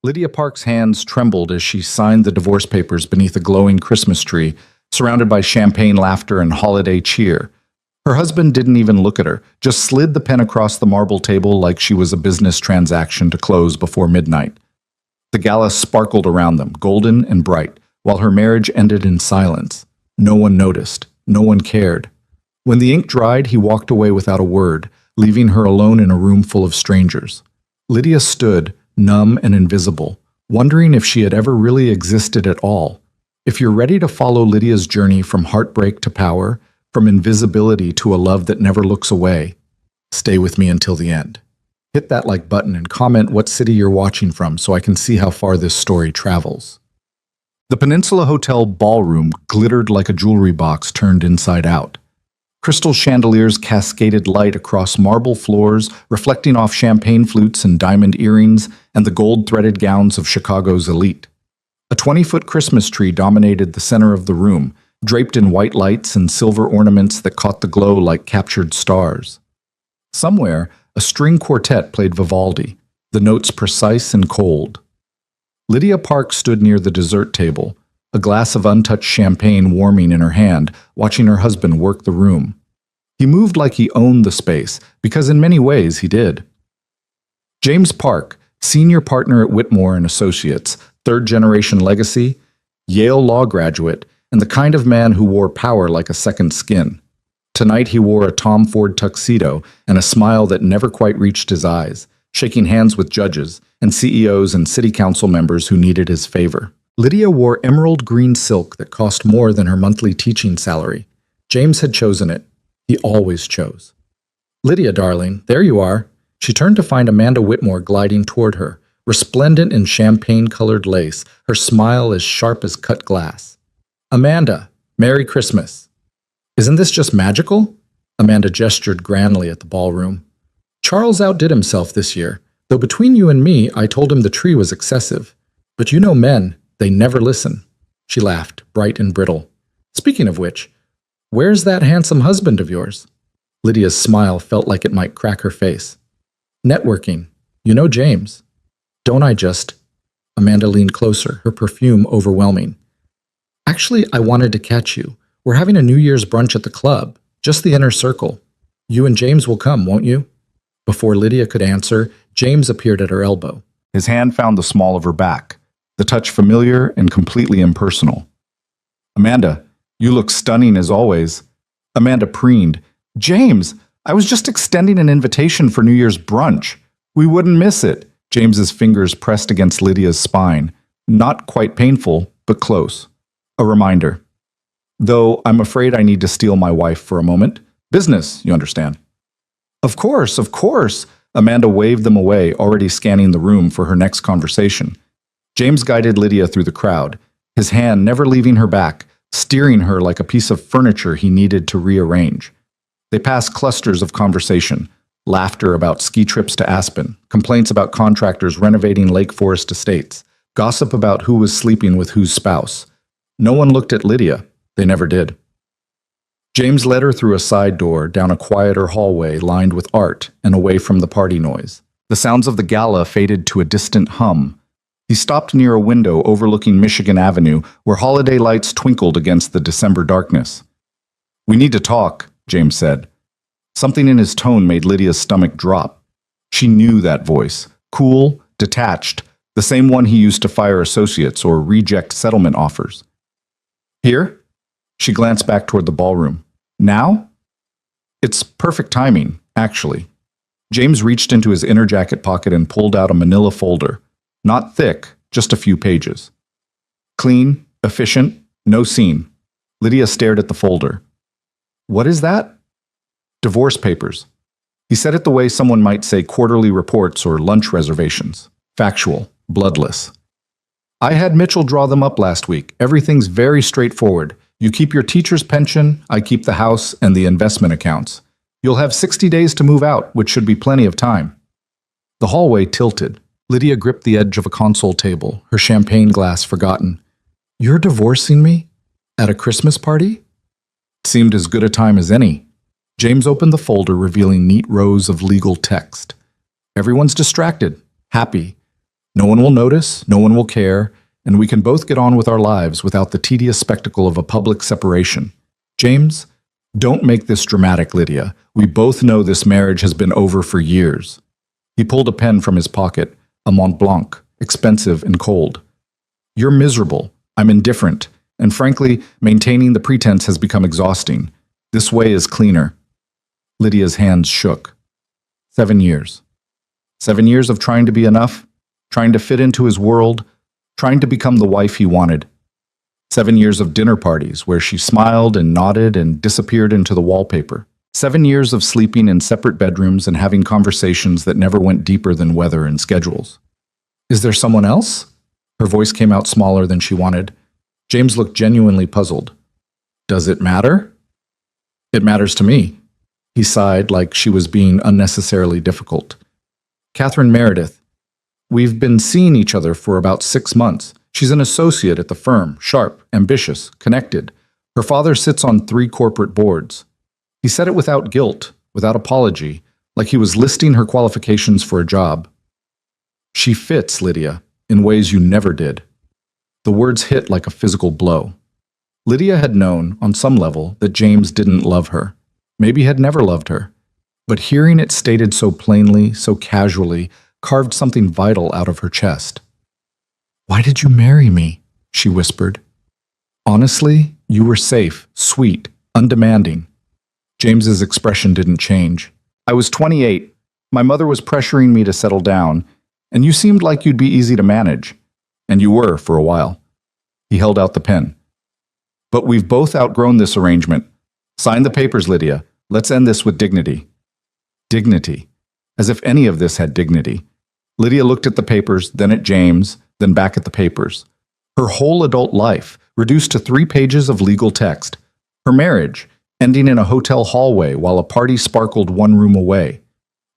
Lydia Park's hands trembled as she signed the divorce papers beneath a glowing Christmas tree, surrounded by champagne laughter and holiday cheer. Her husband didn't even look at her, just slid the pen across the marble table like she was a business transaction to close before midnight. The gala sparkled around them, golden and bright, while her marriage ended in silence. No one noticed. No one cared. When the ink dried, he walked away without a word, leaving her alone in a room full of strangers. Lydia stood, numb and invisible, wondering if she had ever really existed at all. If you're ready to follow Lydia's journey from heartbreak to power, from invisibility to a love that never looks away, stay with me until the end. Hit that like button and comment what city you're watching from so I can see how far this story travels. The Peninsula Hotel ballroom glittered like a jewelry box turned inside out. Crystal chandeliers cascaded light across marble floors, reflecting off champagne flutes and diamond earrings and the gold-threaded gowns of Chicago's elite. A 20-foot Christmas tree dominated the center of the room, draped in white lights and silver ornaments that caught the glow like captured stars. Somewhere, a string quartet played Vivaldi, the notes precise and cold. Lydia Park stood near the dessert table, a glass of untouched champagne warming in her hand, watching her husband work the room. He moved like he owned the space, because in many ways he did. James Park, senior partner at Whitmore and Associates, third-generation legacy, Yale law graduate, and the kind of man who wore power like a second skin. Tonight he wore a Tom Ford tuxedo and a smile that never quite reached his eyes, shaking hands with judges and CEOs and city council members who needed his favor. Lydia wore emerald green silk that cost more than her monthly teaching salary. James had chosen it. He always chose. "Lydia, darling, there you are." She turned to find Amanda Whitmore gliding toward her, resplendent in champagne-colored lace, her smile as sharp as cut glass. "Amanda, Merry Christmas." "Isn't this just magical?" Amanda gestured grandly at the ballroom. "Charles outdid himself this year, though between you and me, I told him the tree was excessive. But you know men, they never listen." She laughed, bright and brittle. "Speaking of which, where's that handsome husband of yours?" Lydia's smile felt like it might crack her face. "Networking. You know James." "Don't I just?" Amanda leaned closer, her perfume overwhelming. "Actually, I wanted to catch you. We're having a New Year's brunch at the club, just the inner circle. You and James will come, won't you?" Before Lydia could answer, James appeared at her elbow. His hand found the small of her back, the touch familiar and completely impersonal. "Amanda, you look stunning as always." Amanda preened. "James, I was just extending an invitation for New Year's brunch. We wouldn't miss it." James's fingers pressed against Lydia's spine. Not quite painful, but close. A reminder. "Though I'm afraid I need to steal my wife for a moment. Business, you understand." Of course, of course." Amanda waved them away, already scanning the room for her next conversation. James guided Lydia through the crowd, his hand never leaving her back, steering her like a piece of furniture he needed to rearrange. They passed clusters of conversation, laughter about ski trips to Aspen, complaints about contractors renovating Lake Forest estates, gossip about who was sleeping with whose spouse. No one looked at Lydia. They never did. James led her through a side door, down a quieter hallway lined with art and away from the party noise. The sounds of the gala faded to a distant hum. He stopped near a window overlooking Michigan Avenue, where holiday lights twinkled against the December darkness. "We need to talk," James said. Something in his tone made Lydia's stomach drop. She knew that voice, cool, detached, the same one he used to fire associates or reject settlement offers. "Here?" She glanced back toward the ballroom. "Now?" "It's perfect timing, actually." James reached into his inner jacket pocket and pulled out a manila folder. Not thick, just a few pages. Clean, efficient, no scene. Lydia stared at the folder. "What is that?" "Divorce papers." He said it the way someone might say quarterly reports or lunch reservations. Factual, bloodless. "I had Mitchell draw them up last week. Everything's very straightforward. You keep your teacher's pension, I keep the house and the investment accounts. You'll have 60 days to move out, which should be plenty of time." The hallway tilted. Lydia gripped the edge of a console table, her champagne glass forgotten. "You're divorcing me? At a Christmas party?" It seemed as good a time as any. James opened the folder, revealing neat rows of legal text. Everyone's distracted, happy. No one will notice, no one will care, and we can both get on with our lives without the tedious spectacle of a public separation. James, don't make this dramatic, Lydia. We both know this marriage has been over for years. He pulled a pen from his pocket, a Mont Blanc, expensive and cold. You're miserable. I'm indifferent. And frankly, maintaining the pretense has become exhausting. This way is cleaner. Lydia's hands shook. 7 years. 7 years of trying to be enough, trying to fit into his world, trying to become the wife he wanted. 7 years of dinner parties where she smiled and nodded and disappeared into the wallpaper. 7 years of sleeping in separate bedrooms and having conversations that never went deeper than weather and schedules. Is there someone else? Her voice came out smaller than she wanted. James looked genuinely puzzled. Does it matter? It matters to me. He sighed like she was being unnecessarily difficult. Catherine Meredith. We've been seeing each other for about 6 months. She's an associate at the firm, sharp, ambitious, connected. Her father sits on 3 corporate boards. He said it without guilt, without apology, like he was listing her qualifications for a job. She fits, Lydia, in ways you never did. The words hit like a physical blow. Lydia had known, on some level, that James didn't love her. Maybe had never loved her. But hearing it stated so plainly, so casually, carved something vital out of her chest. Why did you marry me? She whispered. Honestly, you were safe, sweet, undemanding. James's expression didn't change. I was 28. My mother was pressuring me to settle down, and you seemed like you'd be easy to manage. And you were for a while. He held out the pen. But we've both outgrown this arrangement. Sign the papers, Lydia. Let's end this with dignity. Dignity. As if any of this had dignity. Lydia looked at the papers, then at James, then back at the papers. Her whole adult life, reduced to 3 pages of legal text. Her marriage, ending in a hotel hallway while a party sparkled 1 room away.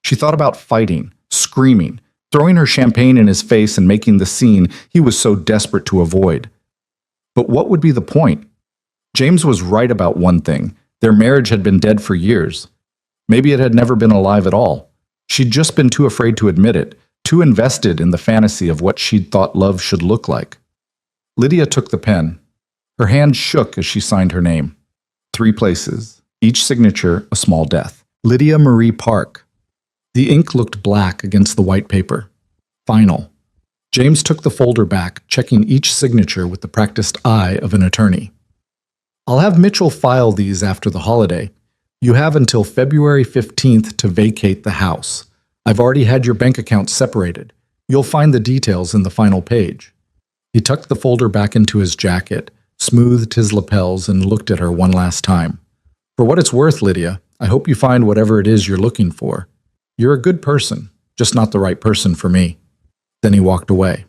She thought about fighting, screaming, throwing her champagne in his face and making the scene he was so desperate to avoid. But what would be the point? James was right about one thing. Their marriage had been dead for years. Maybe it had never been alive at all. She'd just been too afraid to admit it, too invested in the fantasy of what she'd thought love should look like. Lydia took the pen. Her hand shook as she signed her name. 3 places, each signature a small death. Lydia Marie Park. The ink looked black against the white paper. Final. James took the folder back, checking each signature with the practiced eye of an attorney. I'll have Mitchell file these after the holiday. You have until February 15th to vacate the house. I've already had your bank account separated. You'll find the details in the final page. He tucked the folder back into his jacket, smoothed his lapels, and looked at her one last time. For what it's worth, Lydia, I hope you find whatever it is you're looking for. You're a good person, just not the right person for me. Then he walked away.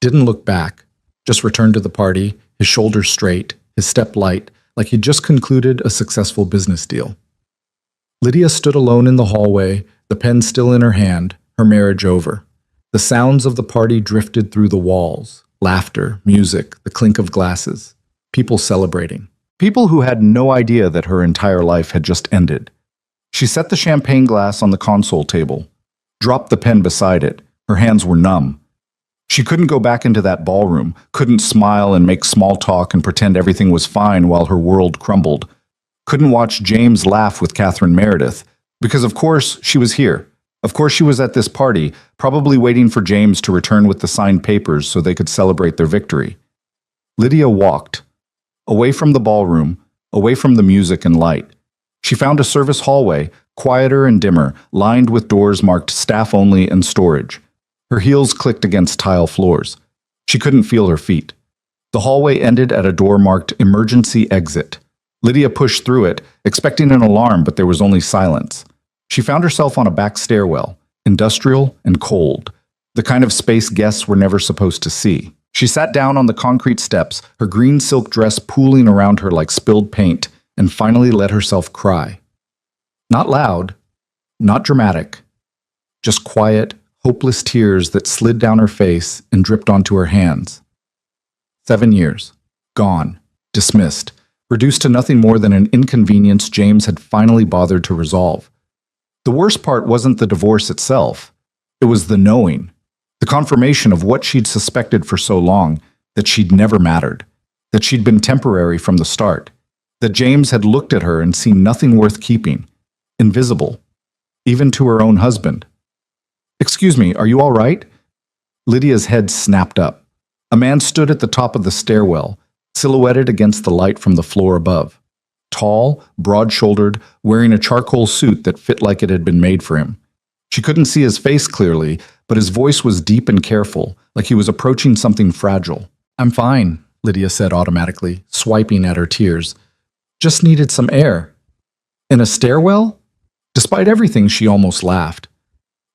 Didn't look back, just returned to the party, his shoulders straight, his step light, like he'd just concluded a successful business deal. Lydia stood alone in the hallway, the pen still in her hand, her marriage over. The sounds of the party drifted through the walls. Laughter, music, the clink of glasses. People celebrating. People who had no idea that her entire life had just ended. She set the champagne glass on the console table, dropped the pen beside it. Her hands were numb. She couldn't go back into that ballroom, couldn't smile and make small talk and pretend everything was fine while her world crumbled. Couldn't watch James laugh with Catherine Meredith, because of course she was here. Of course she was at this party, probably waiting for James to return with the signed papers so they could celebrate their victory. Lydia walked, away from the ballroom, away from the music and light. She found a service hallway, quieter and dimmer, lined with doors marked staff only and storage. Her heels clicked against tile floors. She couldn't feel her feet. The hallway ended at a door marked emergency exit. Lydia pushed through it, expecting an alarm, but there was only silence. She found herself on a back stairwell, industrial and cold, the kind of space guests were never supposed to see. She sat down on the concrete steps, her green silk dress pooling around her like spilled paint, and finally let herself cry. Not loud, not dramatic, just quiet, hopeless tears that slid down her face and dripped onto her hands. 7 years. Gone. Dismissed. Reduced to nothing more than an inconvenience James had finally bothered to resolve. The worst part wasn't the divorce itself. It was the knowing. The confirmation of what she'd suspected for so long, that she'd never mattered, that she'd been temporary from the start, that James had looked at her and seen nothing worth keeping, invisible, even to her own husband. "Excuse me, are you all right?" Lydia's head snapped up. A man stood at the top of the stairwell, silhouetted against the light from the floor above. Tall, broad-shouldered, wearing a charcoal suit that fit like it had been made for him. She couldn't see his face clearly, but his voice was deep and careful, like he was approaching something fragile. "I'm fine," Lydia said automatically, swiping at her tears. "Just needed some air." "In a stairwell?" Despite everything, she almost laughed.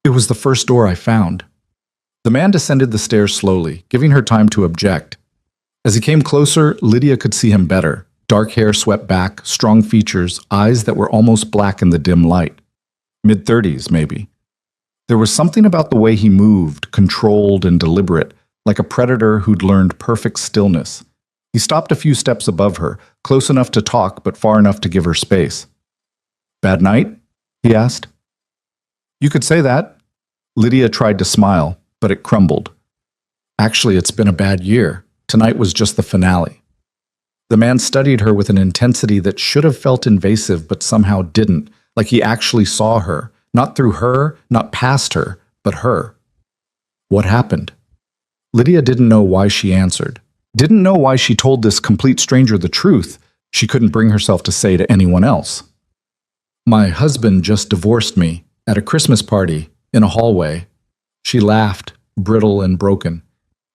"It was the first door I found." The man descended the stairs slowly, giving her time to object. As he came closer, Lydia could see him better. Dark hair swept back, strong features, eyes that were almost black in the dim light. Mid-30s, maybe. There was something about the way he moved, controlled and deliberate, like a predator who'd learned perfect stillness. He stopped a few steps above her, close enough to talk but far enough to give her space. "Bad night?" he asked. "You could say that." Lydia tried to smile, but it crumbled. "Actually, it's been a bad year. Tonight was just the finale." The man studied her with an intensity that should have felt invasive but somehow didn't, like he actually saw her, not through her, not past her, but her. "What happened?" Lydia didn't know why she answered. Didn't know why she told this complete stranger the truth she couldn't bring herself to say to anyone else. "My husband just divorced me at a Christmas party in a hallway." She laughed, brittle and broken.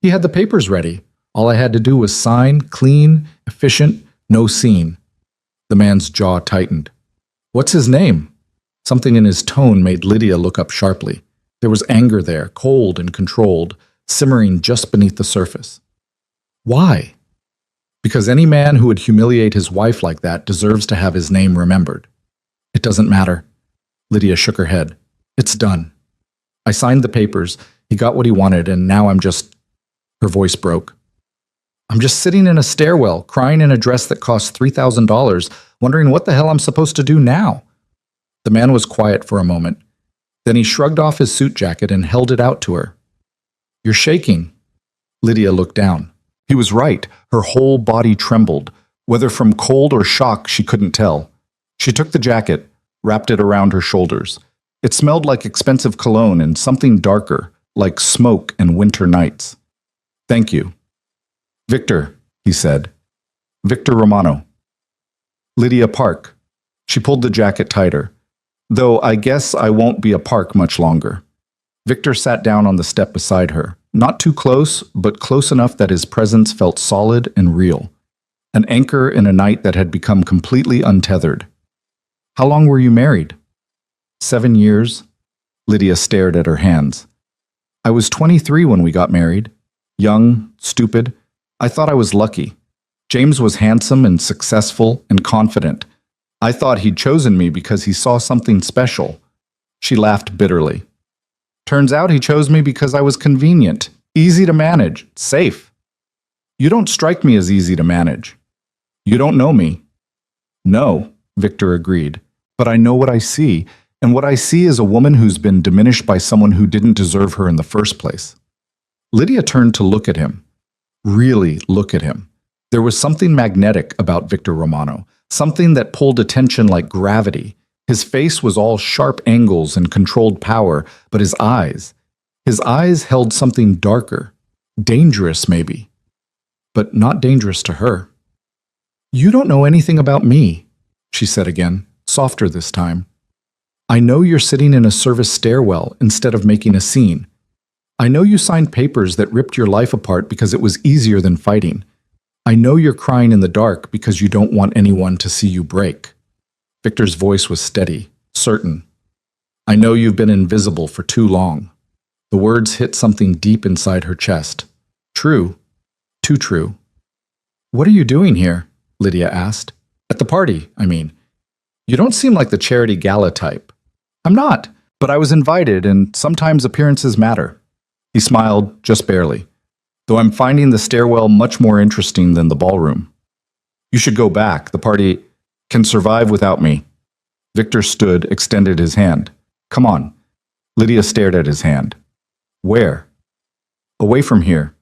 "He had the papers ready. All I had to do was sign, clean, efficient, no scene." The man's jaw tightened. "What's his name?" Something in his tone made Lydia look up sharply. There was anger there, cold and controlled, simmering just beneath the surface. "Why?" "Because any man who would humiliate his wife like that deserves to have his name remembered." "It doesn't matter." Lydia shook her head. "It's done. I signed the papers, he got what he wanted, and now I'm just—" Her voice broke. "I'm just sitting in a stairwell, crying in a dress that cost $3,000, wondering what the hell I'm supposed to do now." The man was quiet for a moment. Then he shrugged off his suit jacket and held it out to her. "You're shaking." Lydia looked down. He was right. Her whole body trembled. Whether from cold or shock, she couldn't tell. She took the jacket, wrapped it around her shoulders. It smelled like expensive cologne and something darker, like smoke and winter nights. "Thank you." "Victor," he said. "Victor Romano." "Lydia Park." She pulled the jacket tighter. "Though I guess I won't be a Park much longer." Victor sat down on the step beside her, not too close, but close enough that his presence felt solid and real. An anchor in a night that had become completely untethered. "How long were you married?" 7 years. Lydia stared at her hands. "I was 23 when we got married. Young, stupid. I thought I was lucky. James was handsome and successful and confident. I thought he'd chosen me because he saw something special." She laughed bitterly. "Turns out he chose me because I was convenient, easy to manage, safe." "You don't strike me as easy to manage." "You don't know me." "No," Victor agreed. "But I know what I see, and what I see is a woman who's been diminished by someone who didn't deserve her in the first place." Lydia turned to look at him. Really look at him. There was something magnetic about Victor Romano, something that pulled attention like gravity. His face was all sharp angles and controlled power, but his eyes held something darker, dangerous maybe, but not dangerous to her. "You don't know anything about me," she said again, softer this time. "I know you're sitting in a service stairwell instead of making a scene. I know you signed papers that ripped your life apart because it was easier than fighting. I know you're crying in the dark because you don't want anyone to see you break." Victor's voice was steady, certain. "I know you've been invisible for too long." The words hit something deep inside her chest. True. Too true. "What are you doing here?" Lydia asked. "At the party, I mean. You don't seem like the charity gala type." "I'm not, but I was invited, and sometimes appearances matter." He smiled, just barely. "Though I'm finding the stairwell much more interesting than the ballroom." "You should go back. The party can survive without me." Victor stood, extended his hand. "Come on." Lydia stared at his hand. "Where?" Away from here.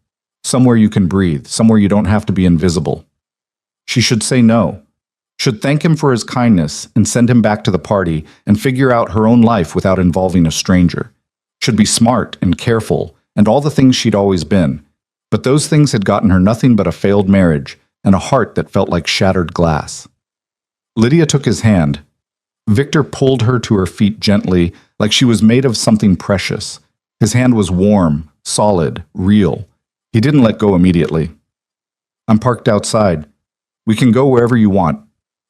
Somewhere you can breathe, somewhere you don't have to be invisible. She should say no. Should thank him for his kindness and send him back to the party and figure out her own life without involving a stranger. Should be smart and careful and all the things she'd always been. But those things had gotten her nothing but a failed marriage and a heart that felt like shattered glass. Lydia took his hand. Victor pulled her to her feet gently, like she was made of something precious. His hand was warm, solid, real. He didn't let go immediately. I'm parked outside. We can go wherever you want.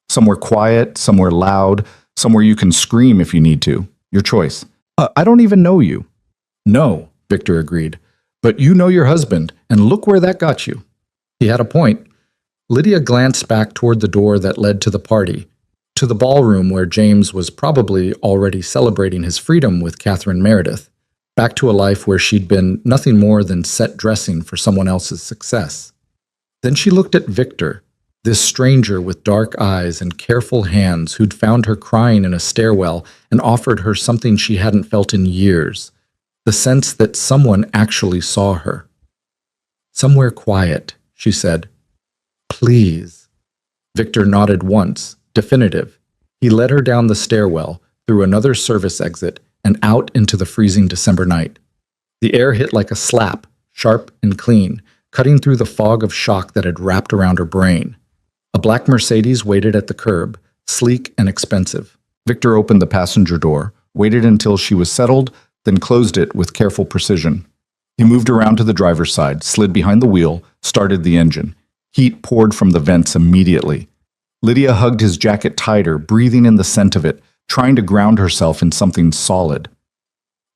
Somewhere quiet, somewhere loud, somewhere you can scream if you need to. Your choice. I don't even know you. No, Victor agreed. But you know your husband, and look where that got you. He had a point. Lydia glanced back toward the door that led to the party, to the ballroom where James was probably already celebrating his freedom with Catherine Meredith, back to a life where she'd been nothing more than set dressing for someone else's success. Then she looked at Victor, this stranger with dark eyes and careful hands who'd found her crying in a stairwell and offered her something she hadn't felt in years, the sense that someone actually saw her. Somewhere quiet, she said. Please. Victor nodded once, definitive. He led her down the stairwell, through another service exit, and out into the freezing December night. The air hit like a slap, sharp and clean, cutting through the fog of shock that had wrapped around her brain. A black Mercedes waited at the curb, sleek and expensive. Victor opened the passenger door, waited until she was settled, then closed it with careful precision. He moved around to the driver's side, slid behind the wheel, started the engine. Heat poured from the vents immediately. Lydia hugged his jacket tighter, breathing in the scent of it, trying to ground herself in something solid.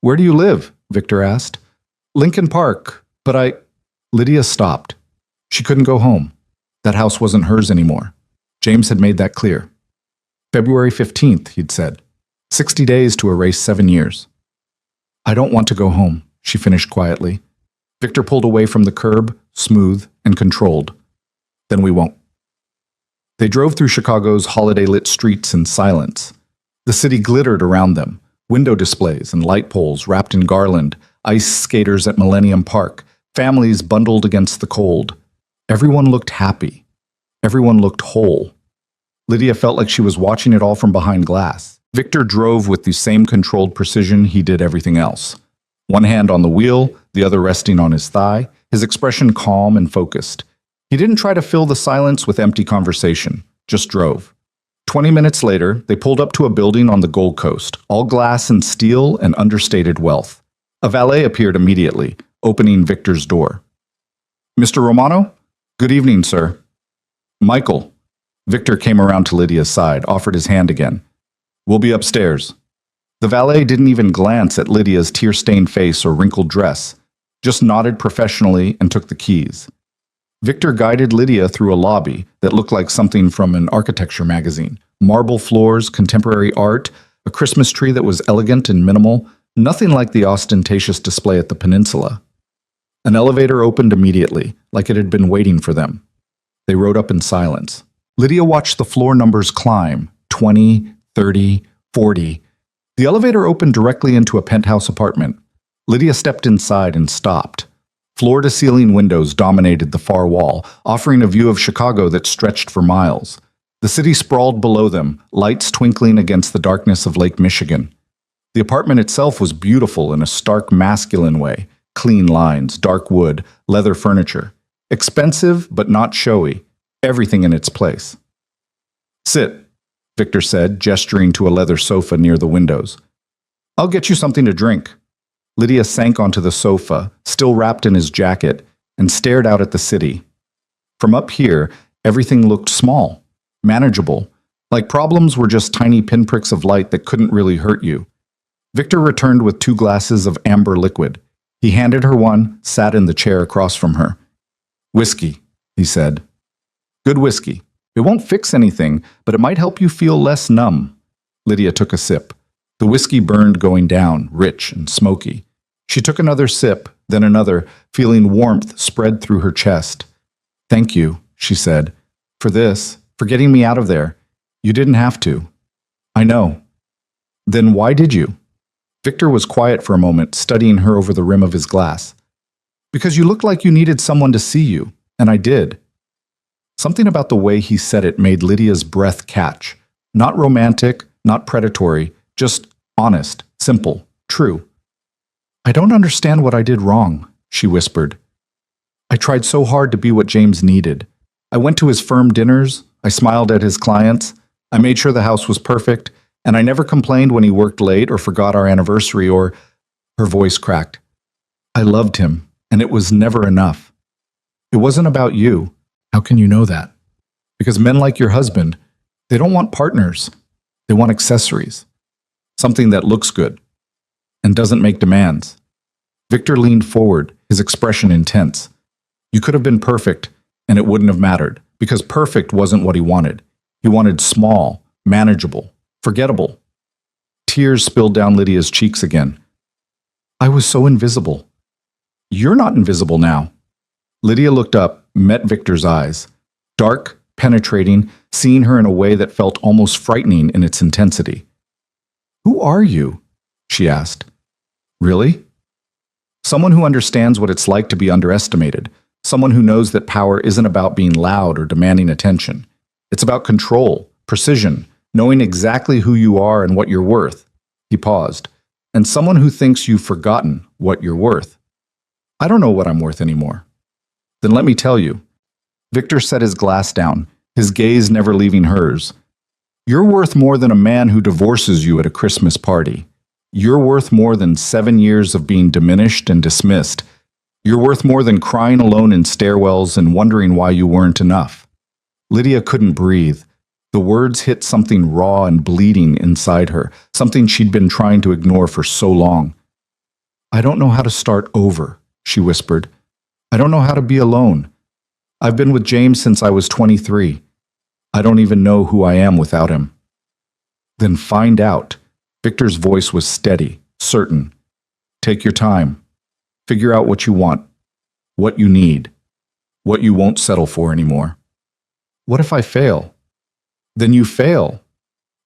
Where do you live? Victor asked. Lincoln Park, but Lydia stopped. She couldn't go home. That house wasn't hers anymore. James had made that clear. February 15th, he'd said. 60 days to erase 7 years. I don't want to go home, she finished quietly. Victor pulled away from the curb, smooth and controlled. Then we won't. They drove through Chicago's holiday-lit streets in silence. The city glittered around them, window displays and light poles wrapped in garland, ice skaters at Millennium Park, families bundled against the cold. Everyone looked happy. Everyone looked whole. Lydia felt like she was watching it all from behind glass. Victor drove with the same controlled precision he did everything else. One hand on the wheel, the other resting on his thigh, his expression calm and focused. He didn't try to fill the silence with empty conversation, just drove. 20 minutes later, they pulled up to a building on the Gold Coast, all glass and steel and understated wealth. A valet appeared immediately, opening Victor's door. Mr. Romano? Good evening, sir. Michael. Victor came around to Lydia's side, offered his hand again. We'll be upstairs. The valet didn't even glance at Lydia's tear-stained face or wrinkled dress, just nodded professionally and took the keys. Victor guided Lydia through a lobby that looked like something from an architecture magazine. Marble floors, contemporary art, a Christmas tree that was elegant and minimal, nothing like the ostentatious display at the peninsula. An elevator opened immediately, like it had been waiting for them. They rode up in silence. Lydia watched the floor numbers climb, 20, 30, 40. The elevator opened directly into a penthouse apartment. Lydia stepped inside and stopped. Floor-to-ceiling windows dominated the far wall, offering a view of Chicago that stretched for miles. The city sprawled below them, lights twinkling against the darkness of Lake Michigan. The apartment itself was beautiful in a stark masculine way. Clean lines, dark wood, leather furniture. Expensive, but not showy. Everything in its place. Sit, Victor said, gesturing to a leather sofa near the windows. I'll get you something to drink. Lydia sank onto the sofa, still wrapped in his jacket, and stared out at the city. From up here, everything looked small, manageable, like problems were just tiny pinpricks of light that couldn't really hurt you. Victor returned with 2 glasses of amber liquid. He handed her one, sat in the chair across from her. Whiskey, he said. Good whiskey. It won't fix anything, but it might help you feel less numb. Lydia took a sip. The whiskey burned going down, rich and smoky. She took another sip, then another, feeling warmth spread through her chest. Thank you, she said, for this, for getting me out of there. You didn't have to. I know. Then why did you? Victor was quiet for a moment, studying her over the rim of his glass. Because you looked like you needed someone to see you, and I did. Something about the way he said it made Lydia's breath catch. Not romantic, not predatory, just honest, simple, true. I don't understand what I did wrong, she whispered. I tried so hard to be what James needed. I went to his firm dinners, I smiled at his clients, I made sure the house was perfect, and I never complained when he worked late or forgot our anniversary or... Her voice cracked. I loved him, and it was never enough. It wasn't about you. How can you know that? Because men like your husband, they don't want partners. They want accessories. Something that looks good and doesn't make demands. Victor leaned forward, his expression intense. You could have been perfect, and it wouldn't have mattered, because perfect wasn't what he wanted. He wanted small, manageable, forgettable. Tears spilled down Lydia's cheeks again. I was so invisible. You're not invisible now. Lydia looked up, met Victor's eyes. Dark, penetrating, seeing her in a way that felt almost frightening in its intensity. Who are you? She asked. Really? Someone who understands what it's like to be underestimated. Someone who knows that power isn't about being loud or demanding attention. It's about control, precision, knowing exactly who you are and what you're worth. He paused. And someone who thinks you've forgotten what you're worth. I don't know what I'm worth anymore. Then let me tell you. Victor set his glass down, his gaze never leaving hers. You're worth more than a man who divorces you at a Christmas party. You're worth more than 7 years of being diminished and dismissed. You're worth more than crying alone in stairwells and wondering why you weren't enough. Lydia couldn't breathe. The words hit something raw and bleeding inside her, something she'd been trying to ignore for so long. I don't know how to start over, she whispered. I don't know how to be alone. I've been with James since I was 23. I don't even know who I am without him. Then find out. Victor's voice was steady, certain. Take your time. Figure out what you want, what you need, what you won't settle for anymore. What if I fail? Then you fail.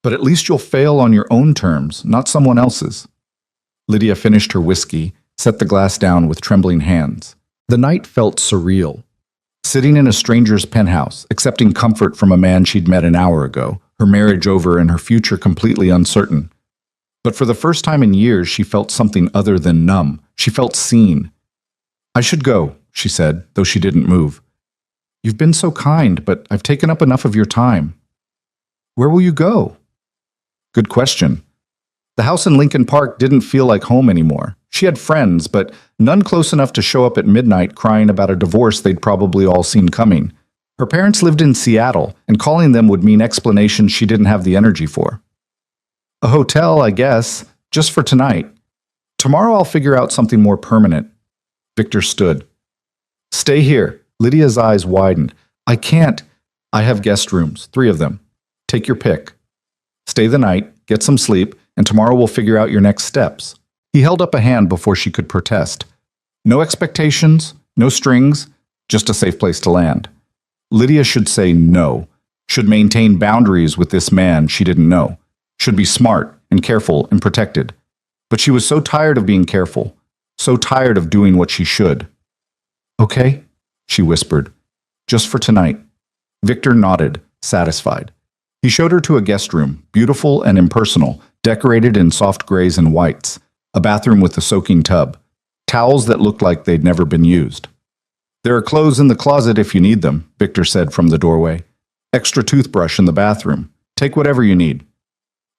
But at least you'll fail on your own terms, not someone else's. Lydia finished her whiskey, set the glass down with trembling hands. The night felt surreal. Sitting in a stranger's penthouse, accepting comfort from a man she'd met an hour ago, her marriage over and her future completely uncertain. But for the first time in years, she felt something other than numb. She felt seen. I should go, she said, though she didn't move. You've been so kind, but I've taken up enough of your time. Where will you go? Good question. The house in Lincoln Park didn't feel like home anymore. She had friends, but none close enough to show up at midnight crying about a divorce they'd probably all seen coming. Her parents lived in Seattle, and calling them would mean explanations she didn't have the energy for. A hotel, I guess, just for tonight. Tomorrow I'll figure out something more permanent. Victor stood. Stay here. Lydia's eyes widened. I can't. I have guest rooms, 3 of them. Take your pick. Stay the night, get some sleep, and tomorrow we'll figure out your next steps. He held up a hand before she could protest. No expectations, no strings, just a safe place to land. Lydia should say no, should maintain boundaries with this man she didn't know, should be smart and careful and protected. But she was so tired of being careful, so tired of doing what she should. Okay, she whispered, just for tonight. Victor nodded, satisfied. He showed her to a guest room, beautiful and impersonal, decorated in soft grays and whites, a bathroom with a soaking tub, towels that looked like they'd never been used. There are clothes in the closet if you need them, Victor said from the doorway. Extra toothbrush in the bathroom. Take whatever you need.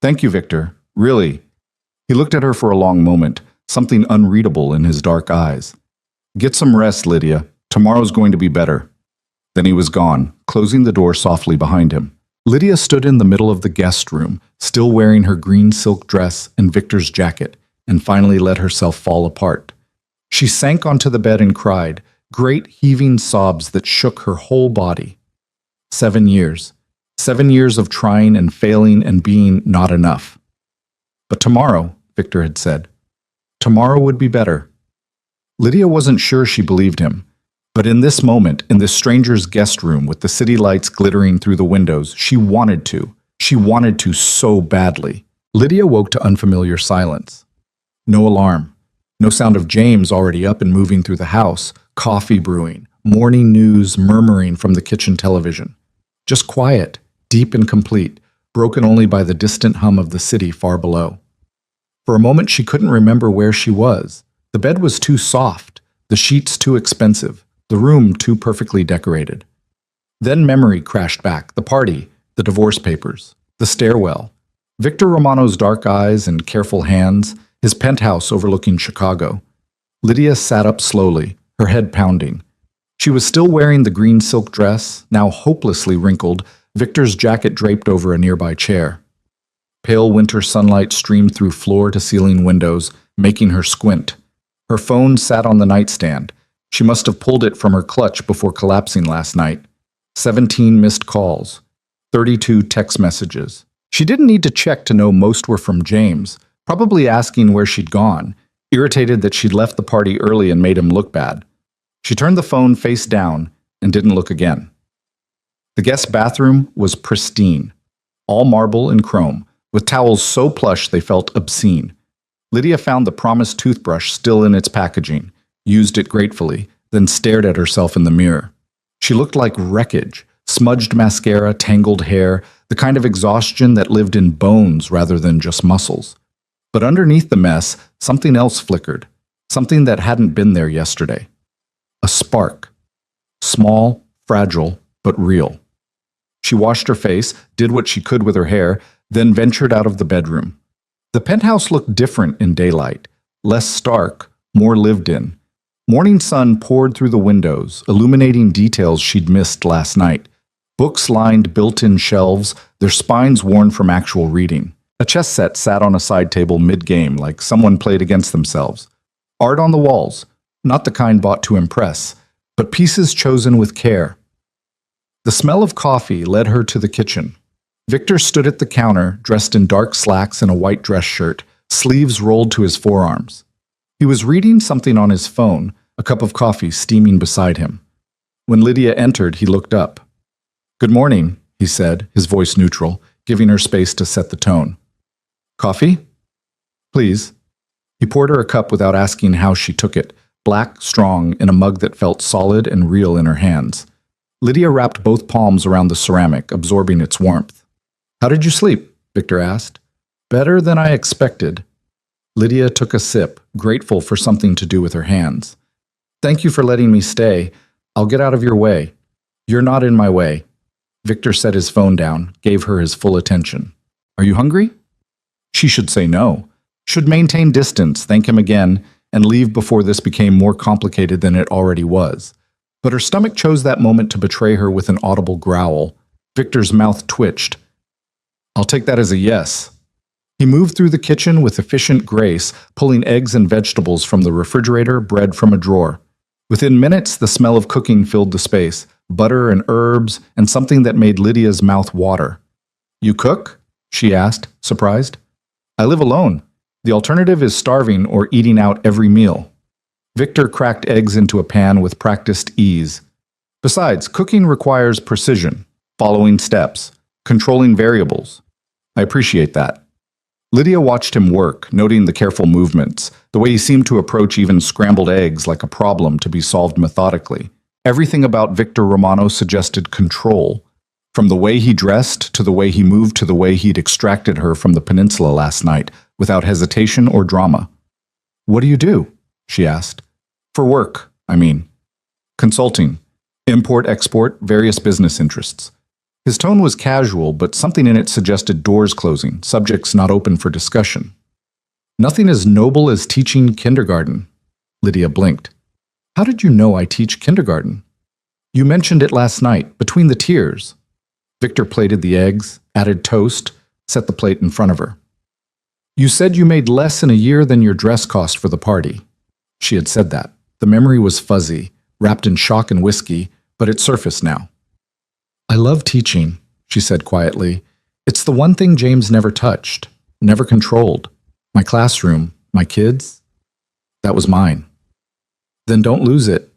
Thank you, Victor. Really. He looked at her for a long moment, something unreadable in his dark eyes. Get some rest, Lydia. Tomorrow's going to be better. Then he was gone, closing the door softly behind him. Lydia stood in the middle of the guest room, still wearing her green silk dress and Victor's jacket, and finally let herself fall apart. She sank onto the bed and cried, great heaving sobs that shook her whole body. 7 years. 7 years of trying and failing and being not enough. But tomorrow, Victor had said, tomorrow would be better. Lydia wasn't sure she believed him. But in this moment, in this stranger's guest room with the city lights glittering through the windows, she wanted to. She wanted to so badly. Lydia woke to unfamiliar silence. No alarm. No sound of James already up and moving through the house, coffee brewing, morning news murmuring from the kitchen television. Just quiet, deep and complete, broken only by the distant hum of the city far below. For a moment she couldn't remember where she was. The bed was too soft, the sheets too expensive, the room too perfectly decorated. Then memory crashed back, the party, the divorce papers, the stairwell, Victor Romano's dark eyes and careful hands, his penthouse overlooking Chicago. Lydia sat up slowly, her head pounding. She was still wearing the green silk dress, now hopelessly wrinkled, Victor's jacket draped over a nearby chair. Pale winter sunlight streamed through floor-to-ceiling windows, making her squint. Her phone sat on the nightstand. She must have pulled it from her clutch before collapsing last night. 17 missed calls. 32 text messages. She didn't need to check to know most were from James, probably asking where she'd gone, irritated that she'd left the party early and made him look bad. She turned the phone face down and didn't look again. The guest bathroom was pristine, all marble and chrome, with towels so plush they felt obscene. Lydia found the promised toothbrush still in its packaging, used it gratefully, then stared at herself in the mirror. She looked like wreckage, smudged mascara, tangled hair, the kind of exhaustion that lived in bones rather than just muscles. But underneath the mess, something else flickered, something that hadn't been there yesterday. A spark. Small, fragile, but real. She washed her face, did what she could with her hair, then ventured out of the bedroom. The penthouse looked different in daylight, less stark, more lived in. Morning sun poured through the windows, illuminating details she'd missed last night. Books lined built-in shelves, their spines worn from actual reading. A chess set sat on a side table mid-game, like someone played against themselves. Art on the walls, not the kind bought to impress, but pieces chosen with care. The smell of coffee led her to the kitchen. Victor stood at the counter, dressed in dark slacks and a white dress shirt, sleeves rolled to his forearms. He was reading something on his phone, a cup of coffee steaming beside him. When Lydia entered, he looked up. "Good morning," he said, his voice neutral, giving her space to set the tone. "Coffee?" "Please." He poured her a cup without asking how she took it, black, strong, in a mug that felt solid and real in her hands. Lydia wrapped both palms around the ceramic, absorbing its warmth. "How did you sleep?" Victor asked. "Better than I expected." Lydia took a sip, grateful for something to do with her hands. "Thank you for letting me stay. I'll get out of your way." "You're not in my way." Victor set his phone down, gave her his full attention. "Are you hungry?" She should say no, should maintain distance, thank him again, and leave before this became more complicated than it already was. But her stomach chose that moment to betray her with an audible growl. Victor's mouth twitched. "I'll take that as a yes." He moved through the kitchen with efficient grace, pulling eggs and vegetables from the refrigerator, bread from a drawer. Within minutes, the smell of cooking filled the space, butter and herbs, and something that made Lydia's mouth water. "You cook?" she asked, surprised. "I live alone. The alternative is starving or eating out every meal." Victor cracked eggs into a pan with practiced ease. "Besides, cooking requires precision, following steps, controlling variables. I appreciate that." Lydia watched him work, noting the careful movements, the way he seemed to approach even scrambled eggs like a problem to be solved methodically. Everything about Victor Romano suggested control, from the way he dressed to the way he moved to the way he'd extracted her from the peninsula last night, without hesitation or drama. "What do you do?" she asked. "For work, I mean." "Consulting. Import-export, various business interests." His tone was casual, but something in it suggested doors closing, subjects not open for discussion. "Nothing as noble as teaching kindergarten." Lydia blinked. "How did you know I teach kindergarten?" "You mentioned it last night, between the tiers." Victor plated the eggs, added toast, set the plate in front of her. "You said you made less in a year than your dress cost for the party." She had said that. The memory was fuzzy, wrapped in shock and whiskey, but it surfaced now. "I love teaching," she said quietly. "It's the one thing James never touched, never controlled. My classroom, my kids, that was mine." "Then don't lose it."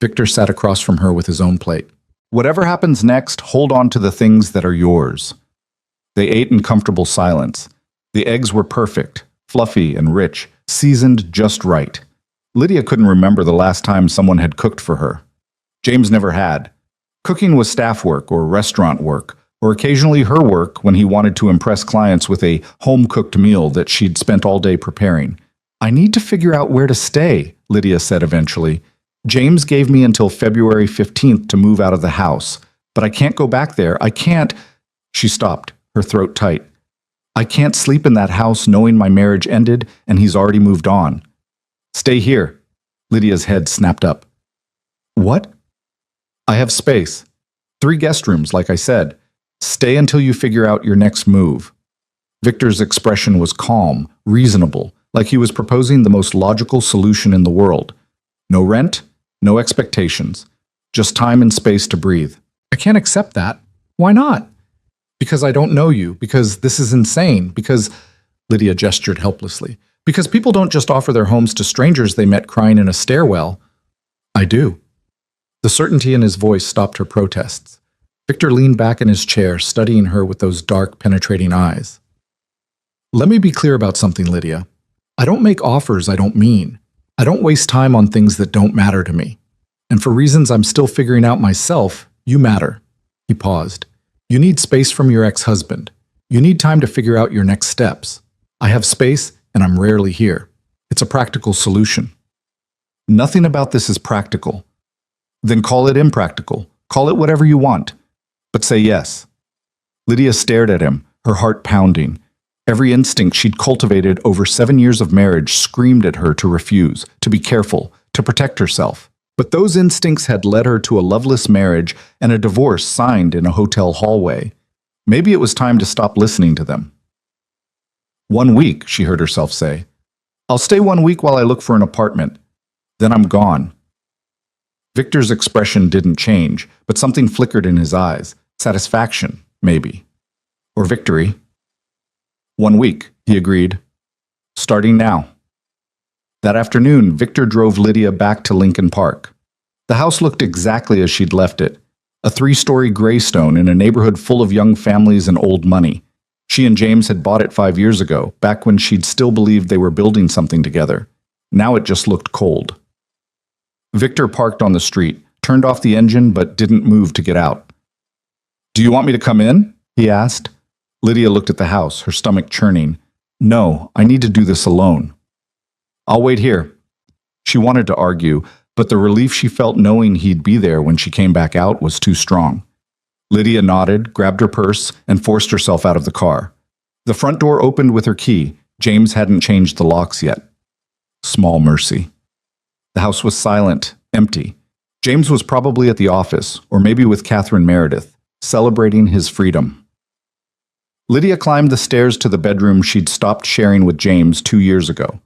Victor sat across from her with his own plate. "Whatever happens next, hold on to the things that are yours." They ate in comfortable silence. The eggs were perfect, fluffy and rich, seasoned just right. Lydia couldn't remember the last time someone had cooked for her. James never had. Cooking was staff work or restaurant work, or occasionally her work when he wanted to impress clients with a home-cooked meal that she'd spent all day preparing. "I need to figure out where to stay," Lydia said eventually. "James gave me until February 15th to move out of the house, but I can't go back there. I can't—" She stopped, her throat tight. "I can't sleep in that house knowing my marriage ended and he's already moved on." "Stay here." Lydia's head snapped up. "What?" "I have space. 3 guest rooms, like I said. Stay until you figure out your next move." Victor's expression was calm, reasonable, like he was proposing the most logical solution in the world. No rent, no expectations, just time and space to breathe. "I can't accept that." "Why not?" "Because I don't know you, because this is insane, because—" Lydia gestured helplessly. "Because people don't just offer their homes to strangers they met crying in a stairwell." "I do." The certainty in his voice stopped her protests. Victor leaned back in his chair, studying her with those dark, penetrating eyes. "Let me be clear about something, Lydia. I don't make offers I don't mean. I don't waste time on things that don't matter to me. And for reasons I'm still figuring out myself, you matter." He paused. "You need space from your ex-husband. You need time to figure out your next steps. I have space, and I'm rarely here. It's a practical solution." "Nothing about this is practical." "Then call it impractical. Call it whatever you want. But say yes." Lydia stared at him, her heart pounding. Every instinct she'd cultivated over 7 years of marriage screamed at her to refuse, to be careful, to protect herself. But those instincts had led her to a loveless marriage and a divorce signed in a hotel hallway. Maybe it was time to stop listening to them. "1 week," she heard herself say. "I'll stay 1 week while I look for an apartment. Then I'm gone." Victor's expression didn't change, but something flickered in his eyes. Satisfaction, maybe. Or victory. 1 week, he agreed. Starting now. That afternoon, Victor drove Lydia back to Lincoln Park. The house looked exactly as she'd left it. A 3-story graystone in a neighborhood full of young families and old money. She and James had bought it 5 years ago, back when she'd still believed they were building something together. Now it just looked cold. Victor parked on the street, turned off the engine, but didn't move to get out. "Do you want me to come in?" he asked. Lydia looked at the house, her stomach churning. "No, I need to do this alone." "I'll wait here." She wanted to argue, but the relief she felt knowing he'd be there when she came back out was too strong. Lydia nodded, grabbed her purse, and forced herself out of the car. The front door opened with her key. James hadn't changed the locks yet. Small mercy. The house was silent, empty. James was probably at the office, or maybe with Catherine Meredith, celebrating his freedom. Lydia climbed the stairs to the bedroom she'd stopped sharing with James 2 years ago.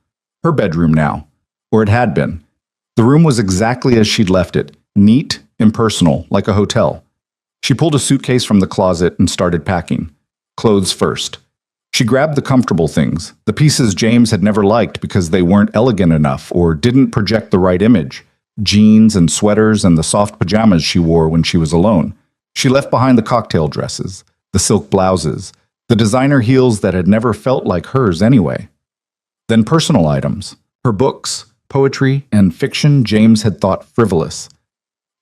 Her bedroom now, or it had been. The room was exactly as she'd left it, neat, impersonal, like a hotel. She pulled a suitcase from the closet and started packing. Clothes first. She grabbed the comfortable things, the pieces James had never liked because they weren't elegant enough or didn't project the right image. Jeans and sweaters and the soft pajamas she wore when she was alone. She left behind the cocktail dresses, the silk blouses, the designer heels that had never felt like hers anyway. Then personal items, her books, poetry, and fiction James had thought frivolous.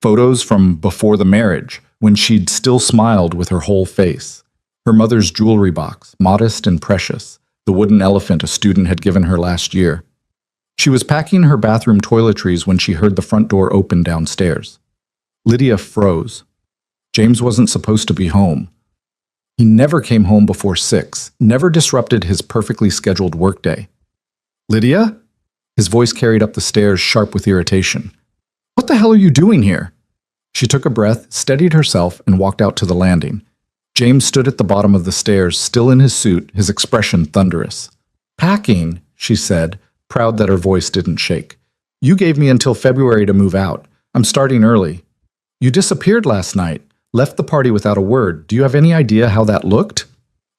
Photos from before the marriage, when she'd still smiled with her whole face. Her mother's jewelry box, modest and precious, the wooden elephant a student had given her last year. She was packing her bathroom toiletries when she heard the front door open downstairs. Lydia froze. James wasn't supposed to be home. He never came home before 6, never disrupted his perfectly scheduled workday. "Lydia?" His voice carried up the stairs, sharp with irritation. "What the hell are you doing here?" She took a breath, steadied herself, and walked out to the landing. James stood at the bottom of the stairs, still in his suit, his expression thunderous. "Packing," she said, proud that her voice didn't shake. "You gave me until February to move out. I'm starting early. You disappeared last night, left the party without a word. Do you have any idea how that looked?"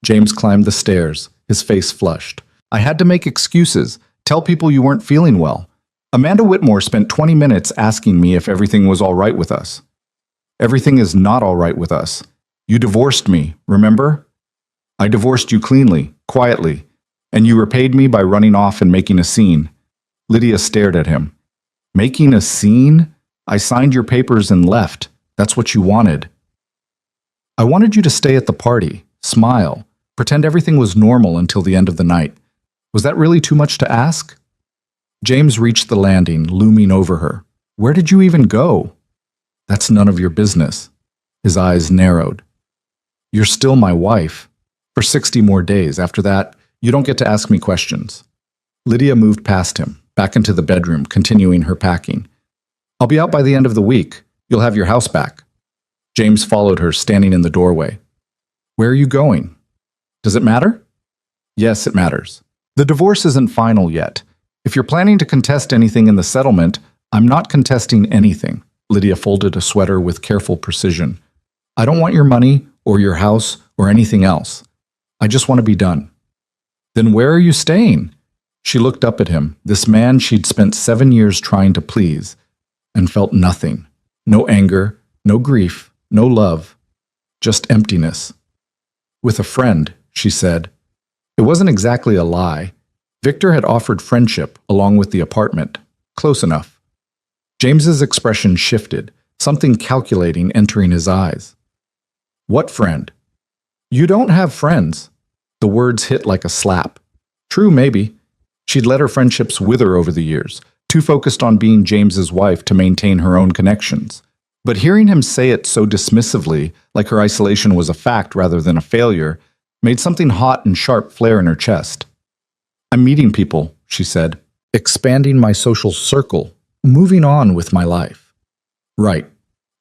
James climbed the stairs, his face flushed. "I had to make excuses, tell people you weren't feeling well. Amanda Whitmore spent 20 minutes asking me if everything was all right with us. Everything is not all right with us. You divorced me, remember? I divorced you cleanly, quietly. And you repaid me by running off and making a scene. Lydia stared at him. Making a scene? I signed your papers and left. That's what you wanted. I wanted you to stay at the party, smile, pretend everything was normal until the end of the night. Was that really too much to ask? James reached the landing, looming over her. Where did you even go? That's none of your business. His eyes narrowed. You're still my wife. For 60 more days. After that, you don't get to ask me questions. Lydia moved past him, back into the bedroom, continuing her packing. I'll be out by the end of the week. You'll have your house back. James followed her, standing in the doorway. Where are you going? Does it matter? Yes, it matters. The divorce isn't final yet. If you're planning to contest anything in the settlement, I'm not contesting anything. Lydia folded a sweater with careful precision. I don't want your money or your house or anything else. I just want to be done. Then where are you staying? She looked up at him, this man she'd spent 7 years trying to please, and felt nothing. No anger, no grief, no love, just emptiness. With a friend, she said. It wasn't exactly a lie. Victor had offered friendship along with the apartment. Close enough. James's expression shifted, something calculating entering his eyes. What friend? You don't have friends. The words hit like a slap. True, maybe. She'd let her friendships wither over the years, too focused on being James's wife to maintain her own connections. But hearing him say it so dismissively, like her isolation was a fact rather than a failure, made something hot and sharp flare in her chest. I'm meeting people, she said, expanding my social circle, moving on with my life. Right.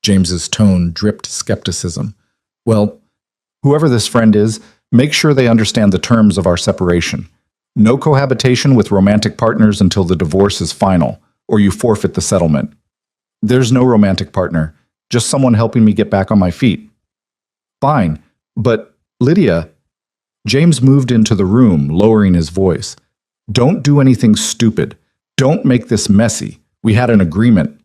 James's tone dripped skepticism. Well, whoever this friend is, make sure they understand the terms of our separation. No cohabitation with romantic partners until the divorce is final, or you forfeit the settlement. There's no romantic partner, just someone helping me get back on my feet. Fine, but Lydia... James moved into the room, lowering his voice. Don't do anything stupid. Don't make this messy. We had an agreement.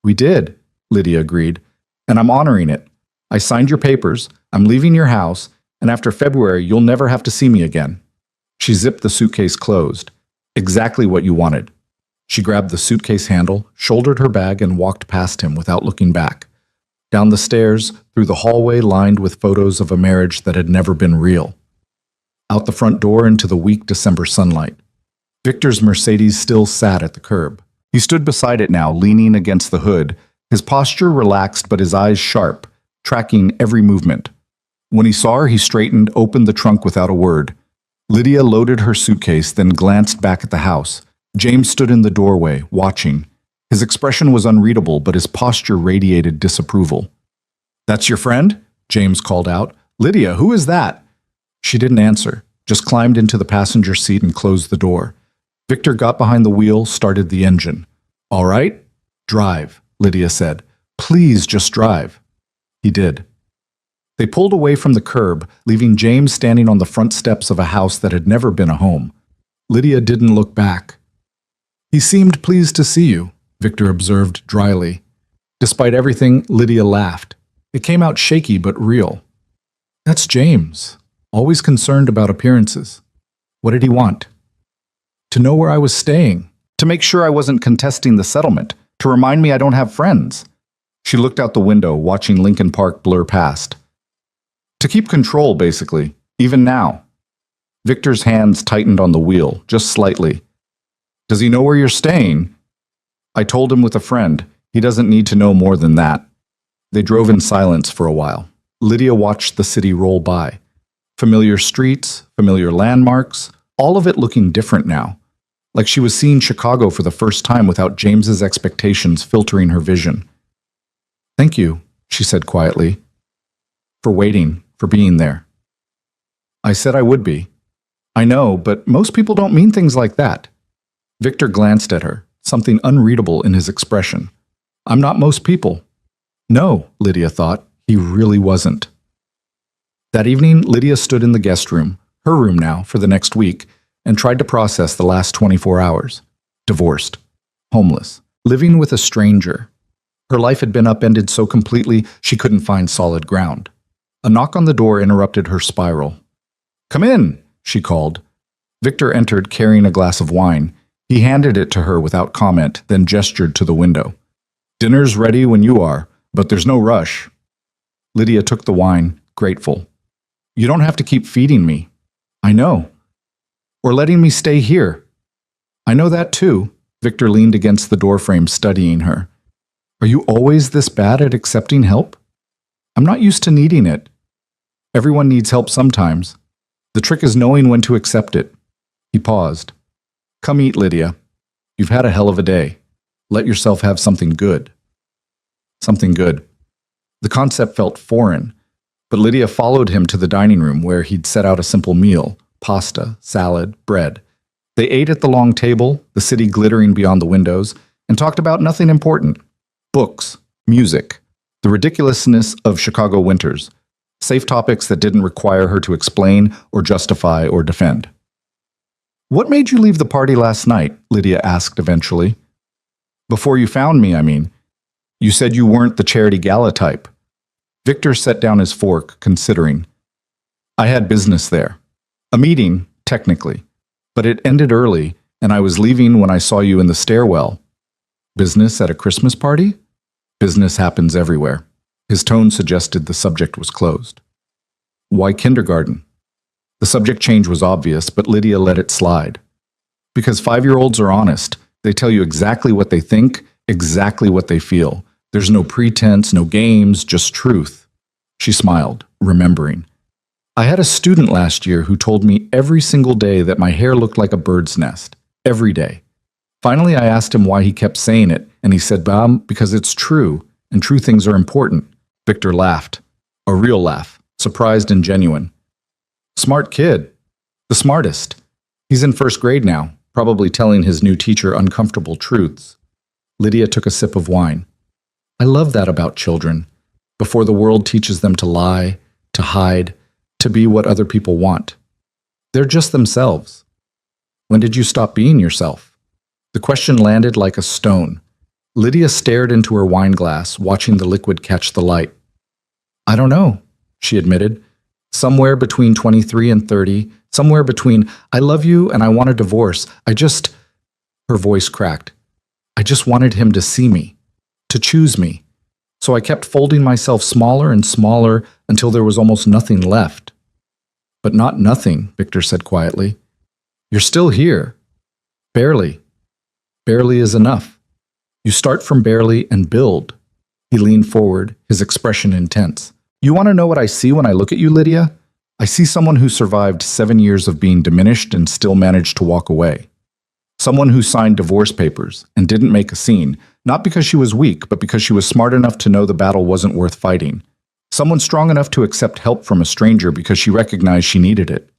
We did, Lydia agreed, and I'm honoring it. I signed your papers, I'm leaving your house, and after February, you'll never have to see me again. She zipped the suitcase closed. Exactly what you wanted. She grabbed the suitcase handle, shouldered her bag, and walked past him without looking back. Down the stairs, through the hallway lined with photos of a marriage that had never been real. Out the front door into the weak December sunlight. Victor's Mercedes still sat at the curb. He stood beside it now, leaning against the hood, his posture relaxed but his eyes sharp, tracking every movement. When he saw her, he straightened, opened the trunk without a word. Lydia loaded her suitcase, then glanced back at the house. James stood in the doorway, watching. His expression was unreadable, but his posture radiated disapproval. That's your friend? James called out. Lydia, who is that? She didn't answer, just climbed into the passenger seat and closed the door. Victor got behind the wheel, started the engine. All right? Drive, Lydia said. Please just drive. He did. They pulled away from the curb, leaving James standing on the front steps of a house that had never been a home. Lydia didn't look back. He seemed pleased to see you, Victor observed dryly. Despite everything, Lydia laughed. It came out shaky but real. That's James. Always concerned about appearances. What did he want? To know where I was staying. To make sure I wasn't contesting the settlement. To remind me I don't have friends. She looked out the window, watching Lincoln Park blur past. To keep control, basically. Even now. Victor's hands tightened on the wheel, just slightly. Does he know where you're staying? I told him with a friend. He doesn't need to know more than that. They drove in silence for a while. Lydia watched the city roll by. Familiar streets, familiar landmarks, all of it looking different now. Like she was seeing Chicago for the first time without James's expectations filtering her vision. Thank you, she said quietly. For waiting, for being there. I said I would be. I know, but most people don't mean things like that. Victor glanced at her, something unreadable in his expression. I'm not most people. No, Lydia thought, he really wasn't. That evening, Lydia stood in the guest room, her room now, for the next week, and tried to process the last 24 hours. Divorced. Homeless. Living with a stranger. Her life had been upended so completely she couldn't find solid ground. A knock on the door interrupted her spiral. Come in, she called. Victor entered carrying a glass of wine. He handed it to her without comment, then gestured to the window. Dinner's ready when you are, but there's no rush. Lydia took the wine, grateful. You don't have to keep feeding me. I know. Or letting me stay here. I know that too. Victor leaned against the doorframe, studying her. Are you always this bad at accepting help? I'm not used to needing it. Everyone needs help sometimes. The trick is knowing when to accept it. He paused. Come eat, Lydia. You've had a hell of a day. Let yourself have something good. Something good. The concept felt foreign, but Lydia followed him to the dining room where he'd set out a simple meal, pasta, salad, bread. They ate at the long table, the city glittering beyond the windows, and talked about nothing important. Books, music, the ridiculousness of Chicago winters, safe topics that didn't require her to explain or justify or defend. What made you leave the party last night? Lydia asked eventually. Before you found me, I mean. You said you weren't the charity gala type. Victor set down his fork, considering. I had business there. A meeting, technically. But it ended early, and I was leaving when I saw you in the stairwell. Business at a Christmas party? Business happens everywhere. His tone suggested the subject was closed. Why kindergarten? The subject change was obvious, but Lydia let it slide. Because 5-year-olds are honest. They tell you exactly what they think, exactly what they feel. There's no pretense, no games, just truth. She smiled, remembering. I had a student last year who told me every single day that my hair looked like a bird's nest. Every day. Finally, I asked him why he kept saying it, and he said, because it's true, and true things are important. Victor laughed. A real laugh, surprised and genuine. Smart kid. The smartest. He's in first grade now, probably telling his new teacher uncomfortable truths. Lydia took a sip of wine. I love that about children. Before the world teaches them to lie, to hide, to be what other people want. They're just themselves. When did you stop being yourself? The question landed like a stone. Lydia stared into her wine glass, watching the liquid catch the light. I don't know, she admitted. Somewhere between 23 and 30, somewhere between I love you and I want a divorce. Her voice cracked. I just wanted him to see me, to choose me. So I kept folding myself smaller and smaller until there was almost nothing left. But not nothing, Victor said quietly. You're still here. Barely. Barely is enough. You start from barely and build. He leaned forward, his expression intense. You want to know what I see when I look at you, Lydia? I see someone who survived 7 years of being diminished and still managed to walk away. Someone who signed divorce papers and didn't make a scene, not because she was weak, but because she was smart enough to know the battle wasn't worth fighting. Someone strong enough to accept help from a stranger because she recognized she needed it.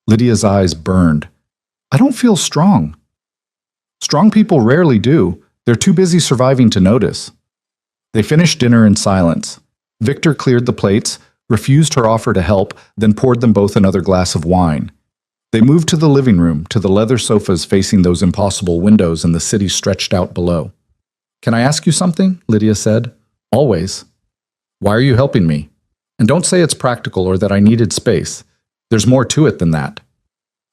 Lydia's eyes burned. I don't feel strong. Strong people rarely do. They're too busy surviving to notice. They finished dinner in silence. Victor cleared the plates, refused her offer to help, then poured them both another glass of wine. They moved to the living room, to the leather sofas facing those impossible windows and the city stretched out below. Can I ask you something? Lydia said. Always. Why are you helping me? And don't say it's practical or that I needed space. There's more to it than that.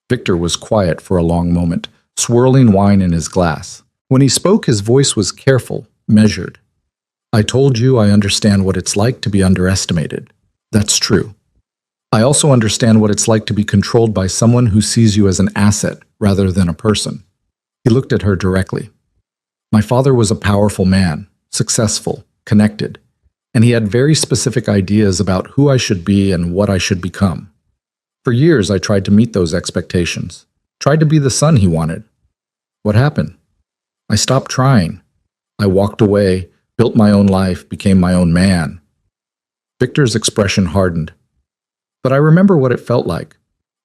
Victor was quiet for a long moment, swirling wine in his glass. When he spoke, his voice was careful, measured. I told you I understand what it's like to be underestimated. That's true. I also understand what it's like to be controlled by someone who sees you as an asset rather than a person. He looked at her directly. My father was a powerful man, successful, connected, and he had very specific ideas about who I should be and what I should become. For years, I tried to meet those expectations, tried to be the son he wanted. What happened? I stopped trying. I walked away, built my own life, became my own man. Victor's expression hardened. But I remember what it felt like,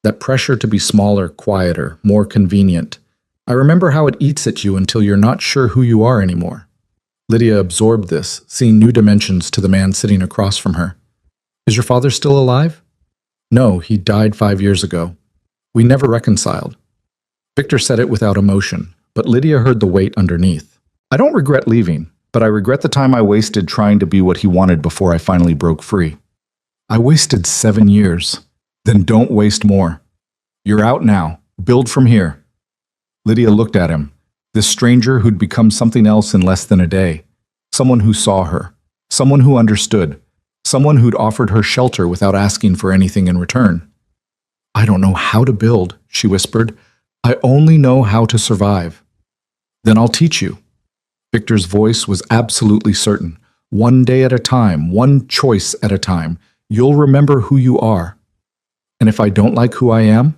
that pressure to be smaller, quieter, more convenient. I remember how it eats at you until you're not sure who you are anymore. Lydia absorbed this, seeing new dimensions to the man sitting across from her. Is your father still alive? No, he died 5 years ago. We never reconciled. Victor said it without emotion, but Lydia heard the weight underneath. I don't regret leaving, but I regret the time I wasted trying to be what he wanted before I finally broke free. I wasted 7 years. Then don't waste more. You're out now. Build from here. Lydia looked at him, this stranger who'd become something else in less than a day. Someone who saw her, someone who understood, someone who'd offered her shelter without asking for anything in return. I don't know how to build, she whispered. I only know how to survive. Then I'll teach you. Victor's voice was absolutely certain. One day at a time, one choice at a time, you'll remember who you are. And if I don't like who I am,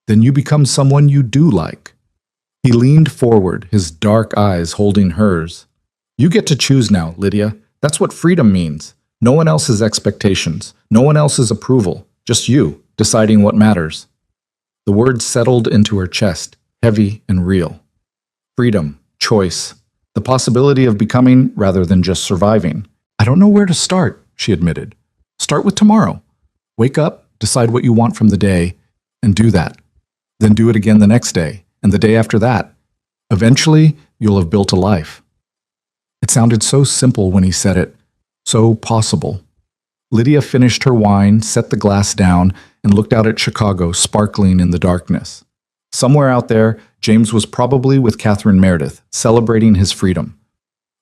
then you become someone you do like. He leaned forward, his dark eyes holding hers. You get to choose now, Lydia. That's what freedom means. No one else's expectations, no one else's approval, just you deciding what matters. The words settled into her chest, heavy and real. Freedom, choice, the possibility of becoming rather than just surviving. I don't know where to start, she admitted. Start with tomorrow. Wake up, decide what you want from the day, and do that. Then do it again the next day, and the day after that. Eventually, you'll have built a life. It sounded so simple when he said it, so possible. Lydia finished her wine, set the glass down, and looked out at Chicago sparkling in the darkness. Somewhere out there, James was probably with Catherine Meredith, celebrating his freedom.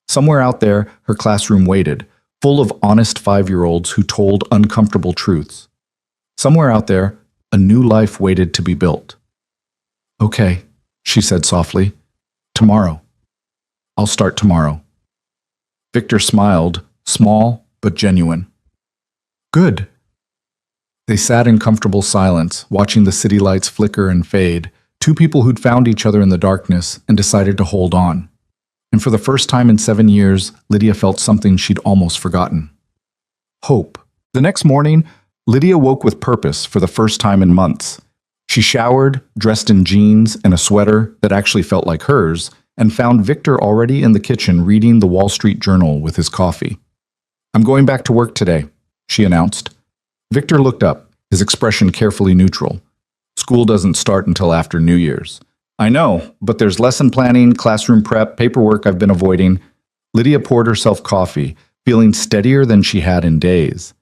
Somewhere out there, her classroom waited, full of honest 5-year-olds who told uncomfortable truths. Somewhere out there, a new life waited to be built. Okay, she said softly. Tomorrow. I'll start tomorrow. Victor smiled, small but genuine. Good. They sat in comfortable silence, watching the city lights flicker and fade, two people who'd found each other in the darkness and decided to hold on. And for the first time in 7 years, Lydia felt something she'd almost forgotten. Hope. The next morning, Lydia woke with purpose for the first time in months. She showered, dressed in jeans and a sweater that actually felt like hers, and found Victor already in the kitchen reading the Wall Street Journal with his coffee. I'm going back to work today, she announced. Victor looked up, his expression carefully neutral. School doesn't start until after New Year's. I know, but there's lesson planning, classroom prep, paperwork I've been avoiding. Lydia poured herself coffee, feeling steadier than she had in days.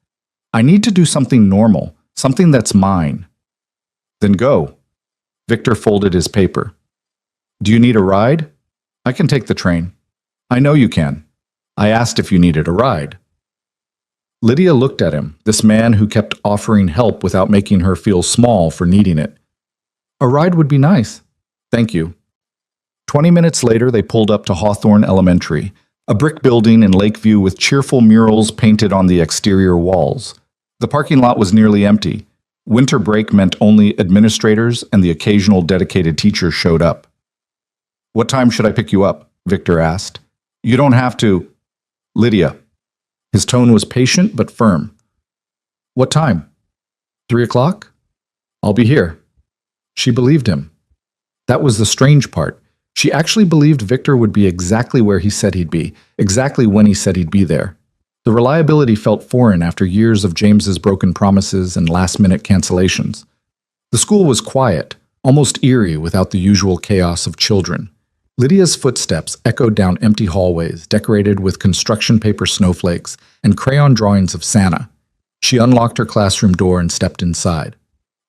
I need to do something normal, something that's mine. Then go. Victor folded his paper. Do you need a ride? I can take the train. I know you can. I asked if you needed a ride. Lydia looked at him, this man who kept offering help without making her feel small for needing it. A ride would be nice. Thank you. 20 minutes later, they pulled up to Hawthorne Elementary, a brick building in Lakeview with cheerful murals painted on the exterior walls. The parking lot was nearly empty. Winter break meant only administrators and the occasional dedicated teacher showed up. What time should I pick you up? Victor asked. You don't have to. Lydia. His tone was patient but firm. What time? 3 o'clock? I'll be here. She believed him. That was the strange part. She actually believed Victor would be exactly where he said he'd be, exactly when he said he'd be there. The reliability felt foreign after years of James's broken promises and last-minute cancellations. The school was quiet, almost eerie without the usual chaos of children. Lydia's footsteps echoed down empty hallways decorated with construction paper snowflakes and crayon drawings of Santa. She unlocked her classroom door and stepped inside.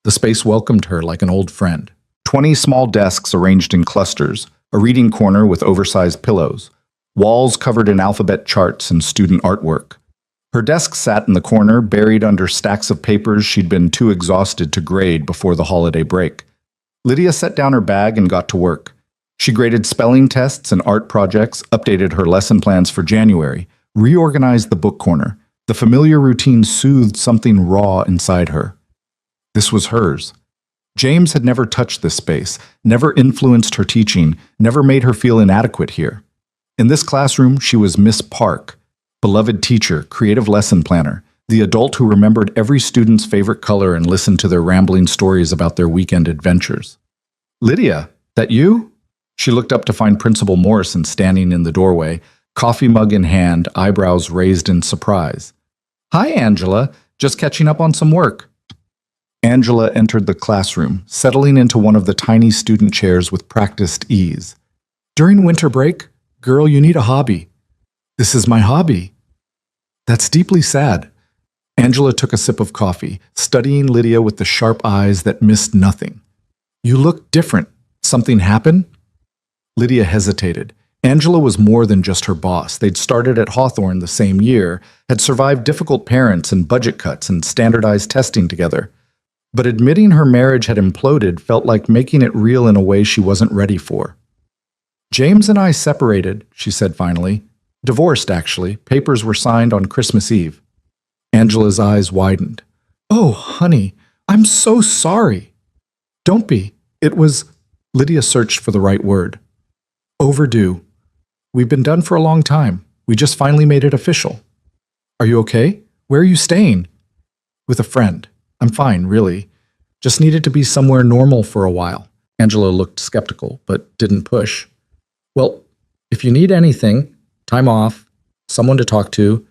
The space welcomed her like an old friend. 20 small desks arranged in clusters, a reading corner with oversized pillows, walls covered in alphabet charts and student artwork. Her desk sat in the corner, buried under stacks of papers she'd been too exhausted to grade before the holiday break. Lydia set down her bag and got to work. She graded spelling tests and art projects, updated her lesson plans for January, reorganized the book corner. The familiar routine soothed something raw inside her. This was hers. James had never touched this space, never influenced her teaching, never made her feel inadequate here. In this classroom, she was Miss Park, beloved teacher, creative lesson planner, the adult who remembered every student's favorite color and listened to their rambling stories about their weekend adventures. Lydia, that you? She looked up to find Principal Morrison standing in the doorway, coffee mug in hand, eyebrows raised in surprise. Hi, Angela. Just catching up on some work. Angela entered the classroom, settling into one of the tiny student chairs with practiced ease. During winter break, girl, you need a hobby. This is my hobby. That's deeply sad. Angela took a sip of coffee, studying Lydia with the sharp eyes that missed nothing. You look different. Something happened? Lydia hesitated. Angela was more than just her boss. They'd started at Hawthorne the same year, had survived difficult parents and budget cuts and standardized testing together. But admitting her marriage had imploded felt like making it real in a way she wasn't ready for. James and I separated, she said finally. Divorced, actually. Papers were signed on Christmas Eve. Angela's eyes widened. Oh, honey, I'm so sorry. Don't be. It was... Lydia searched for the right word. Overdue. We've been done for a long time. We just finally made it official. Are you okay? Where are you staying? With a friend. I'm fine, really. Just needed to be somewhere normal for a while. Angela looked skeptical, but didn't push. Well, if you need anything, time off, someone to talk to,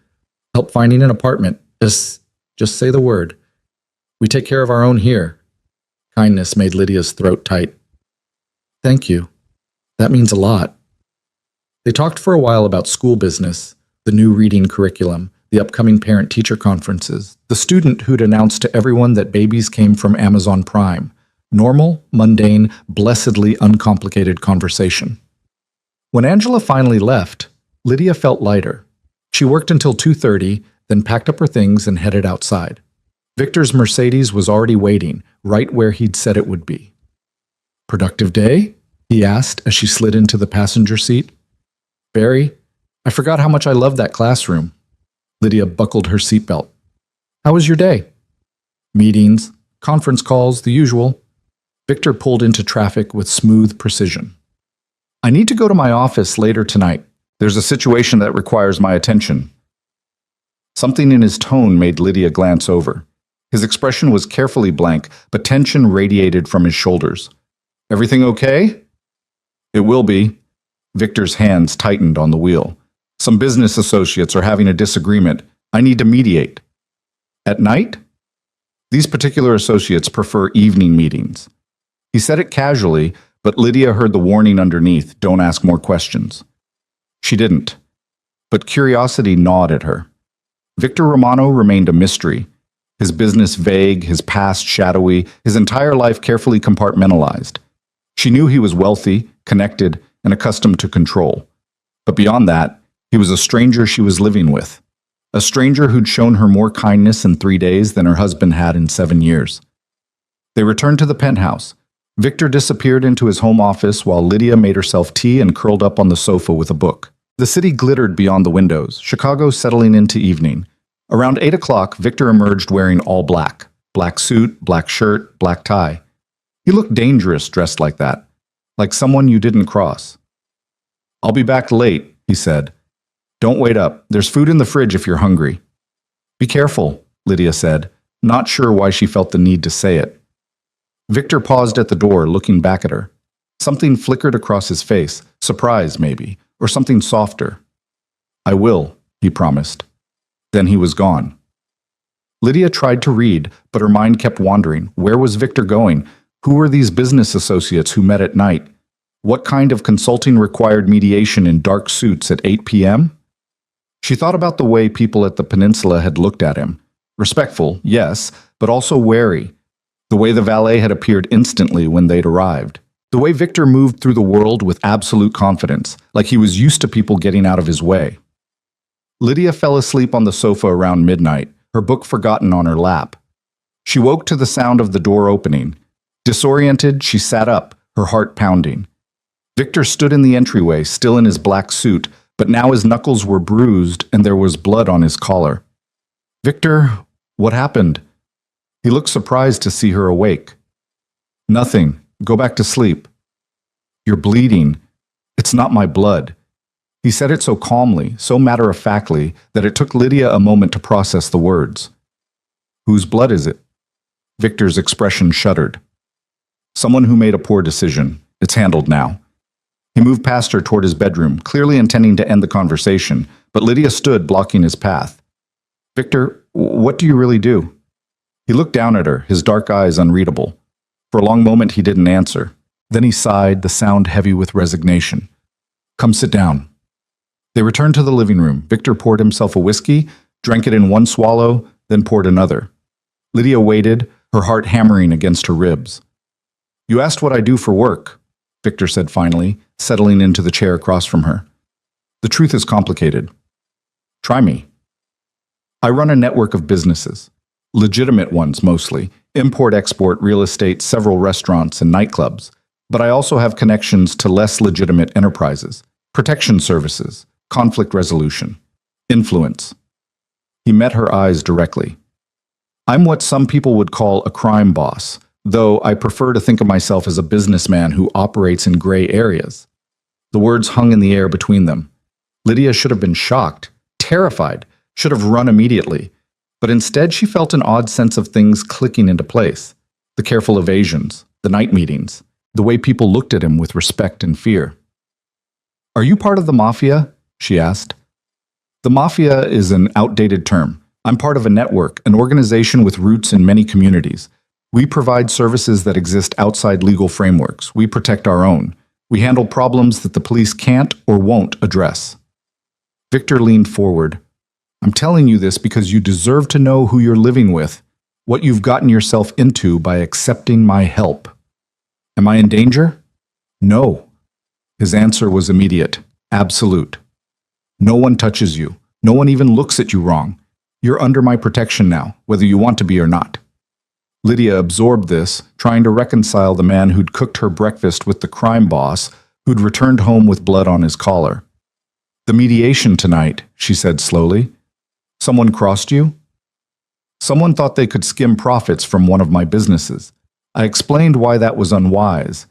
help finding an apartment, just say the word. We take care of our own here. Kindness made Lydia's throat tight. Thank you. That means a lot. They talked for a while about school business, the new reading curriculum, the upcoming parent-teacher conferences, the student who'd announced to everyone that babies came from Amazon Prime. Normal, mundane, blessedly uncomplicated conversation. When Angela finally left, Lydia felt lighter. She worked until 2:30, then packed up her things and headed outside. Victor's Mercedes was already waiting, right where he'd said it would be. Productive day? He asked as she slid into the passenger seat. Very. I forgot how much I loved that classroom. Lydia buckled her seatbelt. How was your day? Meetings, conference calls, the usual. Victor pulled into traffic with smooth precision. I need to go to my office later tonight. There's a situation that requires my attention. Something in his tone made Lydia glance over. His expression was carefully blank, but tension radiated from his shoulders. Everything okay? It will be. Victor's hands tightened on the wheel. Some business associates are having a disagreement. I need to mediate. At night? These particular associates prefer evening meetings. He said it casually, but Lydia heard the warning underneath, don't ask more questions. She didn't, but curiosity gnawed at her. Victor Romano remained a mystery, his business vague, his past shadowy, his entire life carefully compartmentalized. She knew he was wealthy, connected, and accustomed to control. But beyond that, he was a stranger she was living with. A stranger who'd shown her more kindness in 3 days than her husband had in 7 years. They returned to the penthouse. Victor disappeared into his home office while Lydia made herself tea and curled up on the sofa with a book. The city glittered beyond the windows, Chicago settling into evening. Around 8 o'clock, Victor emerged wearing all black. Black suit, black shirt, black tie. He looked dangerous dressed like that, like someone you didn't cross. I'll be back late, he said. Don't wait up. There's food in the fridge if you're hungry. Be careful, Lydia said, not sure why she felt the need to say it. Victor paused at the door, looking back at her. Something flickered across his face, surprise maybe, or something softer. I will, he promised. Then he was gone. Lydia tried to read, but her mind kept wandering. Where was Victor going? Who were these business associates who met at night? What kind of consulting required mediation in dark suits at 8 p.m.? She thought about the way people at the peninsula had looked at him. Respectful, yes, but also wary. The way the valet had appeared instantly when they'd arrived. The way Victor moved through the world with absolute confidence, like he was used to people getting out of his way. Lydia fell asleep on the sofa around midnight, her book forgotten on her lap. She woke to the sound of the door opening. Disoriented, she sat up, her heart pounding. Victor stood in the entryway, still in his black suit, but now his knuckles were bruised and there was blood on his collar. Victor, what happened? He looked surprised to see her awake. Nothing. Go back to sleep. You're bleeding. It's not my blood. He said it so calmly, so matter-of-factly, that it took Lydia a moment to process the words. Whose blood is it? Victor's expression shuddered. Someone who made a poor decision. It's handled now. He moved past her toward his bedroom, clearly intending to end the conversation, but Lydia stood blocking his path. Victor, what do you really do? He looked down at her, his dark eyes unreadable. For a long moment he didn't answer. Then he sighed, the sound heavy with resignation. Come sit down. They returned to the living room. Victor poured himself a whiskey, drank it in one swallow, then poured another. Lydia waited, her heart hammering against her ribs. You asked what I do for work, Victor said finally, settling into the chair across from her. The truth is complicated. Try me. I run a network of businesses. Legitimate ones mostly. Import-export, real estate, several restaurants, and nightclubs. But I also have connections to less legitimate enterprises. Protection services, conflict resolution, influence. He met her eyes directly. I'm what some people would call a crime boss, though I prefer to think of myself as a businessman who operates in gray areas. The words hung in the air between them. Lydia should have been shocked, terrified, should have run immediately, but instead she felt an odd sense of things clicking into place. The careful evasions, the night meetings, the way people looked at him with respect and fear. Are you part of the Mafia? She asked. The Mafia is an outdated term. I'm part of a network, an organization with roots in many communities. We provide services that exist outside legal frameworks. We protect our own. We handle problems that the police can't or won't address. Victor leaned forward. I'm telling you this because you deserve to know who you're living with, what you've gotten yourself into by accepting my help. Am I in danger? No. His answer was immediate, absolute. No one touches you. No one even looks at you wrong. You're under my protection now, whether you want to be or not. Lydia absorbed this, trying to reconcile the man who'd cooked her breakfast with the crime boss who'd returned home with blood on his collar. The mediation tonight, she said slowly. Someone crossed you? Someone thought they could skim profits from one of my businesses. I explained why that was unwise.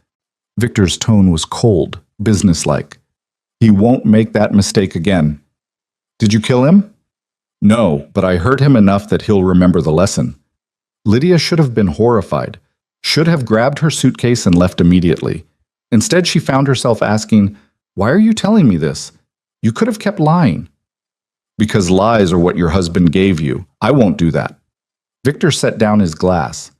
Victor's tone was cold, businesslike. He won't make that mistake again. Did you kill him? No, but I hurt him enough that he'll remember the lesson. Lydia should have been horrified, should have grabbed her suitcase and left immediately. Instead, she found herself asking, why are you telling me this? You could have kept lying. Because lies are what your husband gave you. I won't do that. Victor set down his glass.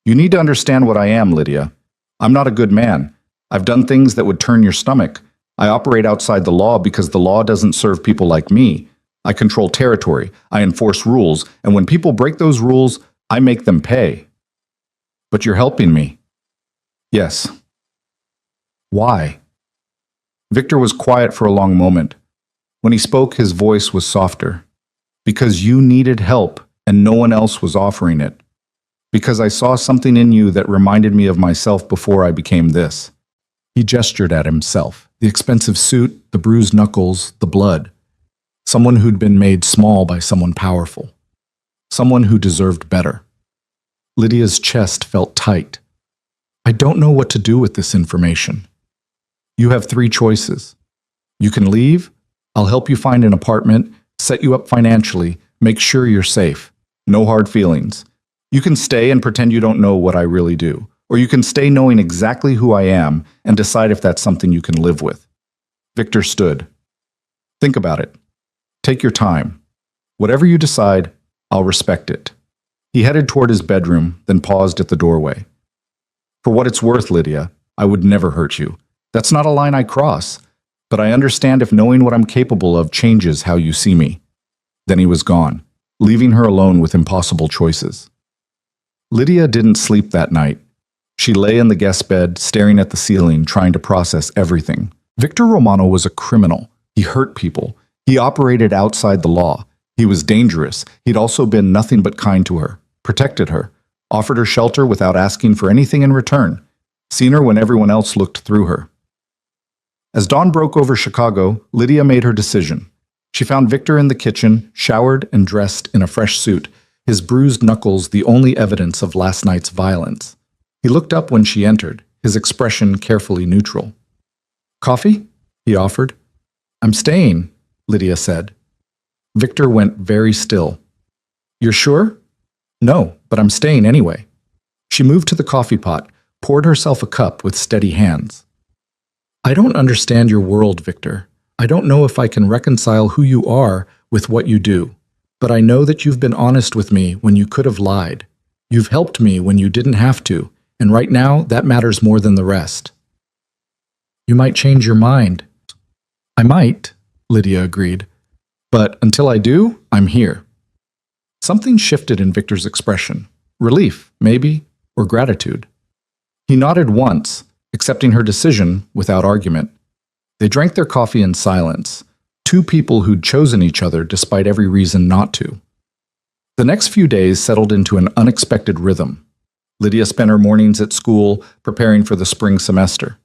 You need to understand what I am, Lydia. I'm not a good man. I've done things that would turn your stomach. I operate outside the law because the law doesn't serve people like me. I control territory. I enforce rules. And when people break those rules, I make them pay. But you're helping me. Yes. Why? Victor was quiet for a long moment. When he spoke, his voice was softer. Because you needed help and no one else was offering it. Because I saw something in you that reminded me of myself before I became this. He gestured at himself. The expensive suit, the bruised knuckles, the blood. Someone who'd been made small by someone powerful. Someone who deserved better. Lydia's chest felt tight. I don't know what to do with this information. You have 3 choices. You can leave. I'll help you find an apartment, set you up financially, make sure you're safe. No hard feelings. You can stay and pretend you don't know what I really do. Or you can stay knowing exactly who I am and decide if that's something you can live with. Victor stood. Think about it. Take your time. Whatever you decide, I'll respect it. He headed toward his bedroom, then paused at the doorway. For what it's worth, Lydia, I would never hurt you. That's not a line I cross. But I understand if knowing what I'm capable of changes how you see me. Then he was gone, leaving her alone with impossible choices. Lydia didn't sleep that night. She lay in the guest bed, staring at the ceiling, trying to process everything. Victor Romano was a criminal. He hurt people. He operated outside the law. He was dangerous. He'd also been nothing but kind to her, protected her, offered her shelter without asking for anything in return, seen her when everyone else looked through her. As dawn broke over Chicago, Lydia made her decision. She found Victor in the kitchen, showered and dressed in a fresh suit, his bruised knuckles the only evidence of last night's violence. He looked up when she entered, his expression carefully neutral. Coffee? He offered. I'm staying, Lydia said. Victor went very still. You're sure? No, but I'm staying anyway. She moved to the coffee pot, poured herself a cup with steady hands. I don't understand your world, Victor. I don't know if I can reconcile who you are with what you do. But I know that you've been honest with me when you could have lied. You've helped me when you didn't have to, and right now that matters more than the rest. You might change your mind. I might, Lydia agreed. But until I do, I'm here. Something shifted in Victor's expression. Relief, maybe, or gratitude. He nodded once, accepting her decision without argument. They drank their coffee in silence, two people who'd chosen each other despite every reason not to. The next few days settled into an unexpected rhythm. Lydia spent her mornings at school, preparing for the spring semester.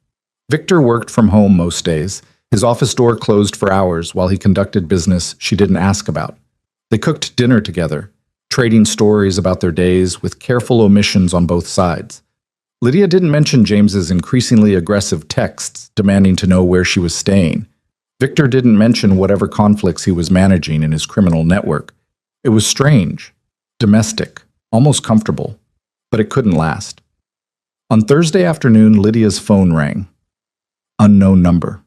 Victor worked from home most days, his office door closed for hours while he conducted business she didn't ask about. They cooked dinner together, trading stories about their days with careful omissions on both sides. Lydia didn't mention James's increasingly aggressive texts demanding to know where she was staying. Victor didn't mention whatever conflicts he was managing in his criminal network. It was strange, domestic, almost comfortable, but it couldn't last. On Thursday afternoon, Lydia's phone rang. Unknown number.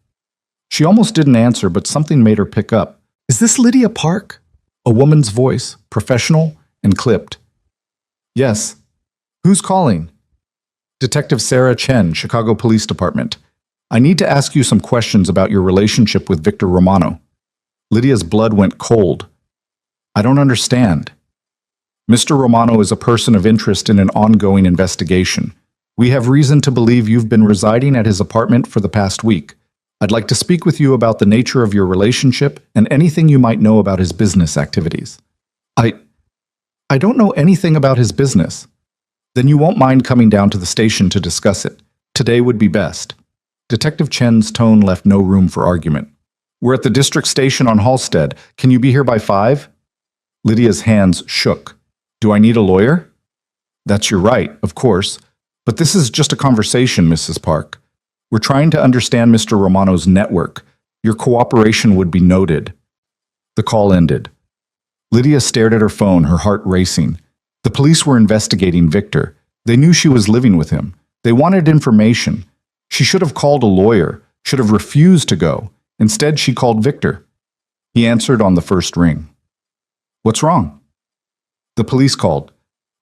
She almost didn't answer, but something made her pick up. "Is this Lydia Park?" A woman's voice, professional and clipped. "Yes. Who's calling?" "Detective Sarah Chen, Chicago Police Department. I need to ask you some questions about your relationship with Victor Romano." Lydia's blood went cold. "I don't understand." "Mr. Romano is a person of interest in an ongoing investigation. We have reason to believe you've been residing at his apartment for the past week. I'd like to speak with you about the nature of your relationship and anything you might know about his business activities." I don't know anything about his business." "Then you won't mind coming down to the station to discuss it. Today would be best." Detective Chen's tone left no room for argument. "We're at the district station on Halstead. Can you be here by 5? Lydia's hands shook. "Do I need a lawyer?" "That's your right, of course. But this is just a conversation, Mrs. Park. We're trying to understand Mr. Romano's network. Your cooperation would be noted." The call ended. Lydia stared at her phone, her heart racing. The police were investigating Victor. They knew she was living with him. They wanted information. She should have called a lawyer, should have refused to go. Instead, she called Victor. He answered on the first ring. "What's wrong?" "The police called.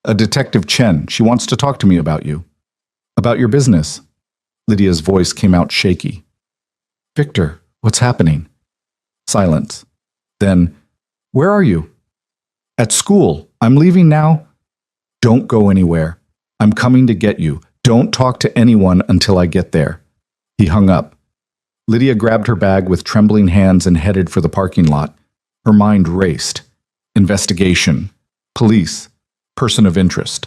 A Detective Chen. She wants to talk to me about you." "About your business?" Lydia's voice came out shaky. "Victor, what's happening?" Silence. Then, "Where are you?" "At school. I'm leaving now." "Don't go anywhere. I'm coming to get you. Don't talk to anyone until I get there." He hung up. Lydia grabbed her bag with trembling hands and headed for the parking lot. Her mind raced. Investigation. Police. Person of interest.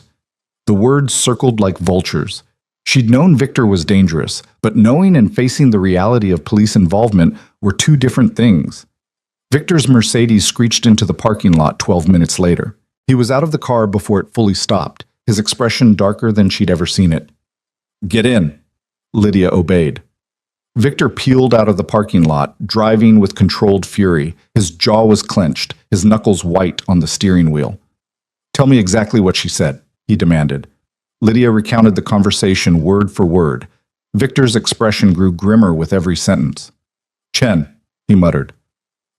The words circled like vultures. She'd known Victor was dangerous, but knowing and facing the reality of police involvement were two different things. Victor's Mercedes screeched into the parking lot 12 minutes later. He was out of the car before it fully stopped, his expression darker than she'd ever seen it. "Get in." Lydia obeyed. Victor peeled out of the parking lot, driving with controlled fury. His jaw was clenched, his knuckles white on the steering wheel. "Tell me exactly what she said," he demanded. Lydia recounted the conversation word for word. Victor's expression grew grimmer with every sentence. "Chen," he muttered.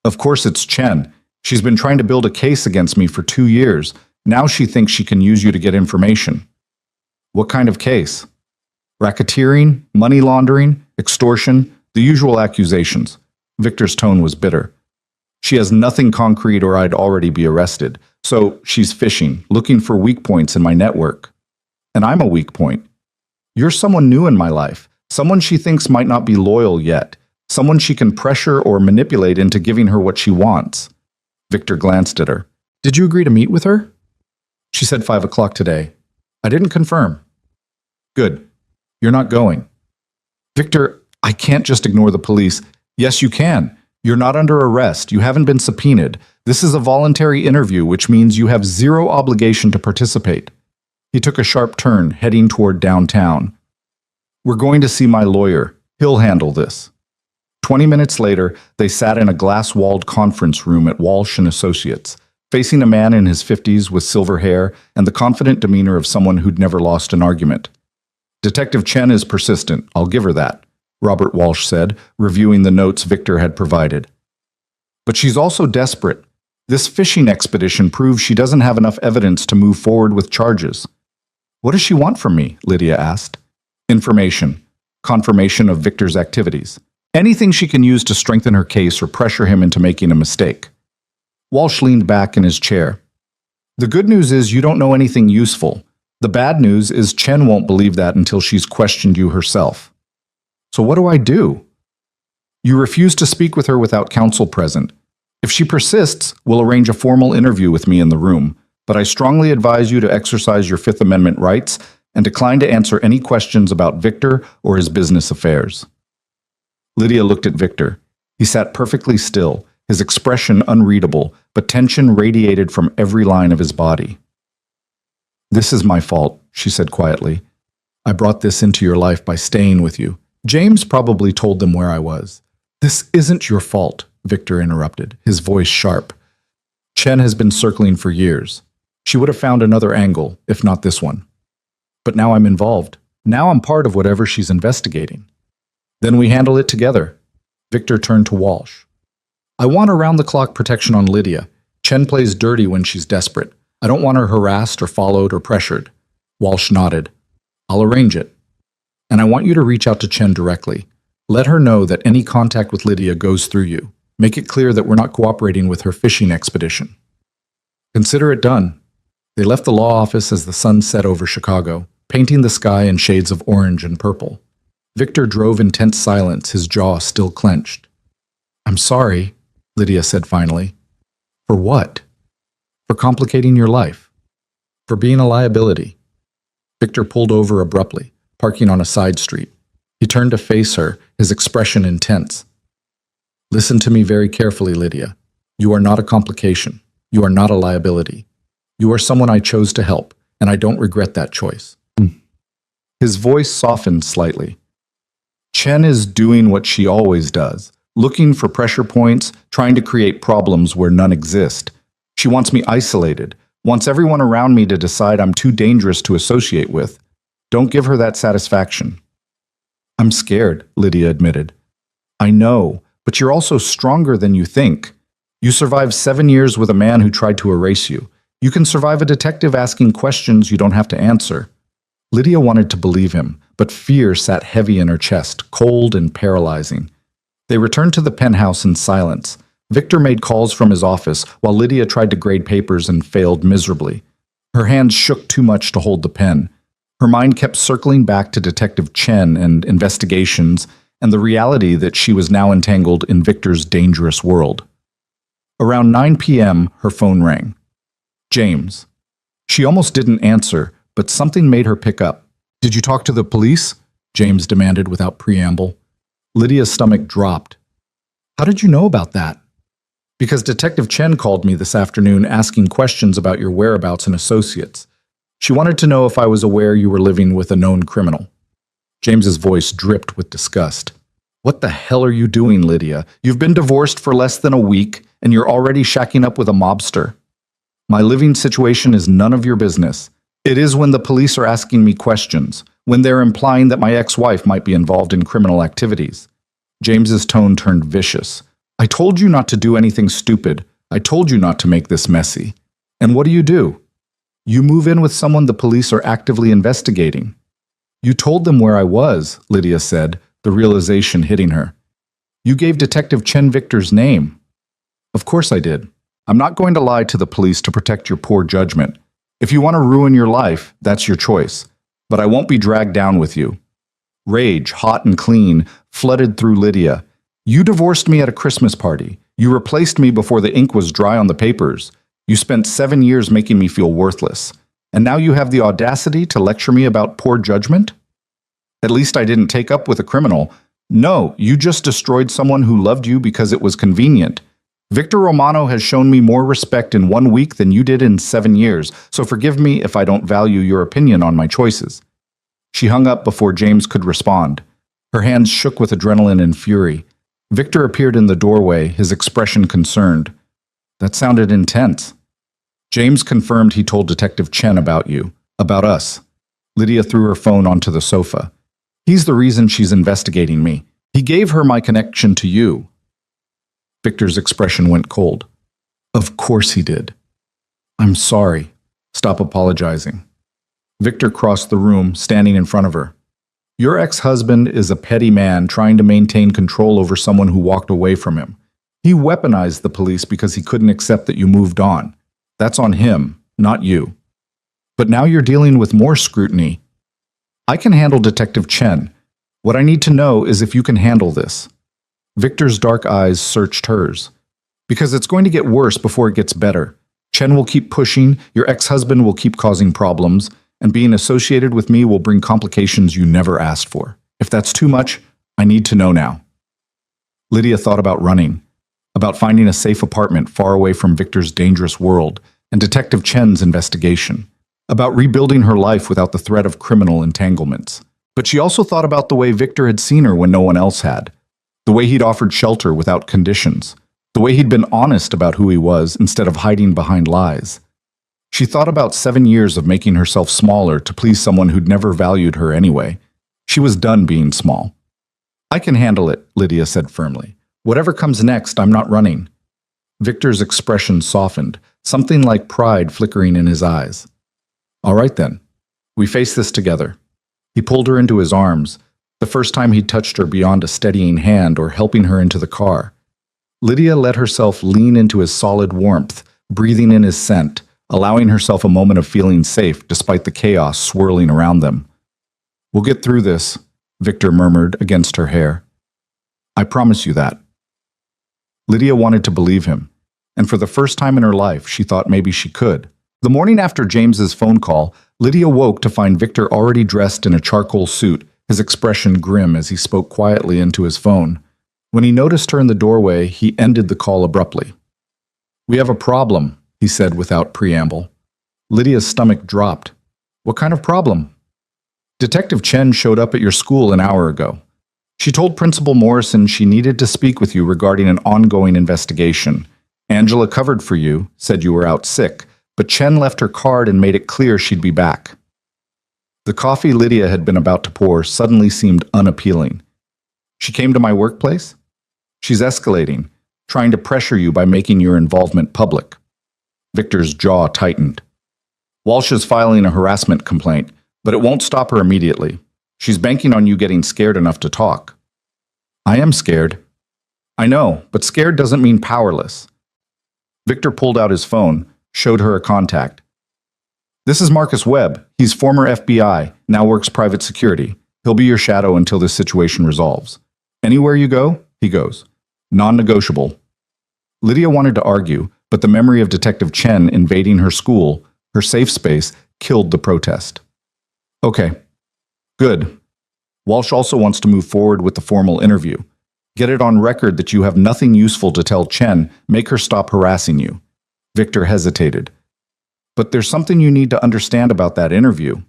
"Of course it's Chen. She's been trying to build a case against me for 2 years. Now she thinks she can use you to get information." "What kind of case?" "Racketeering, money laundering, extortion, the usual accusations." Victor's tone was bitter. "She has nothing concrete or I'd already be arrested. So she's fishing, looking for weak points in my network. And I'm a weak point. You're someone new in my life, someone she thinks might not be loyal yet, someone she can pressure or manipulate into giving her what she wants." Victor glanced at her. "Did you agree to meet with her?" "She said 5 o'clock today. I didn't confirm." "Good. You're not going." "Victor, I can't just ignore the police." "Yes, you can. You're not under arrest. You haven't been subpoenaed. This is a voluntary interview, which means you have zero obligation to participate." He took a sharp turn, heading toward downtown. "We're going to see my lawyer. He'll handle this." 20 minutes later, they sat in a glass-walled conference room at Walsh & Associates, facing a man in his 50s with silver hair and the confident demeanor of someone who'd never lost an argument. "Detective Chen is persistent, I'll give her that," Robert Walsh said, reviewing the notes Victor had provided. "But she's also desperate. This fishing expedition proves she doesn't have enough evidence to move forward with charges." "What does she want from me?" Lydia asked. "Information. Confirmation of Victor's activities. Anything she can use to strengthen her case or pressure him into making a mistake." Walsh leaned back in his chair. "The good news is you don't know anything useful. The bad news is Chen won't believe that until she's questioned you herself. So what do I do? You refuse to speak with her without counsel present. If she persists, we'll arrange a formal interview with me in the room, but I strongly advise you to exercise your Fifth Amendment rights and decline to answer any questions about Victor or his business affairs. Lydia looked at Victor. He sat perfectly still, his expression unreadable, but tension radiated from every line of his body. "This is my fault," she said quietly. "I brought this into your life by staying with you. James probably told them where I was." "This isn't your fault," Victor interrupted, his voice sharp. "Chen has been circling for years. She would have found another angle, if not this one. But now I'm involved. Now I'm part of whatever she's investigating. Then we handle it together." Victor turned to Walsh. "I want around-the-clock protection on Lydia. Chen plays dirty when she's desperate. I don't want her harassed or followed or pressured." Walsh nodded. "I'll arrange it. And I want you to reach out to Chen directly. Let her know that any contact with Lydia goes through you. Make it clear that we're not cooperating with her fishing expedition." Consider it done. They left the law office as the sun set over Chicago, painting the sky in shades of orange and purple. Victor drove in tense silence, his jaw still clenched. "I'm sorry," Lydia said finally. "For what?" "For complicating your life. For being a liability." Victor pulled over abruptly, parking on a side street. He turned to face her, his expression intense. "Listen to me very carefully, Lydia. You are not a complication. You are not a liability. You are someone I chose to help, and I don't regret that choice." His voice softened slightly. "Chen is doing what she always does, looking for pressure points, trying to create problems where none exist. She wants me isolated, wants everyone around me to decide I'm too dangerous to associate with. Don't give her that satisfaction." "I'm scared," Lydia admitted. "I know, but you're also stronger than you think. You survived 7 years with a man who tried to erase you. You can survive a detective asking questions you don't have to answer." Lydia wanted to believe him, but fear sat heavy in her chest, cold and paralyzing. They returned to the penthouse in silence. Victor made calls from his office, while Lydia tried to grade papers and failed miserably. Her hands shook too much to hold the pen. Her mind kept circling back to Detective Chen and investigations, and the reality that she was now entangled in Victor's dangerous world. Around 9 p.m., her phone rang. James. She almost didn't answer, but something made her pick up. "Did you talk to the police?" James demanded without preamble. Lydia's stomach dropped. "How did you know about that?" "Because Detective Chen called me this afternoon asking questions about your whereabouts and associates. She wanted to know if I was aware you were living with a known criminal." James's voice dripped with disgust. "What the hell are you doing, Lydia? You've been divorced for less than a week, and you're already shacking up with a mobster. My living situation is none of your business. It is when the police are asking me questions, when they're implying that my ex-wife might be involved in criminal activities." James's tone turned vicious. "I told you not to do anything stupid. I told you not to make this messy. And what do? You move in with someone the police are actively investigating." "You told them where I was," Lydia said, the realization hitting her. "You gave Detective Chen Victor's name." "Of course I did. I'm not going to lie to the police to protect your poor judgment. If you want to ruin your life, that's your choice. But I won't be dragged down with you." Rage, hot and clean, flooded through Lydia. "You divorced me at a Christmas party. You replaced me before the ink was dry on the papers. You spent 7 years making me feel worthless. And now you have the audacity to lecture me about poor judgment? At least I didn't take up with a criminal. No, you just destroyed someone who loved you because it was convenient. Victor Romano has shown me more respect in 1 week than you did in 7 years, so forgive me if I don't value your opinion on my choices." She hung up before James could respond. Her hands shook with adrenaline and fury. Victor appeared in the doorway, his expression concerned. "That sounded intense." "James confirmed he told Detective Chen about you, about us." Lydia threw her phone onto the sofa. "He's the reason she's investigating me. He gave her my connection to you." Victor's expression went cold. "Of course he did." "I'm sorry. Stop apologizing." Victor crossed the room, standing in front of her. "Your ex-husband is a petty man trying to maintain control over someone who walked away from him. He weaponized the police because he couldn't accept that you moved on. That's on him, not you." But now you're dealing with more scrutiny. I can handle Detective Chen. What I need to know is if you can handle this. Victor's dark eyes searched hers. Because it's going to get worse before it gets better. Chen will keep pushing, your ex-husband will keep causing problems, and being associated with me will bring complications you never asked for. If that's too much, I need to know now. Lydia thought about running, about finding a safe apartment far away from Victor's dangerous world and Detective Chen's investigation, about rebuilding her life without the threat of criminal entanglements. But she also thought about the way Victor had seen her when no one else had, the way he'd offered shelter without conditions, the way he'd been honest about who he was instead of hiding behind lies. She thought about 7 years of making herself smaller to please someone who'd never valued her anyway. She was done being small. I can handle it, Lydia said firmly. Whatever comes next, I'm not running. Victor's expression softened, something like pride flickering in his eyes. All right then. We face this together. He pulled her into his arms, the first time he'd touched her beyond a steadying hand or helping her into the car. Lydia let herself lean into his solid warmth, breathing in his scent, allowing herself a moment of feeling safe despite the chaos swirling around them. We'll get through this, Victor murmured against her hair. I promise you that. Lydia wanted to believe him, and for the first time in her life, she thought maybe she could. The morning after James's phone call, Lydia woke to find Victor already dressed in a charcoal suit, his expression grim as he spoke quietly into his phone. When he noticed her in the doorway, he ended the call abruptly. We have a problem, he said without preamble. Lydia's stomach dropped. What kind of problem? Detective Chen showed up at your school an hour ago. She told Principal Morrison she needed to speak with you regarding an ongoing investigation. Angela covered for you, said you were out sick, but Chen left her card and made it clear she'd be back. The coffee Lydia had been about to pour suddenly seemed unappealing. She came to my workplace? She's escalating, trying to pressure you by making your involvement public. Victor's jaw tightened. Walsh is filing a harassment complaint, but it won't stop her immediately. She's banking on you getting scared enough to talk. I am scared. I know, but scared doesn't mean powerless. Victor pulled out his phone, showed her a contact. This is Marcus Webb. He's former FBI, now works private security. He'll be your shadow until this situation resolves. Anywhere you go, he goes. Non-negotiable. Lydia wanted to argue, but the memory of Detective Chen invading her school, her safe space, killed the protest. Okay. Good. Walsh also wants to move forward with the formal interview. Get it on record that you have nothing useful to tell Chen. Make her stop harassing you. Victor hesitated. But there's something you need to understand about that interview.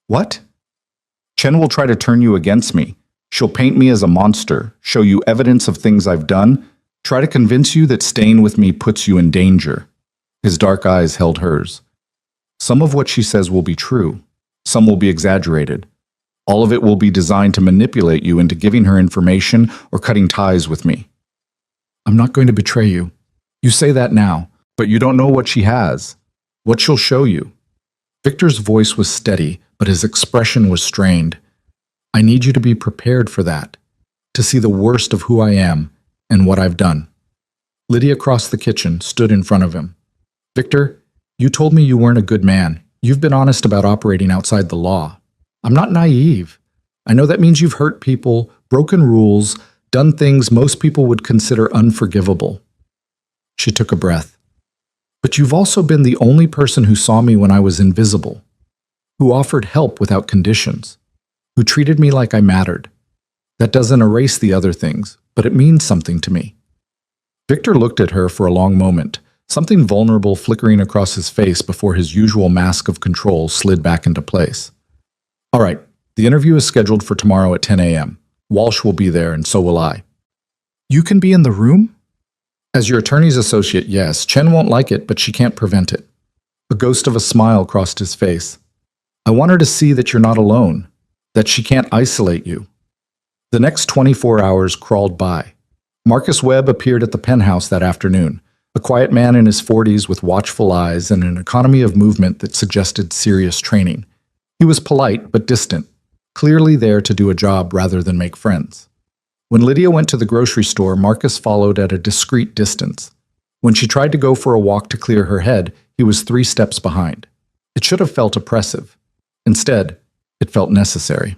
What? Chen will try to turn you against me. She'll paint me as a monster, show you evidence of things I've done, try to convince you that staying with me puts you in danger. His dark eyes held hers. Some of what she says will be true. Some will be exaggerated. All of it will be designed to manipulate you into giving her information or cutting ties with me. I'm not going to betray you. You say that now, but you don't know what she has, what she'll show you. Victor's voice was steady, but his expression was strained. I need you to be prepared for that, to see the worst of who I am and what I've done. Lydia crossed the kitchen, stood in front of him. Victor, you told me you weren't a good man. You've been honest about operating outside the law. I'm not naive. I know that means you've hurt people, broken rules, done things most people would consider unforgivable. She took a breath. But you've also been the only person who saw me when I was invisible, who offered help without conditions, who treated me like I mattered. That doesn't erase the other things, but it means something to me. Victor looked at her for a long moment, something vulnerable flickering across his face before his usual mask of control slid back into place. All right, the interview is scheduled for tomorrow at 10 a.m. Walsh will be there, and so will I. You can be in the room? As your attorney's associate, yes. Chen won't like it, but she can't prevent it. A ghost of a smile crossed his face. I want her to see that you're not alone, that she can't isolate you. The next 24 hours crawled by. Marcus Webb appeared at the penthouse that afternoon, a quiet man in his 40s with watchful eyes and an economy of movement that suggested serious training. He was polite but distant, clearly there to do a job rather than make friends. When Lydia went to the grocery store, Marcus followed at a discreet distance. When she tried to go for a walk to clear her head, he was 3 steps behind. It should have felt oppressive. Instead, it felt necessary.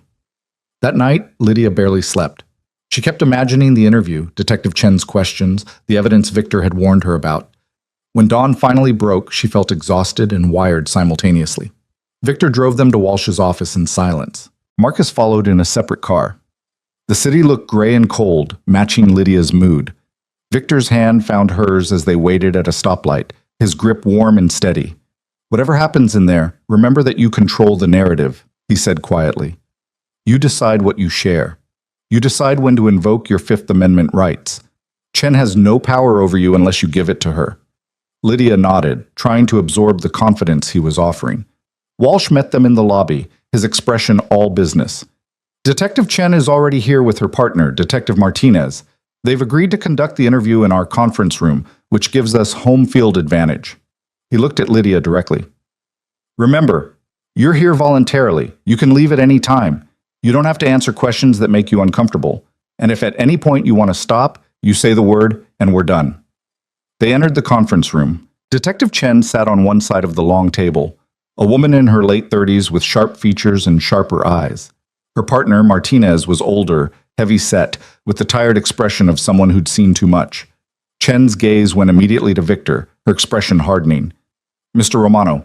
That night, Lydia barely slept. She kept imagining the interview, Detective Chen's questions, the evidence Victor had warned her about. When dawn finally broke, she felt exhausted and wired simultaneously. Victor drove them to Walsh's office in silence. Marcus followed in a separate car. The city looked gray and cold, matching Lydia's mood. Victor's hand found hers as they waited at a stoplight, his grip warm and steady. "Whatever happens in there, remember that you control the narrative," he said quietly. "You decide what you share. You decide when to invoke your Fifth Amendment rights. Chen has no power over you unless you give it to her." Lydia nodded, trying to absorb the confidence he was offering. Walsh met them in the lobby, his expression all business. "Detective Chen is already here with her partner, Detective Martinez. They've agreed to conduct the interview in our conference room, which gives us home field advantage." He looked at Lydia directly. "Remember, you're here voluntarily. You can leave at any time. You don't have to answer questions that make you uncomfortable. And if at any point you want to stop, you say the word, and we're done." They entered the conference room. Detective Chen sat on one side of the long table, a woman in her late 30s with sharp features and sharper eyes. Her partner, Martinez, was older, heavy-set, with the tired expression of someone who'd seen too much. Chen's gaze went immediately to Victor, her expression hardening. "Mr. Romano,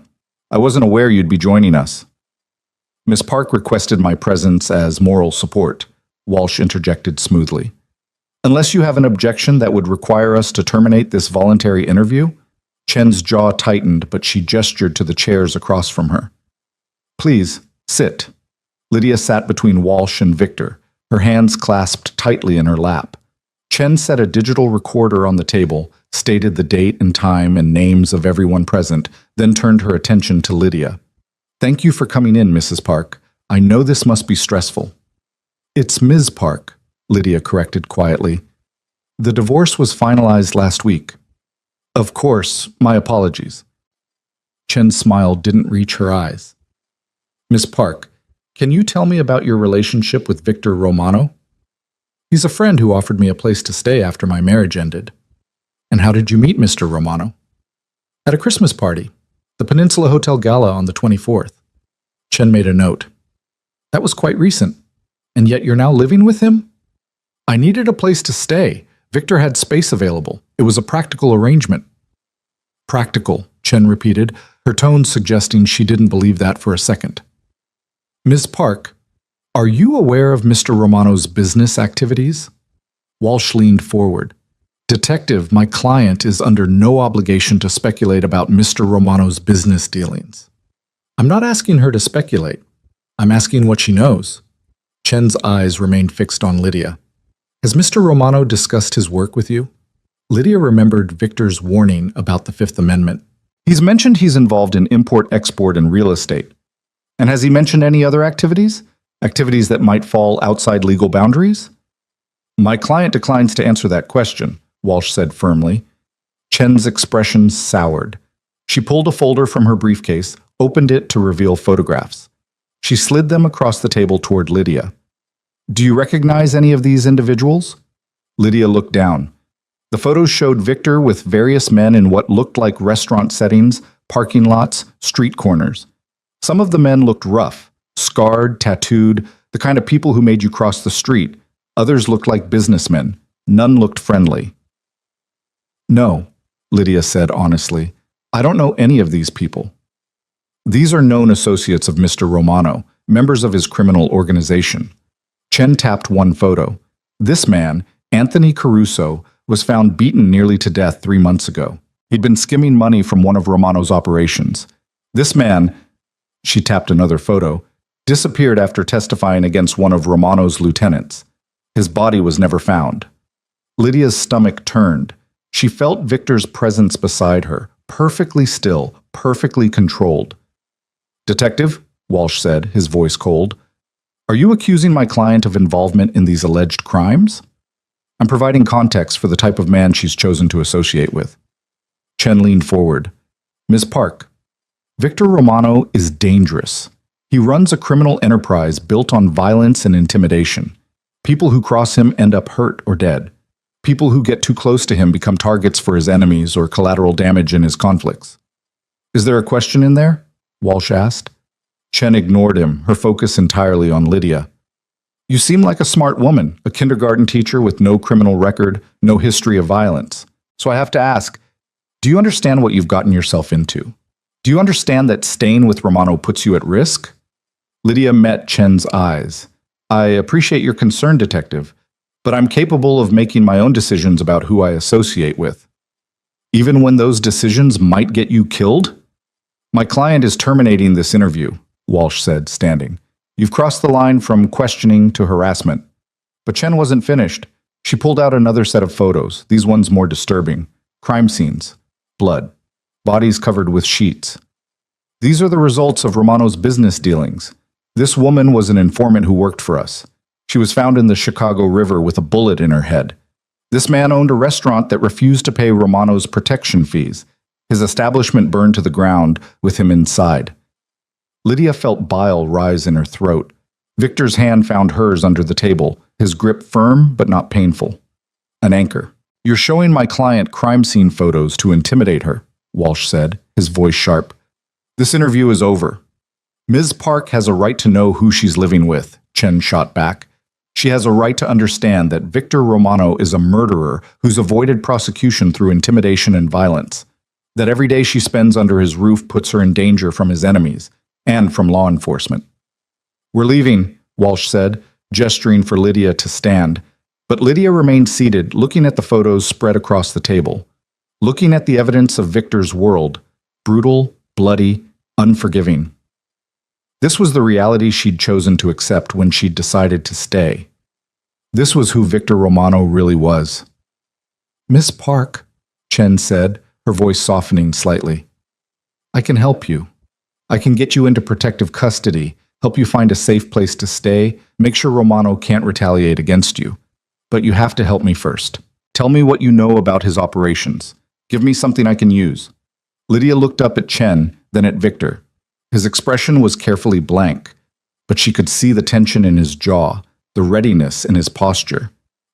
I wasn't aware you'd be joining us." "Miss Park requested my presence as moral support," Walsh interjected smoothly. "Unless you have an objection that would require us to terminate this voluntary interview?" Chen's jaw tightened, but she gestured to the chairs across from her. "Please, sit." Lydia sat between Walsh and Victor, her hands clasped tightly in her lap. Chen set a digital recorder on the table, stated the date and time and names of everyone present, then turned her attention to Lydia. "Thank you for coming in, Mrs. Park. I know this must be stressful." "It's Ms. Park," Lydia corrected quietly. "The divorce was finalized last week." "Of course, my apologies." Chen's smile didn't reach her eyes. "Miss Park, can you tell me about your relationship with Victor Romano?" "He's a friend who offered me a place to stay after my marriage ended." "And how did you meet Mr. Romano?" "At a Christmas party, the Peninsula Hotel Gala on the 24th. Chen made a note. "That was quite recent. And yet you're now living with him?" "I needed a place to stay. Victor had space available. It was a practical arrangement." "Practical," Chen repeated, her tone suggesting she didn't believe that for a second. "Ms. Park, are you aware of Mr. Romano's business activities?" Walsh leaned forward. "Detective, my client is under no obligation to speculate about Mr. Romano's business dealings." "I'm not asking her to speculate. I'm asking what she knows." Chen's eyes remained fixed on Lydia. "Has Mr. Romano discussed his work with you?" Lydia remembered Victor's warning about the Fifth Amendment. "He's mentioned he's involved in import-export and real estate. And has he mentioned any other activities? Activities that might fall outside legal boundaries?" "My client declines to answer that question," Walsh said firmly. Chen's expression soured. She pulled a folder from her briefcase, opened it to reveal photographs. She slid them across the table toward Lydia. "Do you recognize any of these individuals?" Lydia looked down. The photos showed Victor with various men in what looked like restaurant settings, parking lots, street corners. Some of the men looked rough, scarred, tattooed, the kind of people who made you cross the street. Others looked like businessmen. None looked friendly. "No," Lydia said honestly. "I don't know any of these people." "These are known associates of Mr. Romano, members of his criminal organization." Chen tapped one photo. This man, Anthony Caruso, was found beaten nearly to death 3 months ago. He'd been skimming money from one of Romano's operations. This man, she tapped another photo, disappeared after testifying against one of Romano's lieutenants. His body was never found. Lydia's stomach turned. She felt Victor's presence beside her, perfectly still, perfectly controlled. "Detective," Walsh said, his voice cold, "are you accusing my client of involvement in these alleged crimes?" "I'm providing context for the type of man she's chosen to associate with." Chen leaned forward. "Ms. Park, Victor Romano is dangerous. He runs a criminal enterprise built on violence and intimidation. People who cross him end up hurt or dead. People who get too close to him become targets for his enemies or collateral damage in his conflicts." "Is there a question in there?" Walsh asked. Chen ignored him, her focus entirely on Lydia. You seem like a smart woman, a kindergarten teacher with no criminal record, no history of violence. So I have to ask, do you understand what you've gotten yourself into? Do you understand that staying with Romano puts you at risk? Lydia met Chen's eyes. I appreciate your concern, detective, but I'm capable of making my own decisions about who I associate with. Even when those decisions might get you killed? My client is terminating this interview, Walsh said, standing. You've crossed the line from questioning to harassment. But Chen wasn't finished. She pulled out another set of photos, these ones more disturbing. Crime scenes. Blood. Bodies covered with sheets. These are the results of Romano's business dealings. This woman was an informant who worked for us. She was found in the Chicago River with a bullet in her head. This man owned a restaurant that refused to pay Romano's protection fees. His establishment burned to the ground with him inside. Lydia felt bile rise in her throat. Victor's hand found hers under the table, his grip firm but not painful. An anchor. You're showing my client crime scene photos to intimidate her, Walsh said, his voice sharp. This interview is over. Ms. Park has a right to know who she's living with, Chen shot back. She has a right to understand that Victor Romano is a murderer who's avoided prosecution through intimidation and violence. That every day she spends under his roof puts her in danger from his enemies and from law enforcement. We're leaving, Walsh said, gesturing for Lydia to stand. But Lydia remained seated, looking at the photos spread across the table, looking at the evidence of Victor's world, brutal, bloody, unforgiving. This was the reality she'd chosen to accept when she'd decided to stay. This was who Victor Romano really was. Miss Park, Chen said, her voice softening slightly. I can help you. I can get you into protective custody, help you find a safe place to stay, make sure Romano can't retaliate against you. But you have to help me first. Tell me what you know about his operations. Give me something I can use. Lydia looked up at Chen, then at Victor. His expression was carefully blank, but she could see the tension in his jaw, the readiness in his posture.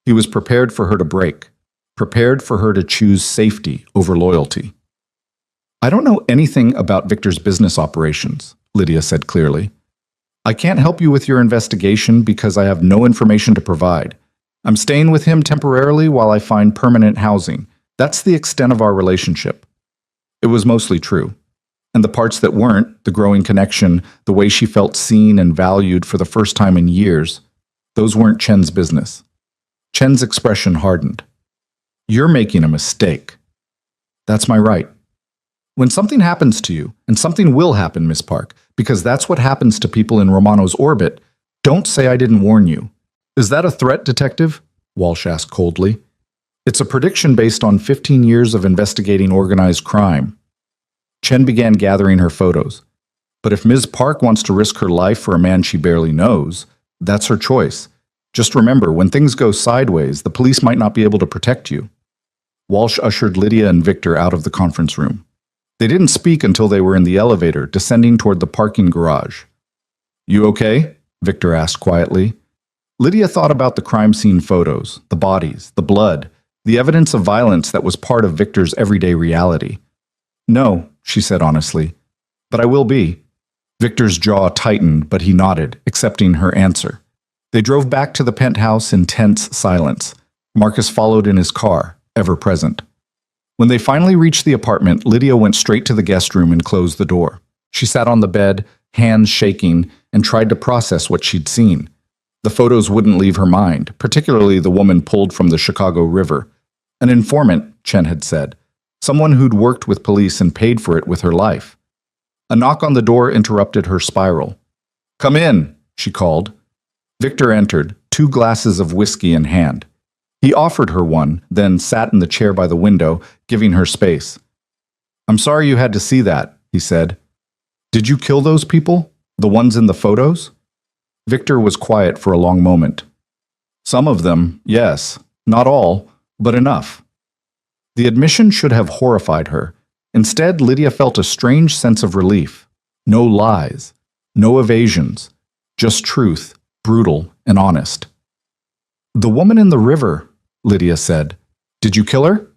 He was prepared for her to break, prepared for her to choose safety over loyalty. I don't know anything about Victor's business operations, Lydia said clearly. I can't help you with your investigation because I have no information to provide. I'm staying with him temporarily while I find permanent housing. That's the extent of our relationship. It was mostly true. And the parts that weren't, the growing connection, the way she felt seen and valued for the first time in years, those weren't Chen's business. Chen's expression hardened. You're making a mistake. That's my right. When something happens to you, and something will happen, Miss Park, because that's what happens to people in Romano's orbit, don't say I didn't warn you. Is that a threat, detective? Walsh asked coldly. It's a prediction based on 15 years of investigating organized crime. Chen began gathering her photos. But if Ms. Park wants to risk her life for a man she barely knows, that's her choice. Just remember, when things go sideways, the police might not be able to protect you. Walsh ushered Lydia and Victor out of the conference room. They didn't speak until they were in the elevator, descending toward the parking garage. You okay? Victor asked quietly. Lydia thought about the crime scene photos, the bodies, the blood, the evidence of violence that was part of Victor's everyday reality. No, she said honestly, but I will be. Victor's jaw tightened, but he nodded, accepting her answer. They drove back to the penthouse in tense silence. Marcus followed in his car, ever present. When they finally reached the apartment, Lydia went straight to the guest room and closed the door. She sat on the bed, hands shaking, and tried to process what she'd seen. The photos wouldn't leave her mind, particularly the woman pulled from the Chicago River. An informant, Chen had said. Someone who'd worked with police and paid for it with her life. A knock on the door interrupted her spiral. Come in, she called. Victor entered, 2 glasses of whiskey in hand. He offered her one, then sat in the chair by the window, giving her space. I'm sorry you had to see that, he said. Did you kill those people? The ones in the photos? Victor was quiet for a long moment. Some of them, yes. Not all, but enough. The admission should have horrified her. Instead, Lydia felt a strange sense of relief. No lies, no evasions, just truth, brutal and honest. The woman in the river, Lydia said. Did you kill her?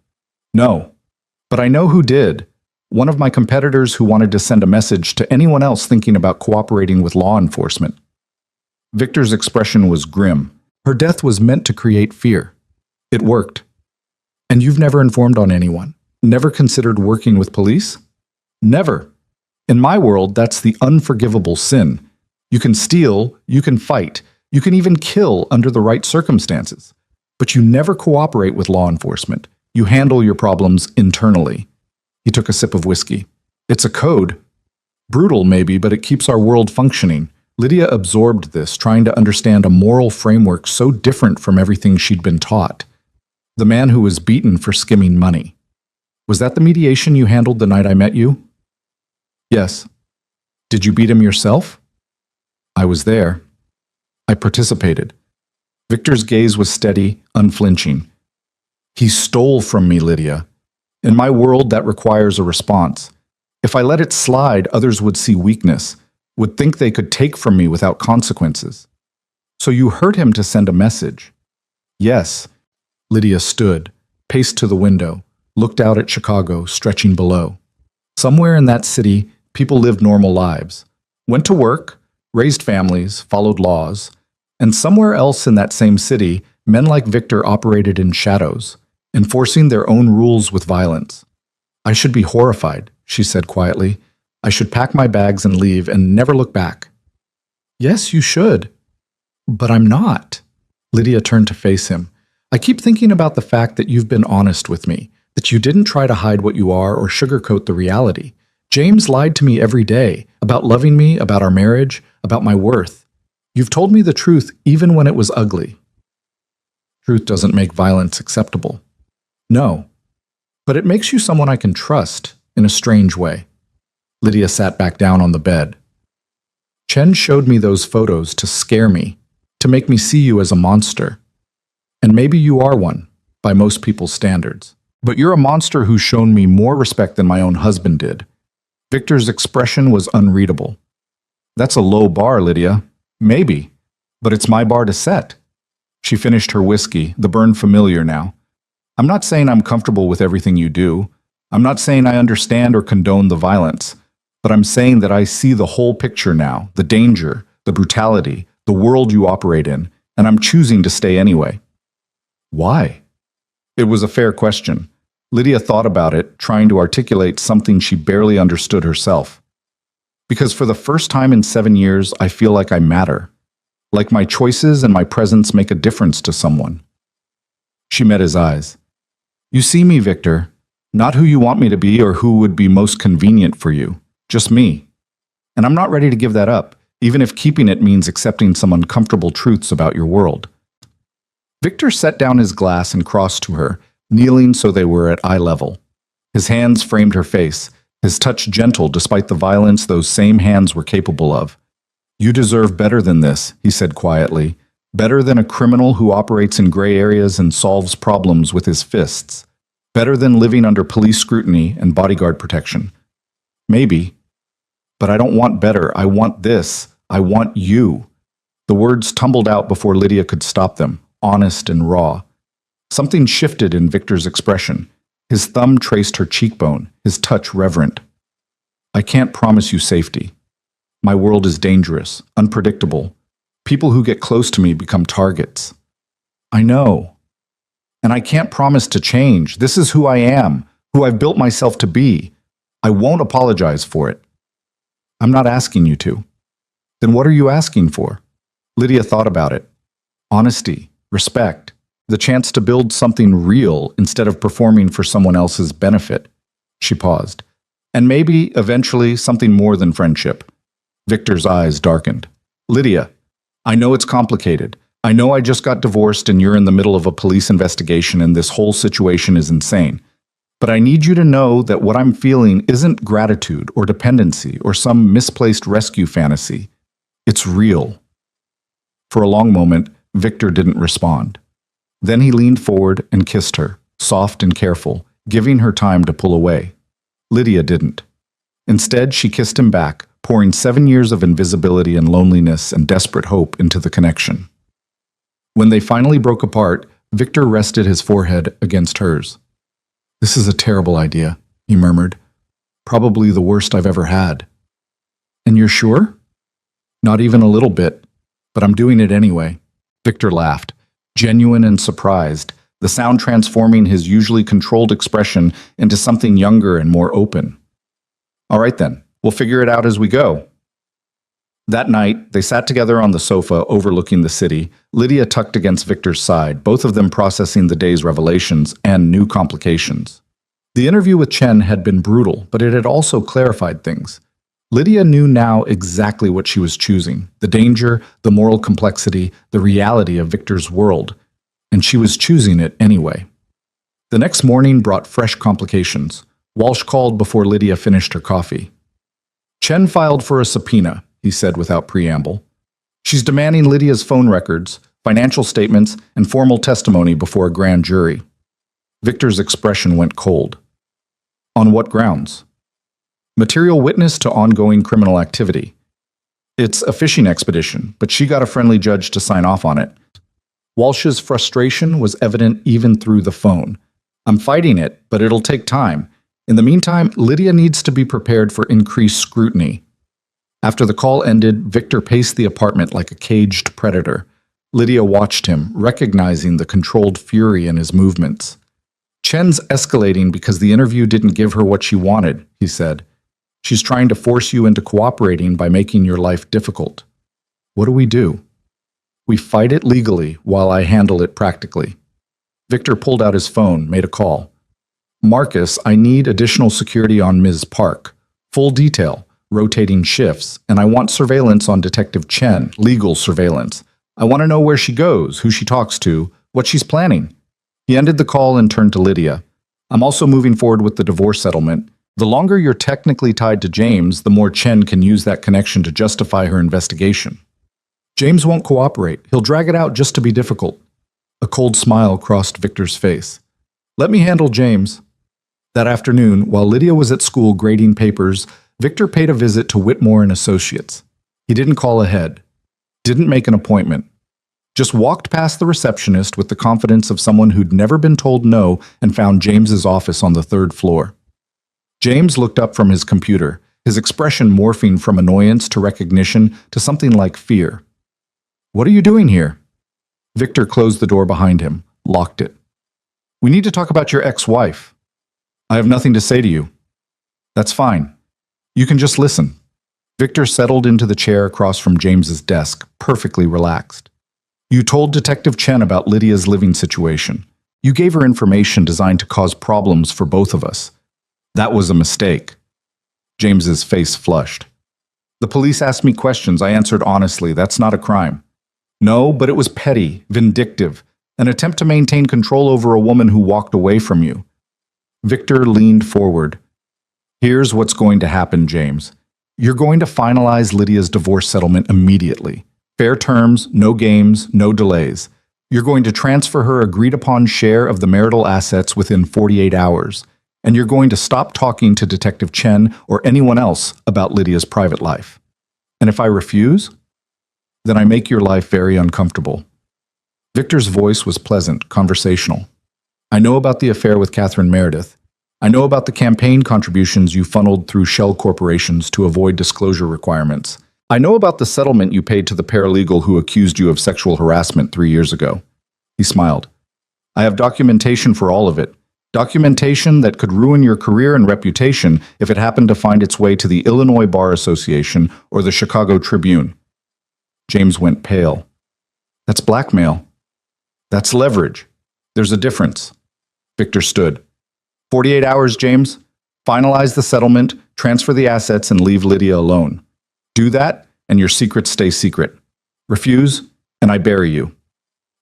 No, but I know who did. One of my competitors who wanted to send a message to anyone else thinking about cooperating with law enforcement. Victor's expression was grim. Her death was meant to create fear. It worked. And you've never informed on anyone? Never considered working with police? Never. In my world, that's the unforgivable sin. You can steal, you can fight, you can even kill under the right circumstances. But you never cooperate with law enforcement. You handle your problems internally. He took a sip of whiskey. It's a code. Brutal, maybe, but it keeps our world functioning. Lydia absorbed this, trying to understand a moral framework so different from everything she'd been taught. The man who was beaten for skimming money. Was that the mediation you handled the night I met you? Yes. Did you beat him yourself? I was there. I participated. Victor's gaze was steady, unflinching. He stole from me, Lydia. In my world, that requires a response. If I let it slide, others would see weakness, would think they could take from me without consequences. So you hurt him to send a message? Yes. Lydia stood, paced to the window, looked out at Chicago, stretching below. Somewhere in that city, people lived normal lives, went to work, raised families, followed laws, and somewhere else in that same city, men like Victor operated in shadows, enforcing their own rules with violence. I should be horrified, she said quietly. I should pack my bags and leave and never look back. Yes, you should. But I'm not. Lydia turned to face him. I keep thinking about the fact that you've been honest with me, that you didn't try to hide what you are or sugarcoat the reality. James lied to me every day about loving me, about our marriage, about my worth. You've told me the truth even when it was ugly. Truth doesn't make violence acceptable. No. But it makes you someone I can trust in a strange way. Lydia sat back down on the bed. Chen showed me those photos to scare me, to make me see you as a monster. And maybe you are one, by most people's standards. But you're a monster who's shown me more respect than my own husband did. Victor's expression was unreadable. That's a low bar, Lydia. Maybe. But it's my bar to set. She finished her whiskey, the burn familiar now. I'm not saying I'm comfortable with everything you do. I'm not saying I understand or condone the violence. But I'm saying that I see the whole picture now, the danger, the brutality, the world you operate in, and I'm choosing to stay anyway. Why? It was a fair question. Lydia thought about it, trying to articulate something she barely understood herself. Because for the first time in 7 years, I feel like I matter. Like my choices and my presence make a difference to someone. She met his eyes. You see me, Victor. Not who you want me to be or who would be most convenient for you. Just me. And I'm not ready to give that up, even if keeping it means accepting some uncomfortable truths about your world. Victor set down his glass and crossed to her, kneeling so they were at eye level. His hands framed her face, his touch gentle despite the violence those same hands were capable of. You deserve better than this, he said quietly. Better than a criminal who operates in gray areas and solves problems with his fists. Better than living under police scrutiny and bodyguard protection. Maybe. But I don't want better. I want this. I want you. The words tumbled out before Lydia could stop them, honest and raw. Something shifted in Victor's expression. His thumb traced her cheekbone, his touch reverent. I can't promise you safety. My world is dangerous, unpredictable. People who get close to me become targets. I know. And I can't promise to change. This is who I am, who I've built myself to be. I won't apologize for it. I'm not asking you to. Then what are you asking for? Lydia thought about it. Honesty, respect, the chance to build something real instead of performing for someone else's benefit. She paused. And maybe, eventually, something more than friendship. Victor's eyes darkened. Lydia, I know it's complicated. I know I just got divorced and you're in the middle of a police investigation and this whole situation is insane. But I need you to know that what I'm feeling isn't gratitude or dependency or some misplaced rescue fantasy. It's real. For a long moment, Victor didn't respond. Then he leaned forward and kissed her, soft and careful, giving her time to pull away. Lydia didn't. Instead, she kissed him back, pouring 7 years of invisibility and loneliness and desperate hope into the connection. When they finally broke apart, Victor rested his forehead against hers. This is a terrible idea, he murmured. Probably the worst I've ever had. And you're sure? Not even a little bit, but I'm doing it anyway. Victor laughed, genuine and surprised, the sound transforming his usually controlled expression into something younger and more open. All right then, we'll figure it out as we go. That night, they sat together on the sofa overlooking the city, Lydia tucked against Victor's side, both of them processing the day's revelations and new complications. The interview with Chen had been brutal, but it had also clarified things. Lydia knew now exactly what she was choosing, the danger, the moral complexity, the reality of Victor's world, and she was choosing it anyway. The next morning brought fresh complications. Walsh called before Lydia finished her coffee. Chen filed for a subpoena, he said without preamble. She's demanding Lydia's phone records, financial statements, and formal testimony before a grand jury. Victor's expression went cold. On what grounds? Material witness to ongoing criminal activity. It's a fishing expedition, but she got a friendly judge to sign off on it. Walsh's frustration was evident even through the phone. I'm fighting it, but it'll take time. In the meantime, Lydia needs to be prepared for increased scrutiny. After the call ended, Victor paced the apartment like a caged predator. Lydia watched him, recognizing the controlled fury in his movements. Chen's escalating because the interview didn't give her what she wanted, he said. She's trying to force you into cooperating by making your life difficult. What do? We fight it legally while I handle it practically. Victor pulled out his phone, made a call. Marcus, I need additional security on Ms. Park. Full detail, rotating shifts, and I want surveillance on Detective Chen, legal surveillance. I want to know where she goes, who she talks to, what she's planning. He ended the call and turned to Lydia. I'm also moving forward with the divorce settlement. The longer you're technically tied to James, the more Chen can use that connection to justify her investigation. James won't cooperate. He'll drag it out just to be difficult. A cold smile crossed Victor's face. Let me handle James. That afternoon, while Lydia was at school grading papers, Victor paid a visit to Whitmore and Associates. He didn't call ahead, didn't make an appointment, just walked past the receptionist with the confidence of someone who'd never been told no and found James's office on the third floor. James looked up from his computer, his expression morphing from annoyance to recognition to something like fear. What are you doing here? Victor closed the door behind him, locked it. We need to talk about your ex-wife. I have nothing to say to you. That's fine. You can just listen. Victor settled into the chair across from James's desk, perfectly relaxed. You told Detective Chen about Lydia's living situation. You gave her information designed to cause problems for both of us. That was a mistake. James's face flushed. The police asked me questions. I answered honestly. That's not a crime. No, but it was petty, vindictive, an attempt to maintain control over a woman who walked away from you. Victor leaned forward. Here's what's going to happen, James. You're going to finalize Lydia's divorce settlement immediately. Fair terms, no games, no delays. You're going to transfer her agreed-upon share of the marital assets within 48 hours. And you're going to stop talking to Detective Chen or anyone else about Lydia's private life. And if I refuse, then I make your life very uncomfortable. Victor's voice was pleasant, conversational. I know about the affair with Catherine Meredith. I know about the campaign contributions you funneled through shell corporations to avoid disclosure requirements. I know about the settlement you paid to the paralegal who accused you of sexual harassment 3 years ago. He smiled. I have documentation for all of it. Documentation that could ruin your career and reputation if it happened to find its way to the Illinois Bar Association or the Chicago Tribune. James went pale. That's blackmail. That's leverage. There's a difference. Victor stood. 48 hours, James. Finalize the settlement, transfer the assets, and leave Lydia alone. Do that, and your secrets stay secret. Refuse, and I bury you.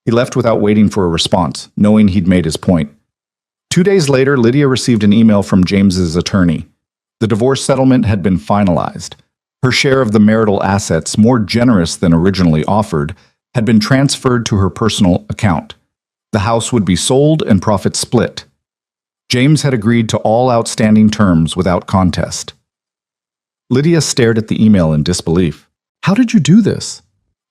He left without waiting for a response, knowing he'd made his point. 2 days later, Lydia received an email from James's attorney. The divorce settlement had been finalized. Her share of the marital assets, more generous than originally offered, had been transferred to her personal account. The house would be sold and profits split. James had agreed to all outstanding terms without contest. Lydia stared at the email in disbelief. How did you do this?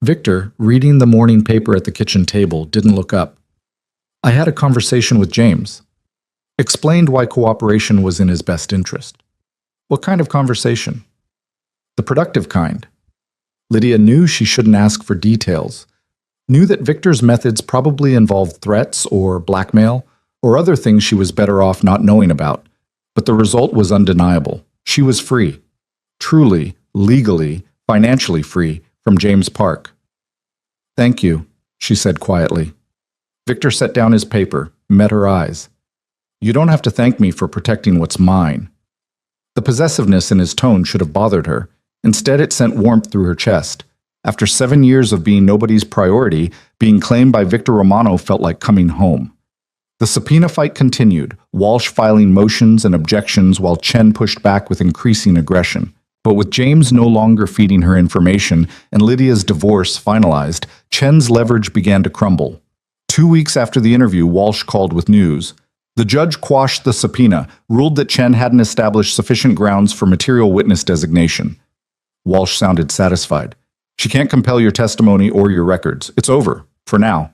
Victor, reading the morning paper at the kitchen table, didn't look up. I had a conversation with James. Explained why cooperation was in his best interest. What kind of conversation? The productive kind. Lydia knew she shouldn't ask for details, knew that Victor's methods probably involved threats or blackmail or other things she was better off not knowing about, but the result was undeniable. She was free, truly, legally, financially free from James Park. "Thank you," she said quietly. Victor set down his paper, met her eyes. "You don't have to thank me for protecting what's mine." The possessiveness in his tone should have bothered her. Instead, it sent warmth through her chest. After 7 years of being nobody's priority, being claimed by Victor Romano felt like coming home. The subpoena fight continued, Walsh filing motions and objections while Chen pushed back with increasing aggression. But with James no longer feeding her information and Lydia's divorce finalized, Chen's leverage began to crumble. 2 weeks after the interview, Walsh called with news. The judge quashed the subpoena, ruled that Chen hadn't established sufficient grounds for material witness designation. Walsh sounded satisfied. "She can't compel your testimony or your records. It's over, for now."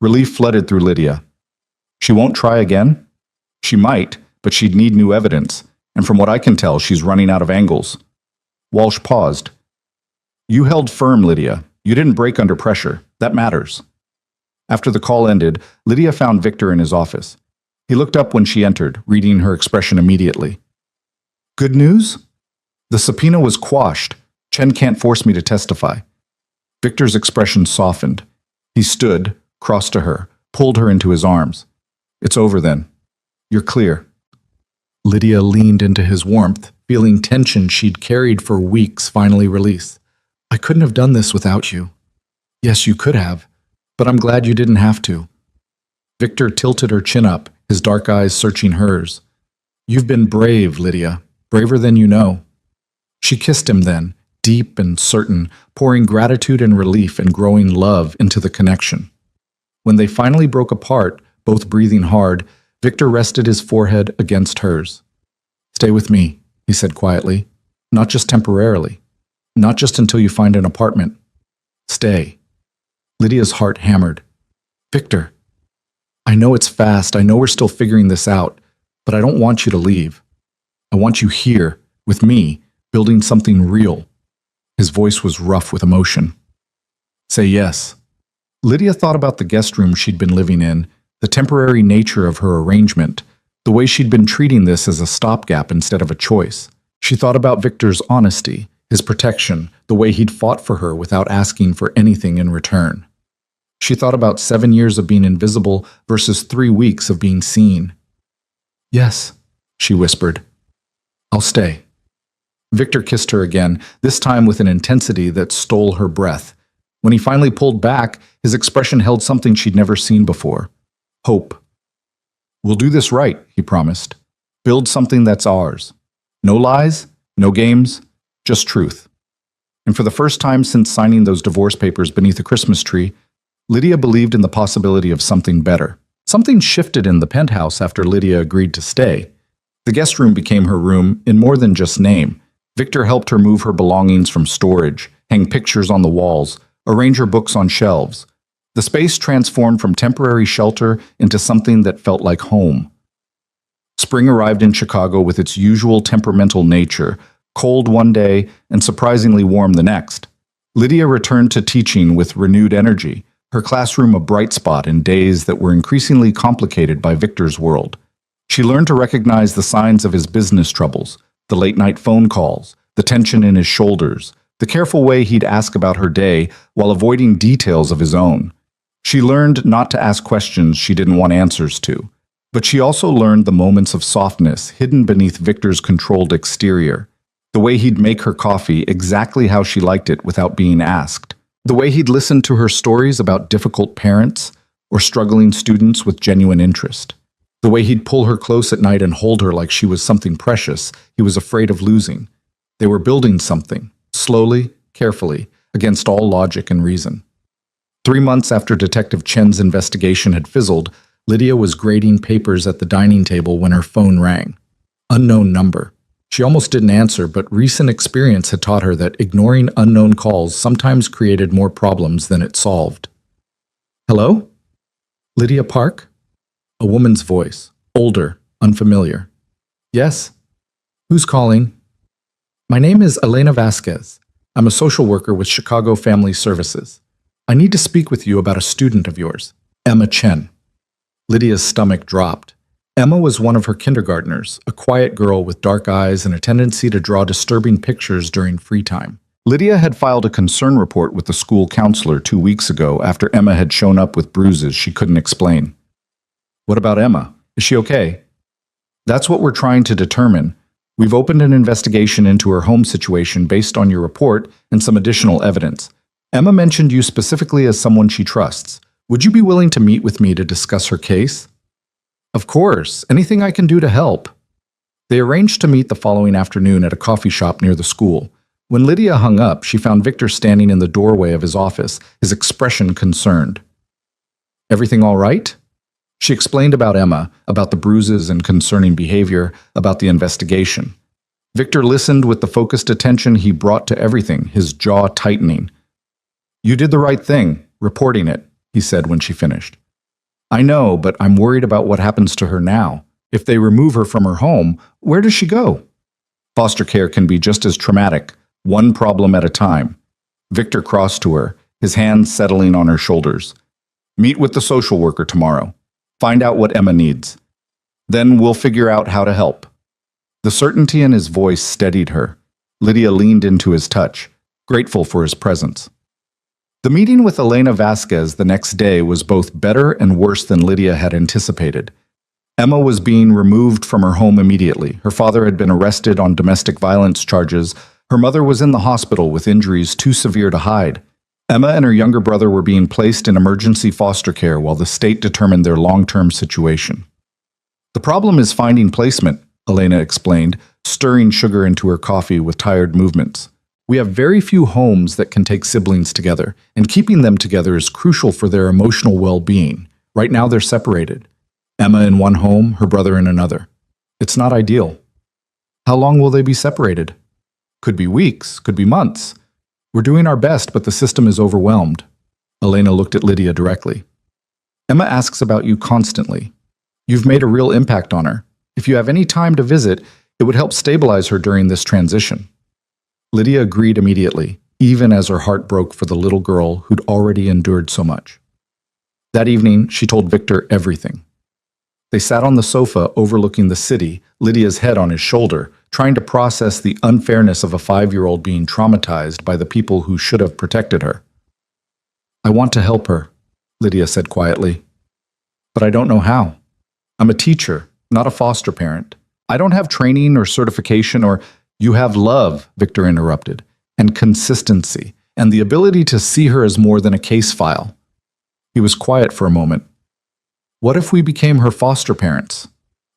Relief flooded through Lydia. She won't try again? She might, but she'd need new evidence, and from what I can tell, she's running out of angles. Walsh paused. "You held firm, Lydia. You didn't break under pressure. That matters." After the call ended, Lydia found Victor in his office. He looked up when she entered, reading her expression immediately. "Good news? The subpoena was quashed. Chen can't force me to testify." Victor's expression softened. He stood, crossed to her, pulled her into his arms. "It's over then. You're clear." Lydia leaned into his warmth, feeling tension she'd carried for weeks finally release. "I couldn't have done this without you." "Yes, you could have, but I'm glad you didn't have to." Victor tilted her chin up, his dark eyes searching hers. "You've been brave, Lydia, braver than you know." She kissed him then, deep and certain, pouring gratitude and relief and growing love into the connection. When they finally broke apart, both breathing hard, Victor rested his forehead against hers. "Stay with me," he said quietly. "Not just temporarily. Not just until you find an apartment. Stay." Lydia's heart hammered. "Victor, I know it's fast, I know we're still figuring this out, but I don't want you to leave. I want you here, with me, building something real." His voice was rough with emotion. "Say yes." Lydia thought about the guest room she'd been living in, the temporary nature of her arrangement, the way she'd been treating this as a stopgap instead of a choice. She thought about Victor's honesty, his protection, the way he'd fought for her without asking for anything in return. She thought about 7 years of being invisible versus 3 weeks of being seen. "Yes," she whispered. "I'll stay." Victor kissed her again, this time with an intensity that stole her breath. When he finally pulled back, his expression held something she'd never seen before. Hope. "We'll do this right," he promised. "Build something that's ours. No lies, no games, just truth." And for the first time since signing those divorce papers beneath a Christmas tree, Lydia believed in the possibility of something better. Something shifted in the penthouse after Lydia agreed to stay. The guest room became her room in more than just name. Victor helped her move her belongings from storage, hang pictures on the walls, arrange her books on shelves. The space transformed from temporary shelter into something that felt like home. Spring arrived in Chicago with its usual temperamental nature, cold one day and surprisingly warm the next. Lydia returned to teaching with renewed energy, her classroom a bright spot in days that were increasingly complicated by Victor's world. She learned to recognize the signs of his business troubles, the late-night phone calls, the tension in his shoulders, the careful way he'd ask about her day while avoiding details of his own. She learned not to ask questions she didn't want answers to, but she also learned the moments of softness hidden beneath Victor's controlled exterior, the way he'd make her coffee exactly how she liked it without being asked, the way he'd listen to her stories about difficult parents or struggling students with genuine interest, the way he'd pull her close at night and hold her like she was something precious he was afraid of losing. They were building something, slowly, carefully, against all logic and reason. 3 months after Detective Chen's investigation had fizzled, Lydia was grading papers at the dining table when her phone rang. Unknown number. She almost didn't answer, but recent experience had taught her that ignoring unknown calls sometimes created more problems than it solved. "Hello? Lydia Park?" A woman's voice, older, unfamiliar. "Yes." Who's calling? My name is Elena Vasquez. I'm a social worker with Chicago Family Services. I need to speak with you about a student of yours, Emma Chen. Lydia's stomach dropped. Emma was one of her kindergartners, a quiet girl with dark eyes and a tendency to draw disturbing pictures during free time. Lydia had filed a concern report with the school counselor 2 weeks ago after Emma had shown up with bruises she couldn't explain. What about Emma? Is she okay? That's what we're trying to determine. We've opened an investigation into her home situation based on your report and some additional evidence. Emma mentioned you specifically as someone she trusts. Would you be willing to meet with me to discuss her case? Of course, anything I can do to help. They arranged to meet the following afternoon at a coffee shop near the school. When Lydia hung up, she found Victor standing in the doorway of his office, his expression concerned. Everything all right? She explained about Emma, about the bruises and concerning behavior, about the investigation. Victor listened with the focused attention he brought to everything, his jaw tightening. You did the right thing, reporting it, he said when she finished. I know, but I'm worried about what happens to her now. If they remove her from her home, where does she go? Foster care can be just as traumatic, one problem at a time. Victor crossed to her, his hands settling on her shoulders. Meet with the social worker tomorrow. Find out what Emma needs. Then we'll figure out how to help. The certainty in his voice steadied her. Lydia leaned into his touch, grateful for his presence. The meeting with Elena Vasquez the next day was both better and worse than Lydia had anticipated. Emma was being removed from her home immediately. Her father had been arrested on domestic violence charges. Her mother was in the hospital with injuries too severe to hide. Emma and her younger brother were being placed in emergency foster care while the state determined their long-term situation. The problem is finding placement, Elena explained, stirring sugar into her coffee with tired movements. We have very few homes that can take siblings together, and keeping them together is crucial for their emotional well-being. Right now they're separated. Emma in one home, her brother in another. It's not ideal. How long will they be separated? Could be weeks, could be months. We're doing our best, but the system is overwhelmed. Elena looked at Lydia directly. Emma asks about you constantly. You've made a real impact on her. If you have any time to visit, it would help stabilize her during this transition. Lydia agreed immediately, even as her heart broke for the little girl who'd already endured so much. That evening, she told Victor everything. They sat on the sofa overlooking the city, Lydia's head on his shoulder, trying to process the unfairness of a 5-year-old being traumatized by the people who should have protected her. I want to help her, Lydia said quietly. But I don't know how. I'm a teacher, not a foster parent. I don't have training or certification or... You have love, Victor interrupted, and consistency, and the ability to see her as more than a case file. He was quiet for a moment. What if we became her foster parents?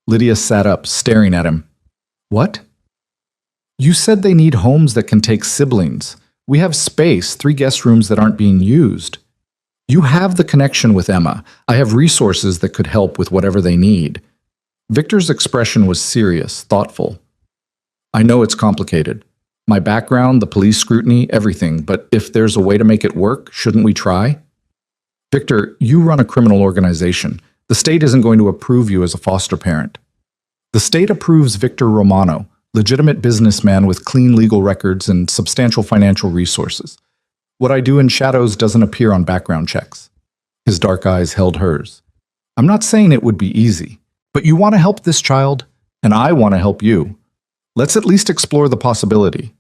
Lydia sat up, staring at him. What? You said they need homes that can take siblings. We have space, 3 guest rooms that aren't being used. You have the connection with Emma. I have resources that could help with whatever they need. Victor's expression was serious, thoughtful. I know it's complicated. My background, the police scrutiny, everything, but if there's a way to make it work, shouldn't we try? Victor, you run a criminal organization. The state isn't going to approve you as a foster parent. The state approves Victor Romano, legitimate businessman with clean legal records and substantial financial resources. What I do in shadows doesn't appear on background checks. His dark eyes held hers. I'm not saying it would be easy, but you want to help this child, and I want to help you. Let's at least explore the possibility.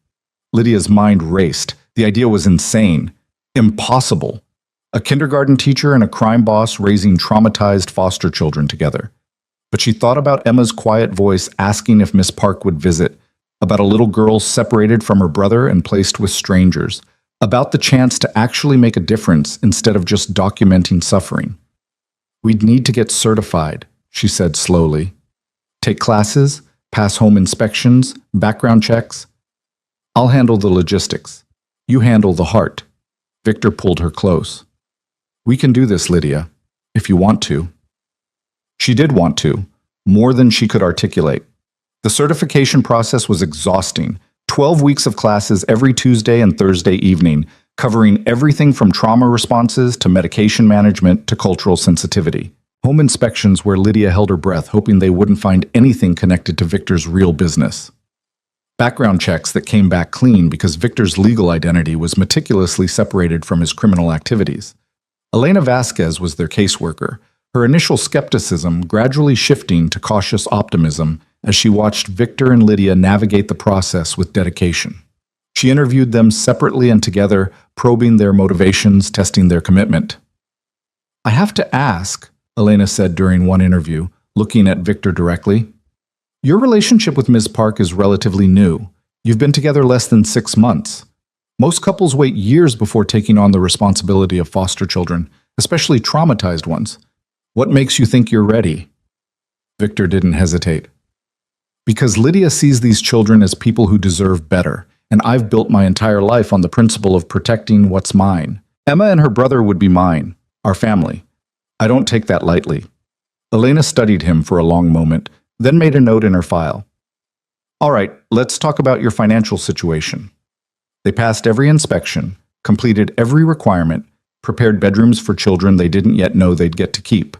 Lydia's mind raced. The idea was insane. Impossible. A kindergarten teacher and a crime boss raising traumatized foster children together. But she thought about Emma's quiet voice asking if Miss Park would visit, about a little girl separated from her brother and placed with strangers, about the chance to actually make a difference instead of just documenting suffering. We'd need to get certified, she said slowly. Take classes, pass home inspections, background checks. I'll handle the logistics. You handle the heart. Victor pulled her close. We can do this, Lydia, if you want to. She did want to, more than she could articulate. The certification process was exhausting. 12 weeks of classes every Tuesday and Thursday evening, covering everything from trauma responses to medication management to cultural sensitivity. Home inspections where Lydia held her breath, hoping they wouldn't find anything connected to Victor's real business. Background checks that came back clean because Victor's legal identity was meticulously separated from his criminal activities. Elena Vasquez was their caseworker, her initial skepticism gradually shifting to cautious optimism as she watched Victor and Lydia navigate the process with dedication. She interviewed them separately and together, probing their motivations, testing their commitment. "I have to ask," Elena said during one interview, looking at Victor directly, "your relationship with Ms. Park is relatively new. You've been together less than 6 months. Most couples wait years before taking on the responsibility of foster children, especially traumatized ones. What makes you think you're ready?" Victor didn't hesitate. "Because Lydia sees these children as people who deserve better, and I've built my entire life on the principle of protecting what's mine. Emma and her brother would be mine, our family. I don't take that lightly." Elena studied him for a long moment, then made a note in her file. "All right, let's talk about your financial situation." They passed every inspection, completed every requirement, prepared bedrooms for children they didn't yet know they'd get to keep.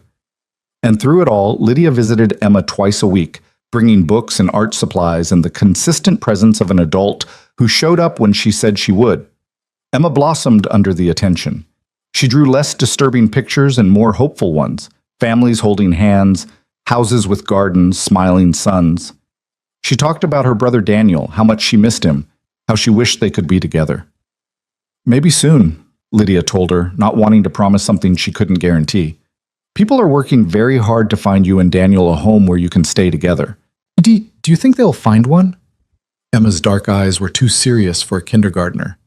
And through it all, Lydia visited Emma twice a week, bringing books and art supplies and the consistent presence of an adult who showed up when she said she would. Emma blossomed under the attention. She drew less disturbing pictures and more hopeful ones, families holding hands, houses with gardens, smiling suns. She talked about her brother Daniel, how much she missed him, how she wished they could be together. "Maybe soon," Lydia told her, not wanting to promise something she couldn't guarantee. "People are working very hard to find you and Daniel a home where you can stay together. Do you think they'll find one?" Emma's dark eyes were too serious for a kindergartner.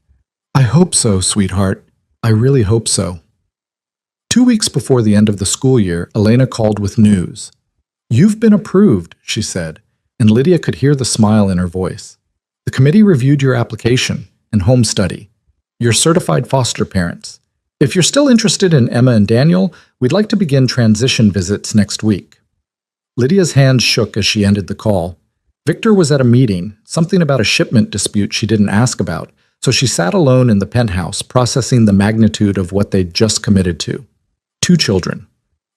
"I hope so, sweetheart. I really hope so." 2 weeks before the end of the school year, Elena called with news. "You've been approved," she said, and Lydia could hear the smile in her voice. "The committee reviewed your application and home study. You're certified foster parents. If you're still interested in Emma and Daniel, we'd like to begin transition visits next week." Lydia's hands shook as she ended the call. Victor was at a meeting, something about a shipment dispute she didn't ask about, so she sat alone in the penthouse, processing the magnitude of what they'd just committed to. 2 children.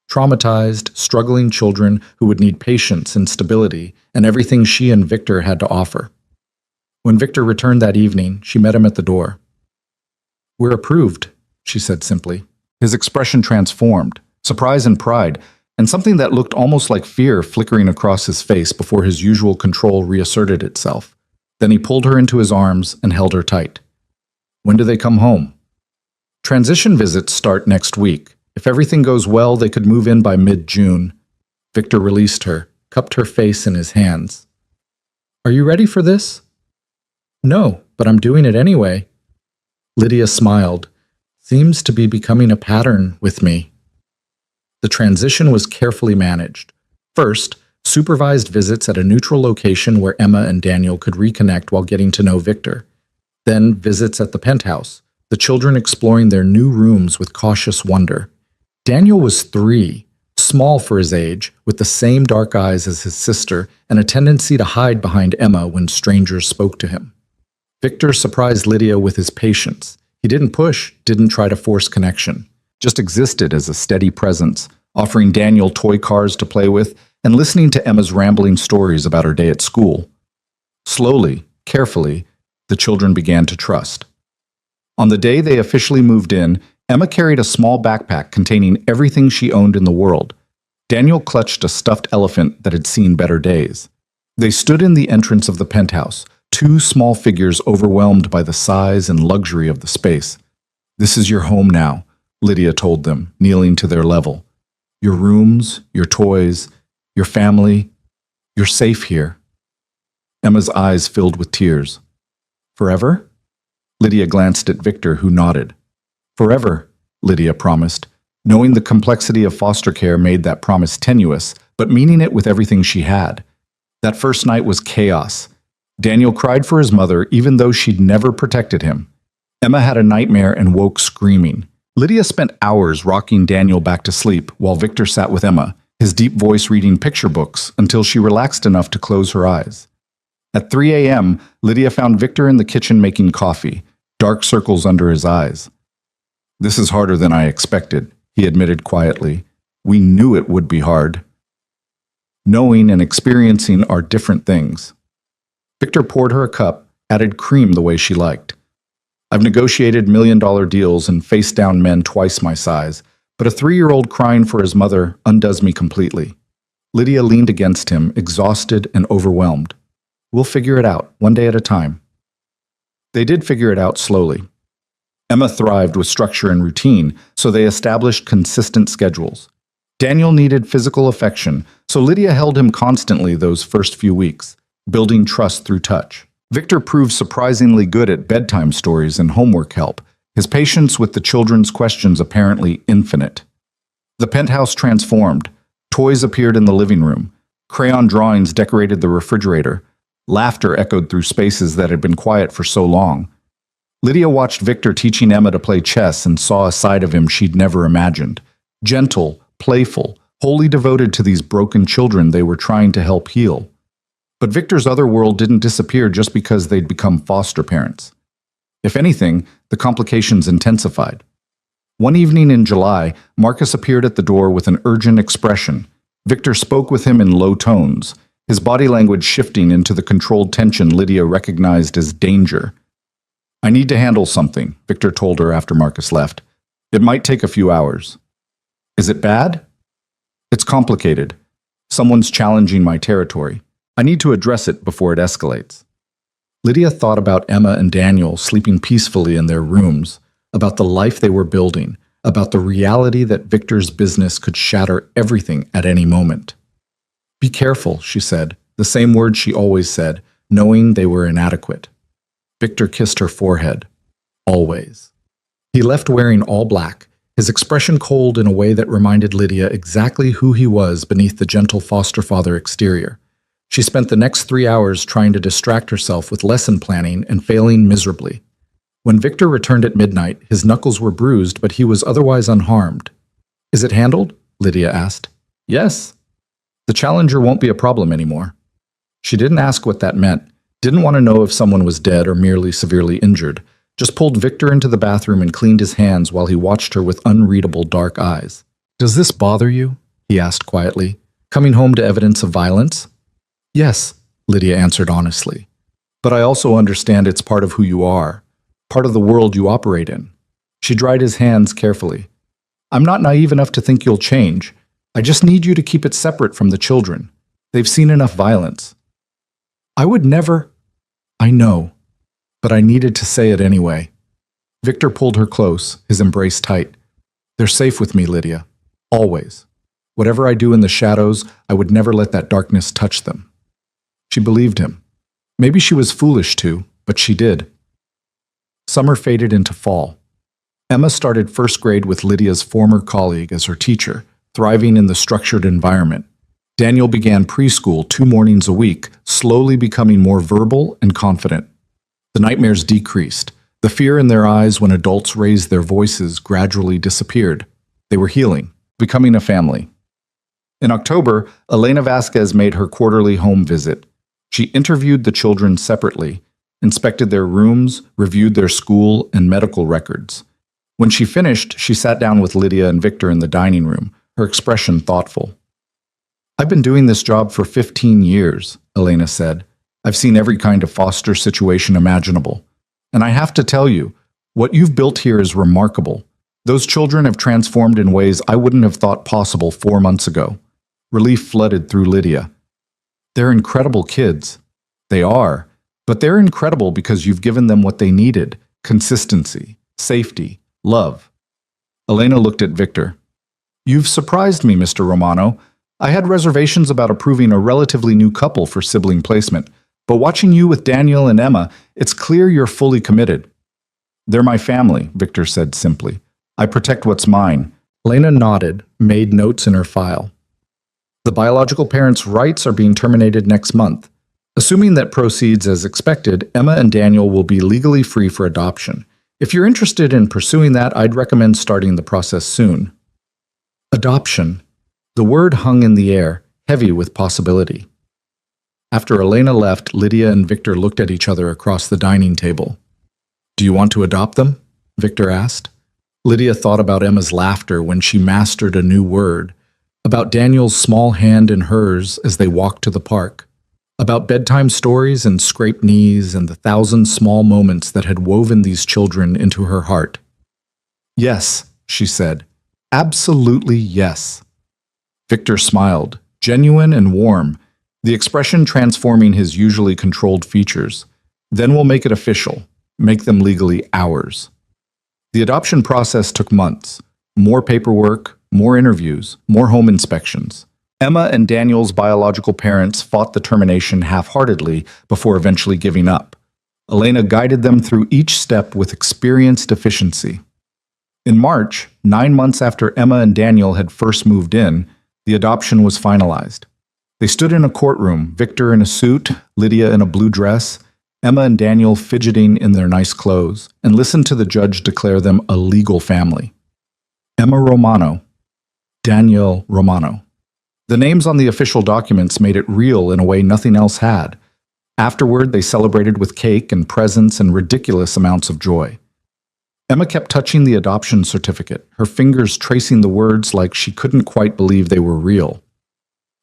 Traumatized, struggling children who would need patience and stability and everything she and Victor had to offer. When Victor returned that evening, she met him at the door. "We're approved," she said simply. His expression transformed, surprise and pride, and something that looked almost like fear flickering across his face before his usual control reasserted itself. Then he pulled her into his arms and held her tight. "When do they come home?" "Transition visits start next week. If everything goes well, they could move in by mid-June." Victor released her, cupped her face in his hands. "Are you ready for this?" "No, but I'm doing it anyway." Lydia smiled. "Seems to be becoming a pattern with me." The transition was carefully managed. First, supervised visits at a neutral location where Emma and Daniel could reconnect while getting to know Victor. Then visits at the penthouse, the children exploring their new rooms with cautious wonder. Daniel was 3, small for his age, with the same dark eyes as his sister and a tendency to hide behind Emma when strangers spoke to him. Victor surprised Lydia with his patience. He didn't push, didn't try to force connection, just existed as a steady presence, offering Daniel toy cars to play with and listening to Emma's rambling stories about her day at school. Slowly, carefully, the children began to trust. On the day they officially moved in, Emma carried a small backpack containing everything she owned in the world. Daniel clutched a stuffed elephant that had seen better days. They stood in the entrance of the penthouse, 2 small figures overwhelmed by the size and luxury of the space. "This is your home now," Lydia told them, kneeling to their level. "Your rooms, your toys, your family, you're safe here." Emma's eyes filled with tears. "Forever?" Lydia glanced at Victor, who nodded. "Forever," Lydia promised, knowing the complexity of foster care made that promise tenuous, but meaning it with everything she had. That first night was chaos. Daniel cried for his mother even though she'd never protected him. Emma had a nightmare and woke screaming. Lydia spent hours rocking Daniel back to sleep while Victor sat with Emma, his deep voice reading picture books until she relaxed enough to close her eyes. At 3 a.m., Lydia found Victor in the kitchen making coffee, dark circles under his eyes. "This is harder than I expected," he admitted quietly. "We knew it would be hard." Knowing and experiencing are different things. Victor poured her a cup, added cream the way she liked. I've negotiated million-dollar deals and faced down men twice my size, but a 3-year-old crying for his mother undoes me completely. Lydia leaned against him, exhausted and overwhelmed. We'll figure it out, one day at a time. They did figure it out slowly. Emma thrived with structure and routine, so they established consistent schedules. Daniel needed physical affection, so Lydia held him constantly those first few weeks, building trust through touch. Victor proved surprisingly good at bedtime stories and homework help, his patience with the children's questions apparently infinite. The penthouse transformed. Toys appeared in the living room. Crayon drawings decorated the refrigerator. Laughter echoed through spaces that had been quiet for so long. Lydia watched Victor teaching Emma to play chess and saw a side of him she'd never imagined. Gentle, playful, wholly devoted to these broken children they were trying to help heal. But Victor's other world didn't disappear just because they'd become foster parents. If anything, the complications intensified. One evening in July, Marcus appeared at the door with an urgent expression. Victor spoke with him in low tones, his body language shifting into the controlled tension Lydia recognized as danger. I need to handle something, Victor told her after Marcus left. It might take a few hours. Is it bad? It's complicated. Someone's challenging my territory. I need to address it before it escalates. Lydia thought about Emma and Daniel sleeping peacefully in their rooms, about the life they were building, about the reality that Victor's business could shatter everything at any moment. Be careful, she said, the same words she always said, knowing they were inadequate. Victor kissed her forehead. Always. He left wearing all black, his expression cold in a way that reminded Lydia exactly who he was beneath the gentle foster father exterior. She spent the next 3 hours trying to distract herself with lesson planning and failing miserably. When Victor returned at midnight, his knuckles were bruised, but he was otherwise unharmed. Is it handled? Lydia asked. Yes. The challenger won't be a problem anymore. She didn't ask what that meant, didn't want to know if someone was dead or merely severely injured, just pulled Victor into the bathroom and cleaned his hands while he watched her with unreadable dark eyes. Does this bother you? He asked quietly. Coming home to evidence of violence? Yes, Lydia answered honestly. But I also understand it's part of who you are, part of the world you operate in. She dried his hands carefully. I'm not naive enough to think you'll change. I just need you to keep it separate from the children. They've seen enough violence. I would never. I know, but I needed to say it anyway. Victor pulled her close, his embrace tight. They're safe with me, Lydia. Always. Whatever I do in the shadows, I would never let that darkness touch them. She believed him. Maybe she was foolish too, but she did. Summer faded into fall. Emma started first grade with Lydia's former colleague as her teacher, thriving in the structured environment. Daniel began preschool 2 mornings a week, slowly becoming more verbal and confident. The nightmares decreased. The fear in their eyes when adults raised their voices gradually disappeared. They were healing, becoming a family. In October, Elena Vasquez made her quarterly home visit. She interviewed the children separately, inspected their rooms, reviewed their school and medical records. When she finished, she sat down with Lydia and Victor in the dining room, her expression thoughtful. I've been doing this job for 15 years, Elena said. I've seen every kind of foster situation imaginable. And I have to tell you, what you've built here is remarkable. Those children have transformed in ways I wouldn't have thought possible 4 months ago. Relief flooded through Lydia. They're incredible kids. They are. But they're incredible because you've given them what they needed: consistency, safety, love. Elena looked at Victor. You've surprised me, Mr. Romano. I had reservations about approving a relatively new couple for sibling placement, but watching you with Daniel and Emma, it's clear you're fully committed. They're my family, Victor said simply. I protect what's mine. Elena nodded, made notes in her file. The biological parents' rights are being terminated next month. Assuming that proceeds as expected, Emma and Daniel will be legally free for adoption. If you're interested in pursuing that, I'd recommend starting the process soon. Adoption. The word hung in the air, heavy with possibility. After Elena left, Lydia and Victor looked at each other across the dining table. Do you want to adopt them? Victor asked. Lydia thought about Emma's laughter when she mastered a new word, about Daniel's small hand in hers as they walked to the park. about bedtime stories and scraped knees and the thousand small moments that had woven these children into her heart. Yes, she said. Absolutely yes. Victor smiled, genuine and warm, the expression transforming his usually controlled features. Then we'll make it official, make them legally ours. The adoption process took months. More paperwork, more interviews, more home inspections. Emma and Daniel's biological parents fought the termination half-heartedly before eventually giving up. Elena guided them through each step with experienced efficiency. In March, 9 months after Emma and Daniel had first moved in, the adoption was finalized. They stood in a courtroom, Victor in a suit, Lydia in a blue dress, Emma and Daniel fidgeting in their nice clothes, and listened to the judge declare them a legal family. Emma Romano, Daniel Romano. The names on the official documents made it real in a way nothing else had. Afterward, they celebrated with cake and presents and ridiculous amounts of joy. Emma kept touching the adoption certificate, her fingers tracing the words like she couldn't quite believe they were real.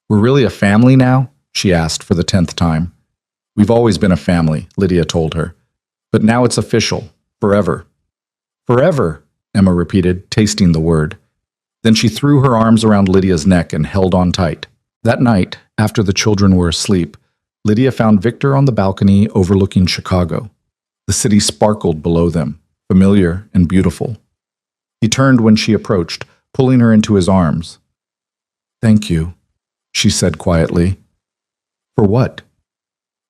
"We're really a family now?" she asked for the 10th time. "We've always been a family," Lydia told her. "But now it's official. Forever." "Forever," Emma repeated, tasting the word. Then she threw her arms around Lydia's neck and held on tight. That night, after the children were asleep, Lydia found Victor on the balcony overlooking Chicago. The city sparkled below them, familiar and beautiful. He turned when she approached, pulling her into his arms. "Thank you," she said quietly. "For what?"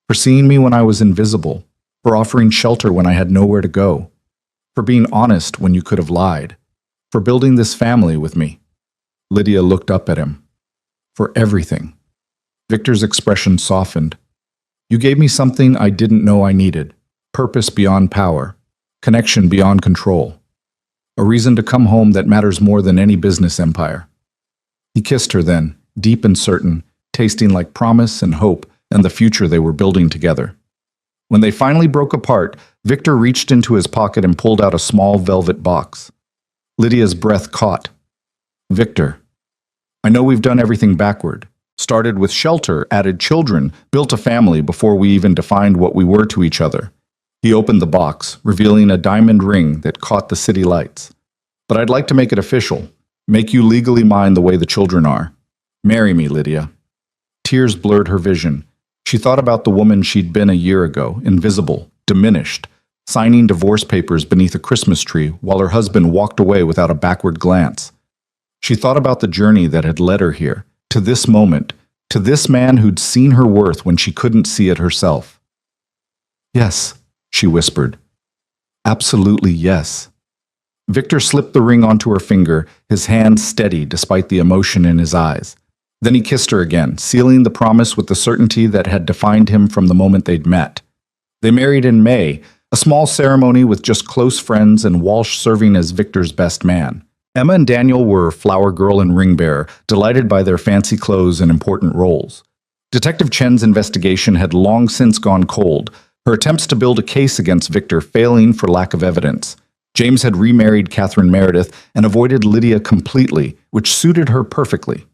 "For seeing me when I was invisible, for offering shelter when I had nowhere to go, for being honest when you could have lied, for building this family with me." Lydia looked up at him. "For everything." Victor's expression softened. "You gave me something I didn't know I needed, purpose beyond power, connection beyond control, a reason to come home that matters more than any business empire." He kissed her then, deep and certain, tasting like promise and hope and the future they were building together. When they finally broke apart, Victor reached into his pocket and pulled out a small velvet box. Lydia's breath caught. "Victor, I know we've done everything backward. Started with shelter, added children, built a family before we even defined what we were to each other." He opened the box, revealing a diamond ring that caught the city lights. "But I'd like to make it official, make you legally mine the way the children are. Marry me, Lydia." Tears blurred her vision. She thought about the woman she'd been a year ago, invisible, diminished, signing divorce papers beneath a Christmas tree while her husband walked away without a backward glance. She thought about the journey that had led her here, to this moment, to this man who'd seen her worth when she couldn't see it herself. "Yes," she whispered. "Absolutely yes." Victor slipped the ring onto her finger, his hand steady despite the emotion in his eyes. Then he kissed her again, sealing the promise with the certainty that had defined him from the moment they'd met. They married in May, a small ceremony with just close friends and Walsh serving as Victor's best man. Emma and Daniel were flower girl and ring bearer, delighted by their fancy clothes and important roles. Detective Chen's investigation had long since gone cold, her attempts to build a case against Victor failing for lack of evidence. James had remarried Catherine Meredith and avoided Lydia completely, which suited her perfectly.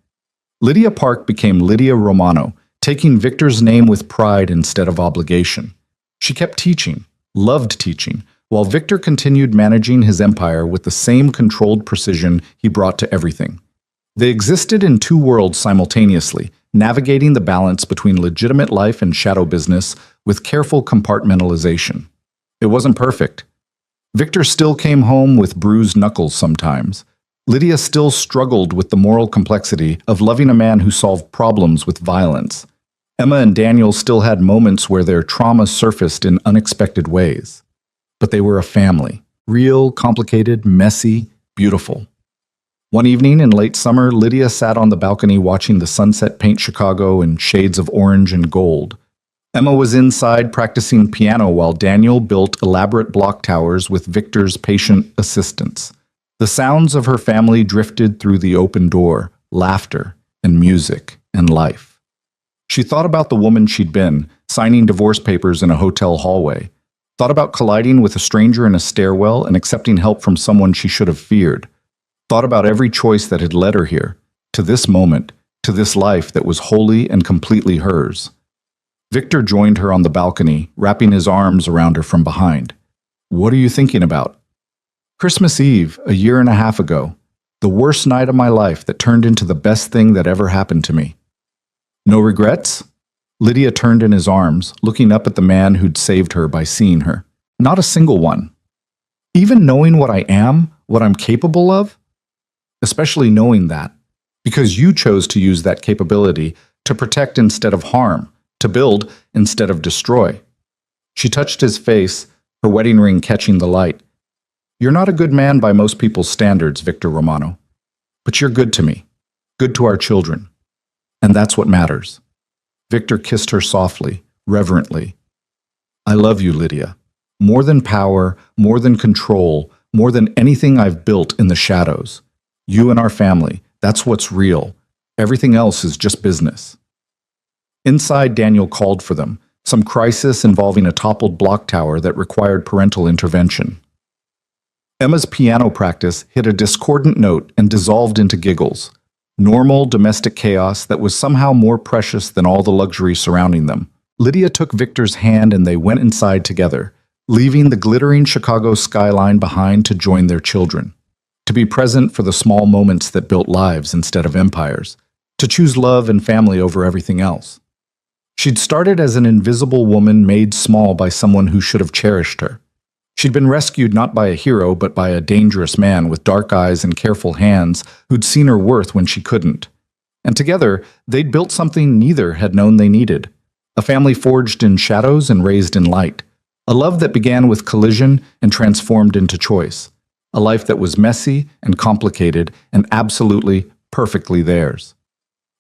Lydia Park became Lydia Romano, taking Victor's name with pride instead of obligation. She kept teaching, loved teaching, while Victor continued managing his empire with the same controlled precision he brought to everything. They existed in two worlds simultaneously, navigating the balance between legitimate life and shadow business with careful compartmentalization. It wasn't perfect. Victor still came home with bruised knuckles sometimes. Lydia still struggled with the moral complexity of loving a man who solved problems with violence. Emma and Daniel still had moments where their trauma surfaced in unexpected ways. But they were a family. Real, complicated, messy, beautiful. One evening in late summer, Lydia sat on the balcony watching the sunset paint Chicago in shades of orange and gold. Emma was inside practicing piano while Daniel built elaborate block towers with Victor's patient assistance. The sounds of her family drifted through the open door, laughter and music and life. She thought about the woman she'd been, signing divorce papers in a hotel hallway. Thought about colliding with a stranger in a stairwell and accepting help from someone she should have feared. Thought about every choice that had led her here, to this moment, to this life that was wholly and completely hers. Victor joined her on the balcony, wrapping his arms around her from behind. "What are you thinking about?" "Christmas Eve, a year and a half ago. The worst night of my life that turned into the best thing that ever happened to me." "No regrets?" Lydia turned in his arms, looking up at the man who'd saved her by seeing her. "Not a single one. Even knowing what I am, what I'm capable of? Especially knowing that. Because you chose to use that capability to protect instead of harm, to build instead of destroy." She touched his face, her wedding ring catching the light. "You're not a good man by most people's standards, Victor Romano. But you're good to me, good to our children. And that's what matters." Victor kissed her softly, reverently. "I love you, Lydia. More than power, more than control, more than anything I've built in the shadows. You and our family, that's what's real. Everything else is just business." Inside, Daniel called for them, some crisis involving a toppled block tower that required parental intervention. Emma's piano practice hit a discordant note and dissolved into giggles. Normal domestic chaos that was somehow more precious than all the luxury surrounding them. Lydia took Victor's hand and they went inside together, leaving the glittering Chicago skyline behind to join their children. To be present for the small moments that built lives instead of empires. To choose love and family over everything else. She'd started as an invisible woman made small by someone who should have cherished her. She'd been rescued not by a hero, but by a dangerous man with dark eyes and careful hands who'd seen her worth when she couldn't. And together, they'd built something neither had known they needed. A family forged in shadows and raised in light. A love that began with collision and transformed into choice. A life that was messy and complicated and absolutely, perfectly theirs.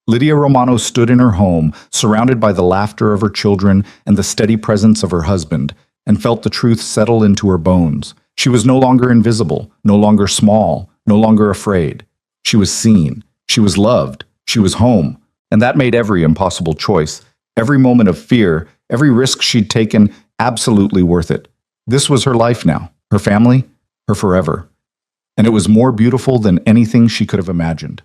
Lydia Romano stood in her home, surrounded by the laughter of her children and the steady presence of her husband, and felt the truth settle into her bones. She was no longer invisible, no longer small, no longer afraid. She was seen, she was loved, she was home, and that made every impossible choice, every moment of fear, every risk she'd taken absolutely worth it. This was her life now, her family, her forever. And it was more beautiful than anything she could have imagined.